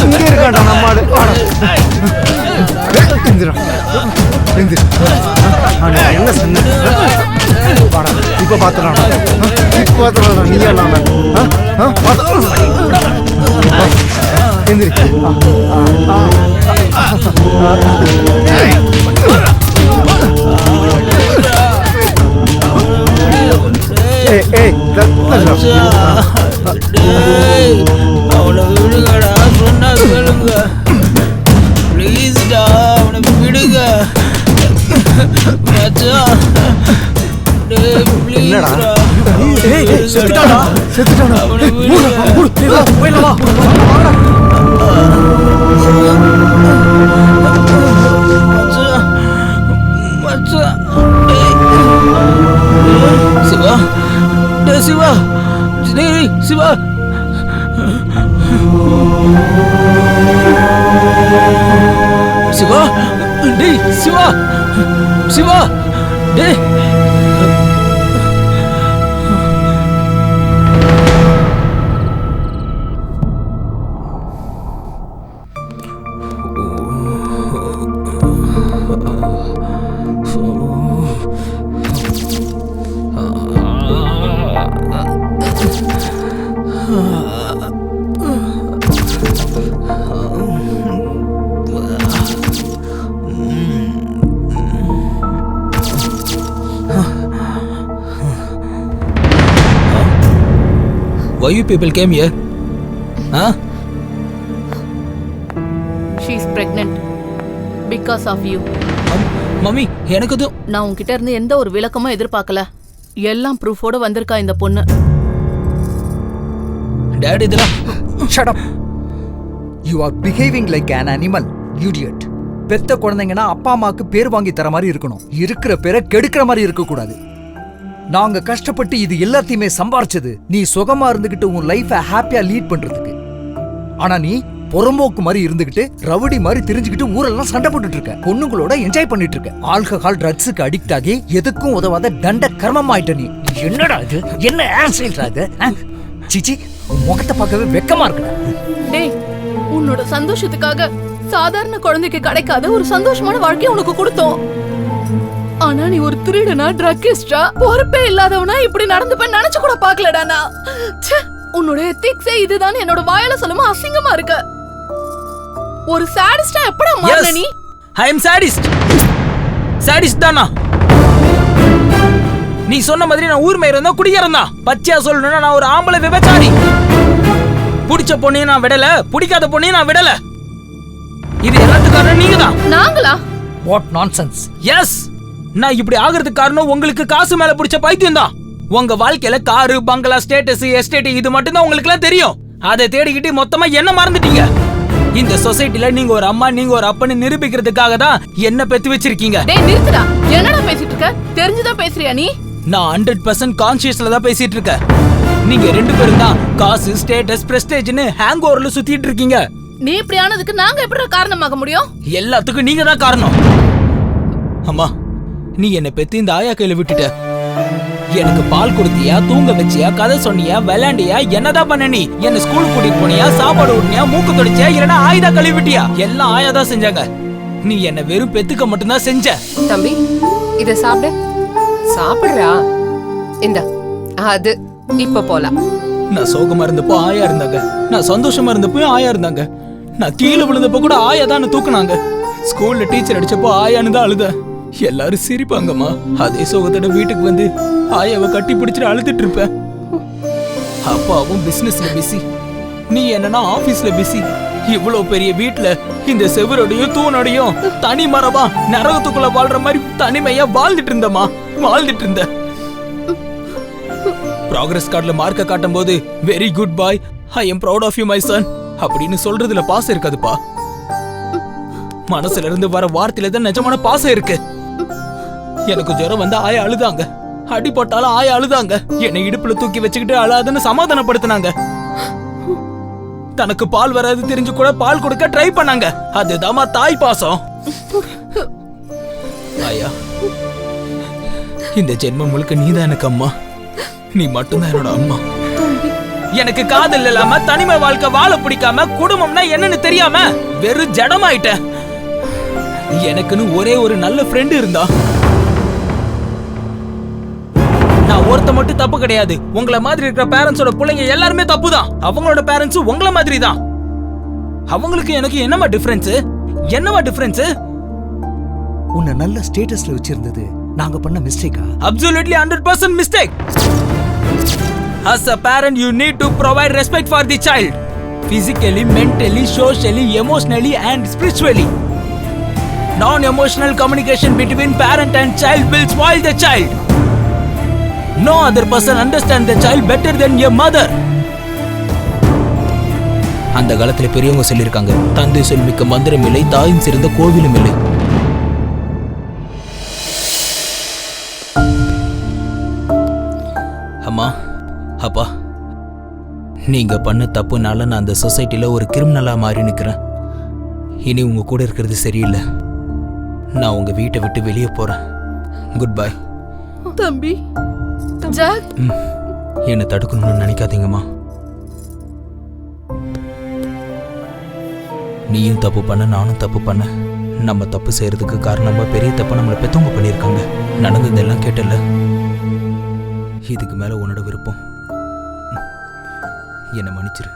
இங்க இருக்காண்டா நம்ம ஆளு. என்ன சொன்ன? இப்ப பாத்துறான். இப்ப பாத்துறான். நீ எல்லாம் எந்திரி. அவனை விடுங்கடா. சொன்னா சொல்லுங்க ப்ளீஸ்டா. அவனை விடுங்க மச்சான். டேய் ப்ளீஸ்டா. செத்துட்டானா? செத்துட்டானா? அவனை விடுங்க. போயிடலாம். மச்சான் மச்சான். சிவா சிவா சிவா டேய் சிவா சிவா டேய் Why you people came here? Huh? She is pregnant because of you. Mummy எனக்கு அது நான் உன்கிட்ட இருந்து எந்த ஒரு விளக்கமும் எதிர்பார்க்கல. எல்லாம் ப்ரூஃபோட வந்திருக்கா இந்த பொண்ணு. டாடி இதெல்லாம் Shut up. You are behaving like an animal, idiot. பெத்த குழந்தைங்கன்னா அப்பா அம்மாக்கு பேர் வாங்கி தர மாதிரி இருக்கணும். இருக்கிற பேரை கெடுக்கிற மாதிரி இருக்க கூடாது. நாங்க கஷ்டப்பட்டு இது எல்லாத்தையுமே சம்பாரிச்சது நீ சுகமா இருந்துகிட்டு உன் லைஃபை ஹாப்பியா லீட் பண்றதுக்கு. ஆனா நீ புறம்போக்கு மாதிரி இருந்துகிட்டு ரவுடி மாதிரி தெரிஞ்சுக்கிட்டு ஊரெல்லாம் சண்டை போட்டுட்டு இருக்க. பொண்ணுங்களோட என்ஜாய் பண்ணிட்டு இருக்க. ஆல்கஹால் ட்ரக்ஸுக்கு அடிக்ட் ஆகி எதுக்கும் உதவாத தண்ட கர்மம் ஆயிட்ட நீ. என்னடா இது? என்ன ஆன்சைல்டா இது? சிச்சி உன் முகத்தை பார்க்கவே வெக்கமா இருக்குடா. டேய் உன்னோட சந்தோஷத்துக்காக சாதாரண குழந்தைக்கு கிடைக்காத ஒரு சந்தோஷமான வாழ்க்கையை உனக்கு கொடுத்தோம். ஆனா நீ ஒரு திருடனா, ட்ரக்கிஸ்டா, பொறுப்பே இல்லாதவனா இப்படி நடந்துப்பேன்னு நினைச்சு கூட பாக்கலடா நான். உன்னோட எத்திக்ஸே இதுதான் என்னோட வாயால சொல்லுமா அசிங்கமா இருக்கு. ஒரு சாடிஸ்டா எப்படா மாறுன நீ? I am sadist. Sadist தானா? நீ சொன்ன மாதிரி நான் ஊர் மேயர் இருந்தா குடிகாரன் தான். பச்சையா சொல்லணும்னா நான் ஒரு ஆம்பளை விபச்சாரி. பிடிச்ச பொண்ணையும் நான் விடல, பிடிக்காத பொண்ணையும் நான் விடல. இது எல்லாத்துக்கான நீங்க தான். நாங்களா? What nonsense. Yes. நான் இப்படி ஆகிறதுக்கு காரணம் உங்களுக்கு காசு மேல பிடிச்ச பைத்தியம் தான். உங்க வாழ்க்கையில காரு, பங்களா, ஸ்டேட்டஸ், எஸ்டேட் இது மட்டும் தான் உங்களுக்கு எல்லாம் தெரியும். அதை தேடிக்கிட்டு மொத்தமா என்ன மறந்துட்டீங்க. இந்த சொசைட்டில நீங்க ஒரு அம்மா, நீங்க ஒரு அப்பன்னு நிரூபிக்கிறதுக்காக தான் என்ன பெத்து வச்சிருக்கீங்க. டேய் நிறுத்துடா. என்னடா பேசிட்டு இருக்க? தெரிஞ்சுதான் பேசுறியா நீ? நான் 100% கான்ஷியஸ்ல தான் பேசிட்டு இருக்கேன். நீங்க ரெண்டு பேரும் தான் காசு, ஸ்டேட்டஸ், பிரஸ்டேஜ்னு ஹேங் ஓவர்ல சுத்திட்டு இருக்கீங்க. நீ இப்படி ஆனதுக்கு நாங்க எப்படி காரணமாக முடியும்? எல்லாத்துக்கும் நீங்க தான் காரணம். அம்மா நீ என்ன பெத்து இந்த ஆயா கையில விட்டுட்ட. எனக்கு பால் கொடுத்தியா, தூங்க வச்சியா, கதை சொன்னியா, விளையாண்டியா, என்னதான் பண்ண நீ? என்ன ஸ்கூல் கூட்டிட்டு போனியா, சாப்பாடு ஊட்டினியா, மூக்கு தொடிச்சியா, இல்லனா ஆயுதா கழுவி விட்டியா? எல்லாம் ஆயா தான் செஞ்சாங்க. நீ என்ன வெறும் பெத்துக்க மட்டும் தான் செஞ்ச. தம்பி இத சாப்பிடு. சாப்பிடுறா. இந்த அது இப்ப போலாம். நான் சோகமா இருந்தப்போ ஆயா இருந்தாங்க, நான் சந்தோஷமா இருந்தப்போ ஆயா இருந்தாங்க, நான் கீழே விழுந்தப்போ கூட ஆயா தான் தூக்குனாங்க. ஸ்கூல்ல டீச்சர் அடிச்சப்போ ஆயான்னு தான் அழுத. எல்லாரும் சிரிப்பாங்கம்மா. அதே சோகத்தோட வீட்டுக்கு வந்து ஆயாவை கட்டி பிடிச்சிட்டு அழுதுட்டு இருப்பேன். அப்பாவும் பிசினஸ்ல பிஸி, நீ என்னன்னா ஆபீஸ்ல பிஸி. இவ்வளவு பெரிய வீட்டுல இந்த செவரோடையும் தூணோடையும் தனி மரமா நரகத்துக்குள்ள வாழ்ற மாதிரி தனிமையா வாழ்ந்துட்டு இருந்தமா, வாழ்ந்துட்டு இருந்த. ப்ராக்ரஸ் கார்டுல மார்க்க காட்டும் போது very good boy, I am proud of you my son அப்படின்னு சொல்றதுல பாசம் இருக்காதுப்பா. மனசுல இருந்து வர வார்த்தையில தான் நிஜமான பாசம் இருக்கு. எனக்கு ஜுரம் வந்தா ஆயா அழுதாங்க, அடிபட்டாலும் ஆயா அழுதாங்க, என்னை இடுப்புல தூக்கி வச்சுக்கிட்டு அழாதுன்னு சமாதானப்படுத்தினாங்க. தனக்கு பால் வராது தெரிஞ்சு கூட பால் கொடுக்க ட்ரை பண்ணாங்க. அதுதாமா தாய் பாசம். ஆயா இந்த ஜென்மம் முழுக்க நீதான் எனக்கு அம்மா, நீ மட்டும்தான் என்னோட அம்மா. எனக்கு காதல் இல்லாம தனிமை வாழ்க்கை வாழ பிடிக்காம குடும்பம்னா என்னன்னு தெரியாம வெறும் ஜடமாயிட்ட. எனக்குன்னு ஒரே ஒரு நல்ல ஃப்ரெண்ட் இருந்தா. நான் ஒருத்த மட்டும் தப்பு கிடையாது. உங்கள மாதிரி இருக்கிற பேரண்ட்ஸோட பிள்ளைங்க எல்லாருமே தப்பு தான். அவங்களோட பேரண்ட்ஸ் உங்கள மாதிரி தான். அவங்களுக்கு எனக்கு என்னமா டிஃபரன்ஸ்? என்னமா டிஃபரன்ஸ்? உன்னை நல்ல ஸ்டேட்டஸ்ல வச்சிருந்தது நாங்க பண்ண மிஸ்டேக்கா? Absolutely 100% mistake. As a parent you need to provide respect for the child. Physically, mentally, socially, emotionally and spiritually. Non-emotional communication between parent and child will spoil the child. No other person understands the child better than your mother. அந்த காலத்துல பெரியவங்க சொல்லிருக்காங்க, தந்தை சொல்மிக்க மந்திரம் இல்லை, தாயும் சிறந்த கோவிலும் இல்லை. அம்மா, அப்பா, நீங்க பண்ண தப்புனால நான் அந்த சொசைட்டில ஒரு கிரிமினலா மாறி நிக்கிறேன். இனி உங்க கூட இருக்கிறது சரியில்லை. நான் உங்க வீட்டை விட்டு வெளியே போறேன். Good bye. தம்பி ஜாக், என்னை தடுக்கணும்னு நினைக்காதீங்கம்மா. நீயும் தப்பு பண்ண, நானும் தப்பு பண்ண. நம்ம தப்பு செய்யறதுக்கு காரணமா பெரிய தப்பு நம்மளை பெத்தவங்க பண்ணியிருக்காங்க. நடந்ததெல்லாம் கேட்டல. இதுக்கு மேல உன்னோட விருப்பம். என்னை மன்னிச்சிரு.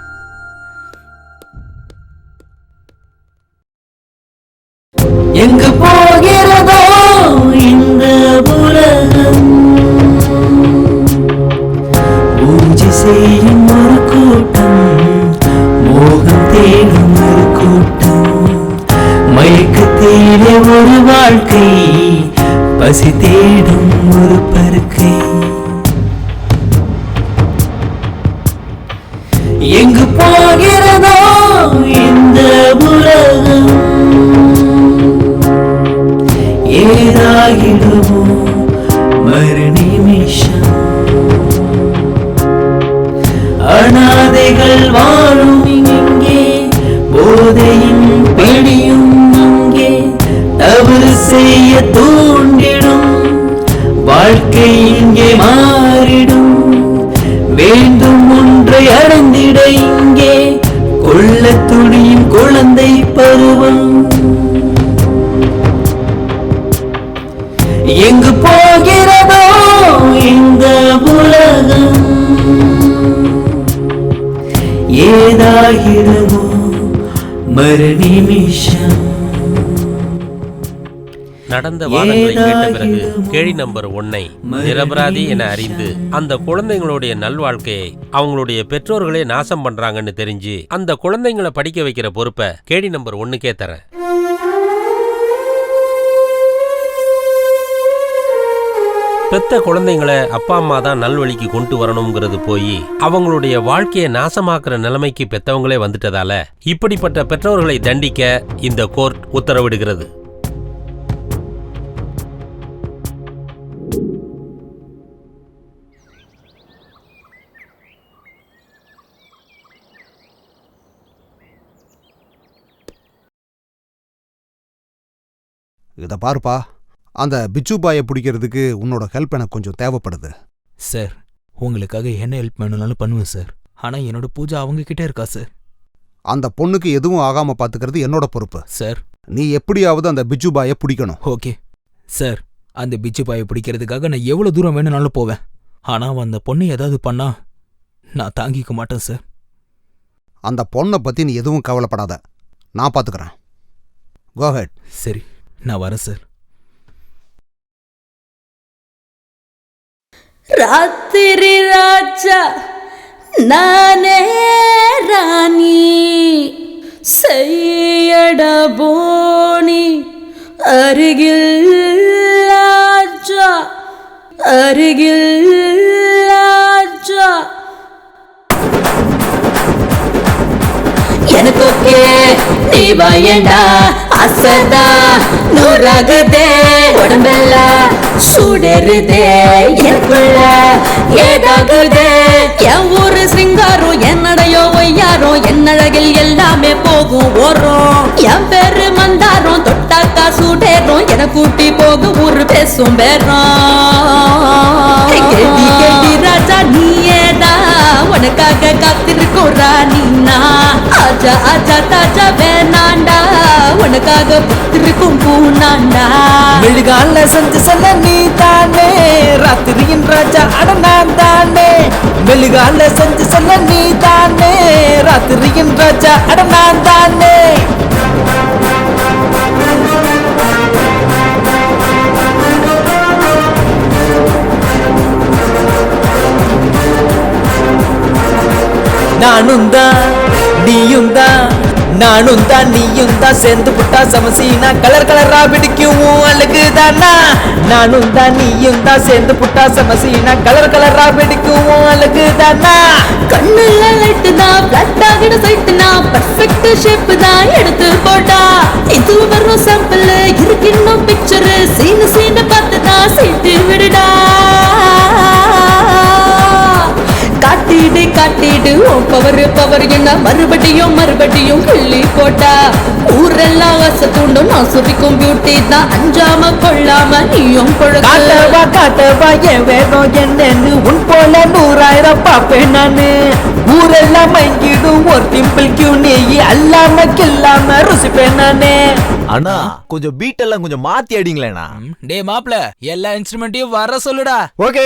எங்கு போகிறதோ இந்த உலகம், பூஜை செய்யும் ஒரு கூட்டம், மோகம் தேடும் ஒரு கூட்டம், மயக்கத்திலே ஒரு வாழ்க்கை, பசி தேடும் ஒரு பருக்கை. எங்கு போகிறதோ இந்த உலகம், ஏதாகிடுமோ மறு நிமிஷம். அனாதைகள் வாழும் இங்கே, போதையும் பிடியும் இங்கே, தவறு செய்ய தூண்டிடும், வாழ்க்கை இங்கே மாறிடும். வேண்டும் ஒன்றை அடைந்திட இங்கே, கொள்ள துணியும் குழந்தை பருவம். எங்கு போகிறதோ இந்த உலகம், ஏதாகிறதோ மறு நிமிஷம். நடந்த வாதங்களை கேட்ட பிறகு கேள்வி நம்பர் 1 நிரபராதி என அறிந்து அந்த குழந்தைங்களுடைய நல்வாழ்க்கையை அவங்களுடைய பெற்றோர்களே நாசம் பண்றாங்கன்னு தெரிஞ்சு அந்த குழந்தைங்களை படிக்க வைக்கிற பொறுப்பை கேள்வி நம்பர் 1க்கே தரேன். பெத்த குழந்தைங்களை அப்பா அம்மா தான் நல்வழிக்கு கொண்டு வரணுங்கிறது போய் அவங்களுடைய வாழ்க்கையை நாசமாக்குற நிலைமைக்கு பெத்தவங்களே வந்துட்டதால இப்படிப்பட்ட பெற்றோர்களை தண்டிக்க இந்த கோர்ட் உத்தரவிடுகிறது. இதை பாருப்பா, அந்த பிச்சு பாயை பிடிக்கிறதுக்கு உன்னோட ஹெல்ப் எனக்கு கொஞ்சம் தேவைப்படுது. சார், உங்களுக்காக என்ன ஹெல்ப் வேணும்னாலும் பண்ணுவேன் சார். ஆனால் என்னோட பூஜை அவங்க கிட்டே இருக்கா சார். அந்த பொண்ணுக்கு எதுவும் ஆகாம பார்த்துக்கிறது என்னோட பொறுப்பு சார். நீ எப்படியாவது அந்த பிச்சு பாயை பிடிக்கணும். Okay sir. அந்த பிச்சு பாயை பிடிக்கிறதுக்காக நான் எவ்வளோ தூரம் வேணும்னாலும் போவேன். ஆனால் அந்த பொண்ணு ஏதாவது பண்ணா நான் தாங்கிக்க மாட்டேன் சார். அந்த பொண்ணை பற்றி நீ எதுவும் கவலைப்படாத, நான் பார்த்துக்கிறேன். கோ ஹெட். சரி, நான் வரேன் சார். ராத்திரி ராஜா நானே ராணி, செய்யட போனி அருகில் ராஜா, அருகில் ராஜா. எனக்கு ஓகே, நீ பயண்டா, அசதா நூறாகுதே, உடம்பெல்லாம் சூடருதே, எனக்குள்ள ஏதாகுதே. என் ஊரு சிங்காரம், என்னடையோ ஒய்யாரோ, என்னழகில் எல்லாமே போகும் ஓரம். என் பேரு மந்தாரம், தொட்டாக்கா சூடேறும், என கூட்டி போகும் ஊரு பேசும் பேரம். கேட்டி கேட்டி ராஜா நீயேதா, உனக்காக காத்திருக்கும் ராணினா. ஆஜா ஆஜா தாஜா வேணாண்டா, உனக்காக புத்திருக்கும் பூனாண்டா. மெழுகால செஞ்சு செல்ல நீ தானே, ராத்திரியின் ராஜா அட நான் தானே. மெழுகால செஞ்சு செல்ல நீ தானே, ராத்திரியின் ராஜா அட நான் தானே. நானும் தான் நீயும் தான், நானும் தான் நீயும் தான், சேர்ந்து புட்டா சமசீனா கலர் கலரா பிடிக்கும் அழகு தானா. நானும் தான் நீயும் தான், சேர்ந்து புட்டா சமசீனா கலர் கலரா பிடிக்கும் அழகு தானா. கண்ணுல லைட்டு தான், பிளட் ஆகிட சைட்டு தான், பர்ஃபெக்ட் ஷேப் தான் எடுத்து போட்டா. இது வரும் சாம்பிள், இருக்கு இன்னும் பிக்சர், சீனு சீனு பார்த்து தான் சீட்டு விடுடா. காட்டிடு காட்டிடு உன் பவர் பவர் என்ன மறுபடியும் மறுபடியும் கிள்ளி போட்டா ஊரெல்லாம் ஆசை தூண்டும் நான் சுரிக்கும் பியூட்டி தான் அஞ்சாம கொள்ளாம நீயும் காட்டவா காட்டவா என் வேகம் என்னன்னு உன் போல 100,000 பாப்பேன் நானு ஊரெல்லாம் மயங்கிடும் ஒரு டிம்பிள் கியூ நீ அல்லாம கில்லாம ருசிப்பேன் நானே. அண்ணா கொஞ்சம் பீட் எல்லாம் கொஞ்சம் மாத்தி அடிங்களேண்ணா. டே மாப்ள எல்லா இன்ஸ்ட்ருமெண்ட்டையும் வர சொல்லுடா. ஓகே.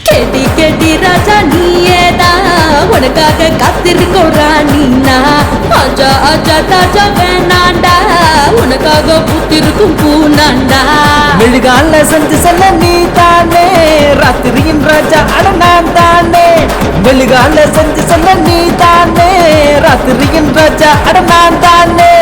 கேட்டி கேட்டி ராஜா நீயேதா உனக்காக காத்திருக்கோம் ராணினா ஆஜா ஆஜா தாஜா வேணாண்டா உனக்காக பூத்திருக்கும் பூனாண்டா. மெழுகால செஞ்சு செல்ல நீ தானே ராத்திரியின் ராஜா அட நான் தானே. மெழுகால செஞ்சு செல்ல நீ தானே ராத்திரியின் ராஜா அட நான் தானே.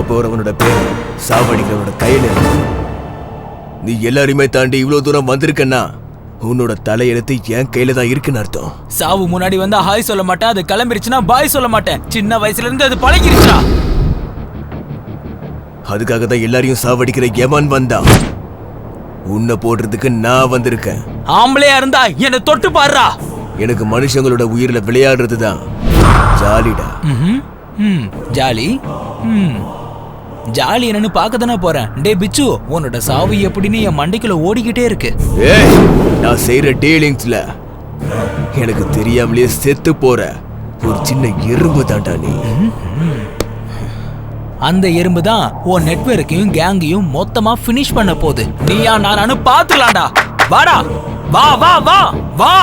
போறவனோட பேர் சாவடிக்கிறவனோட கையில இருக்கு. நீ எல்லாரையுமே தாண்டி இவ்வளவு தூரம் வந்திருக்கன்னா உன்னோட தலையெழுத்து என் கையில தான் இருக்குன்னு அர்த்தம். சாவு முன்னாடி வந்தா ஹாய் சொல்ல மாட்டேன், அது கிளம்பிருச்சுன்னா பாய் சொல்ல மாட்டேன். சின்ன வயசுல இருந்து அது பழகிருச்சா. அதுக்காக தான் எல்லாரையும் சாவடிக்கிற எவன் வந்தா உன்னை போடுறதுக்கு நான் வந்திருக்கேன். ஆம்பளையா இருந்தா என்ன தொட்டு பாருடா. எனக்கு மனுஷங்களோட உயிரில விளையாடுறது தான் ஜாலிடா. ஜாலி ஜாலி என்னன்னு பார்க்க தானே போறேன். டே பிச்சு, உன்னோட சாவு எப்படின்னு என் மண்டைக்குள்ள ஓடிக்கிட்டே இருக்கு. நான் செய்யற டீலிங்ஸ்ல எனக்கு தெரியாமலே செத்து போற ஒரு சின்ன எறும்பு தாண்டா நீ. அந்த எறும்பு தான் உன் நெட்வொர்க்கையும் கேங்கையும் மொத்தமா ஃபினிஷ் பண்ண போகுது. நீயா நானு பாத்துலாம்டா. வாடா, வா வா வா வா.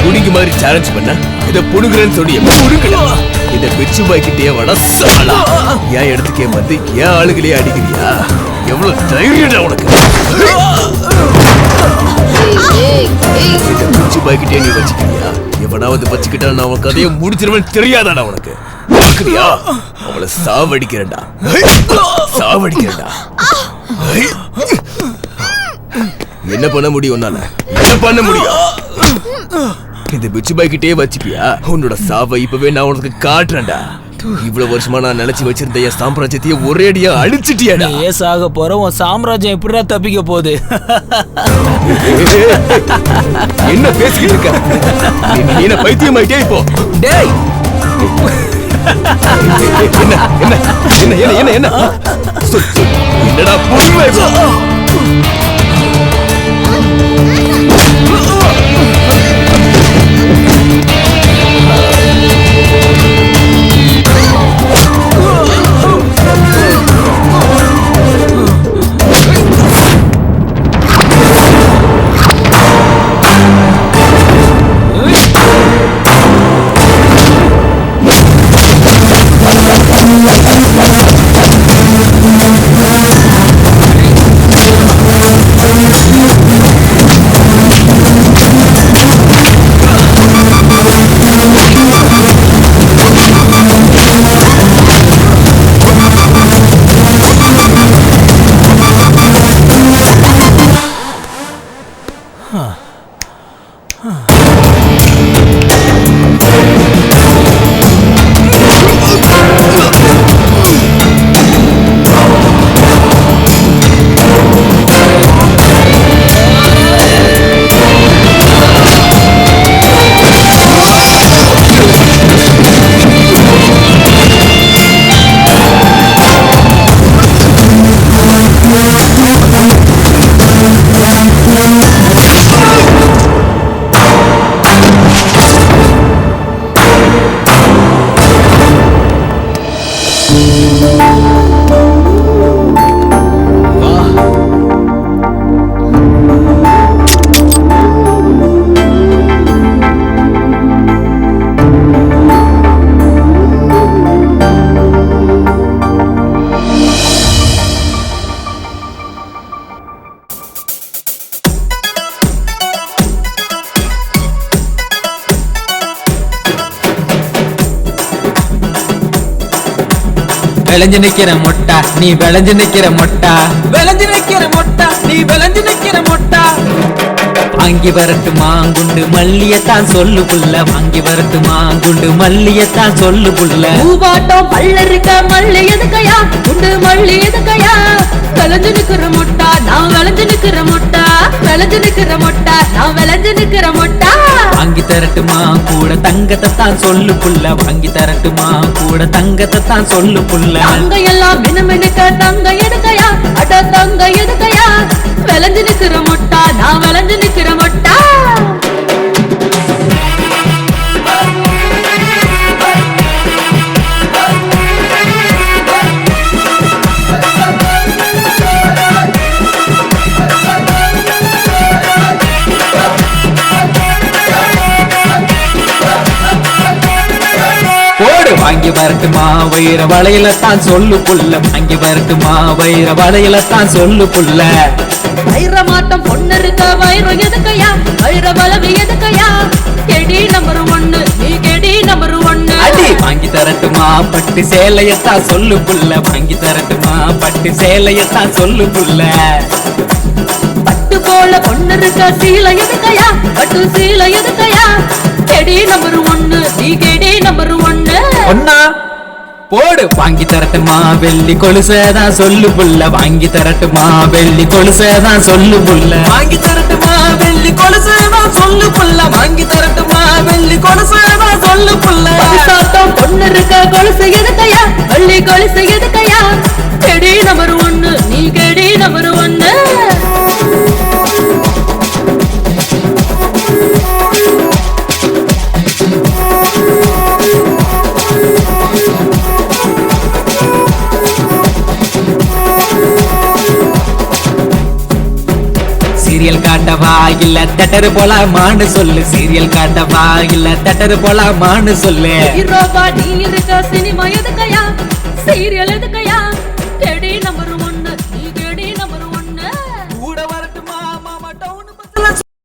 புடிங்க மாதிரி சேலஞ்ச் பண்ண இதை புடுங்குறேன்னு சொல்லி புடுங்கலாம். இதை பிச்சு பாய்க்கிட்டே வட சாலா. என் இடத்துக்கே வந்து ஏன் ஆளுகளே அடிக்கிறியா? எவ்வளவு தைரியம் உனக்கு? இதை பிச்சு பாய்க்கிட்டே நீ வச்சுக்கிறியா? எவனாவது வச்சுக்கிட்டா நான் அவன் கதையை முடிச்சிருவேன் தெரியாதாடா உனக்கு? பாக்குறியா? அவளை சாவடிக்கிறேன்டா, சாவடிக்கிறேன்டா. என்ன பண்ண முடியும் உன்னால? என்ன பண்ண முடியும்? இந்த பிச்சு பாய்க்கிட்டே வச்சுப்பியா? உன்னோட சாவை இப்பவே நான் உனக்கு காட்டுறேன்டா. இவ்வளவு வருஷமா நான் நினைச்சு வச்சிருந்த என் சாம்ராஜ்யத்தையே ஒரேடியா அழிச்சிட்டியாடா. ஏசாக போற உன் சாம்ராஜ்யம் எப்படிடா தப்பிக்க போகுது? என்ன பேசிக்கிட்டு இருக்க? நீ என்ன பைத்தியம் ஆயிட்டே இப்போ? டேய் என்ன என்ன என்ன என்ன என்ன என்ன என்னடா புரியுமா இப்போ? விளைஞ்சு நிக்கிற மொட்டா நீ விளைஞ்சு நிக்கிற மொட்டா, விளைஞ்சு நிக்கிற மொட்டா நீ விளைஞ்சு நிக்கிற மொட்டா. வாங்கி வரட்டு மாங்குண்டு மல்லியத்தான் சொல்லு புள்ள, வாங்கி வரட்டு மாங்குண்டு மல்லியத்தான் சொல்லு புள்ள. பூவாட்டம் பல்ல இருக்க மல்லி எதுக்கையா, குண்டு மல்லி எதுக்கையா. விளைஞ்சு நிக்கிற மொட்டா நான் விளைஞ்சு நிக்கிற மொட்டா, விளைஞ்சு நிக்கிற மொட்டா நான் விளைஞ்சு நிக்கிற மொட்டா. வாங்கி தரட்டுமா கூட தங்கத்தை தான் சொல்லு புள்ள, வாங்கி தரட்டுமா கூட தங்கத்தை தான் சொல்லு புள்ள. தங்க எல்லாம் மினுமினுக்க தங்க எதுக்கையா, அட தங்க எதுக்கையா. விளைஞ்சு நிக்கிற மொட்டா நான் விளைஞ்சு நிக்கிற மொட்டா. வாங்கி வரட்டுமா வைர வளையல தான் சொல்லு புள்ள, வாங்கி வரட்டுமா வைர வளையல தான் சொல்லு புள்ள. வைர மாட்டம் பொண்ணு இருக்க வைரம் எதுக்கையா, வைர வளவு எதுக்கையா. கெடி நம்பர் 1 நீ கெடி நம்பர் 1. அடி வாங்கி தரட்டுமா பட்டு சேலையத்தான் சொல்லு புள்ள, வாங்கி தரட்டுமா பட்டு சேலையத்தான் சொல்லு புள்ள. பட்டு போல பொண்ணு இருக்க சீலை எதுக்கையா, பட்டு சீலை எதுக்கையா. கெடி நம்பர் 1 நீ கெடி நம்பர் 1. ஒன்னா போடு வாங்கி தரட்டுமா வெள்ளி கொலுசதான் சொல்லு புள்ள வாங்கி தரட்டுமா வெள்ளி கொலுசதான் சொல்லு புள்ள வாங்கி தரட்டுமா வெள்ளி கொலுசதான் சொல்லு புள்ள வாங்கி தரட்டுமா வெள்ளி கொலுசதான் சொல்லு புள்ள சாத்தம் பொண்ணு இருக்க கொலுசு எதுக்கையா வெள்ளி கொலுசு எதுக்கையா கெடி நம்பர் 1 நீ கெடி நம்பர் 1 சீரியல் காட்டவா இல்ல தட்டரு போலாமான்னு சொல்லு சீரியல் காட்டவா இல்ல தட்டரு போலாமான்னு சொல்லு ஹீரோவா நீ இருக்க சினிமா எதுக்கையா சீரியல் எதுக்கையா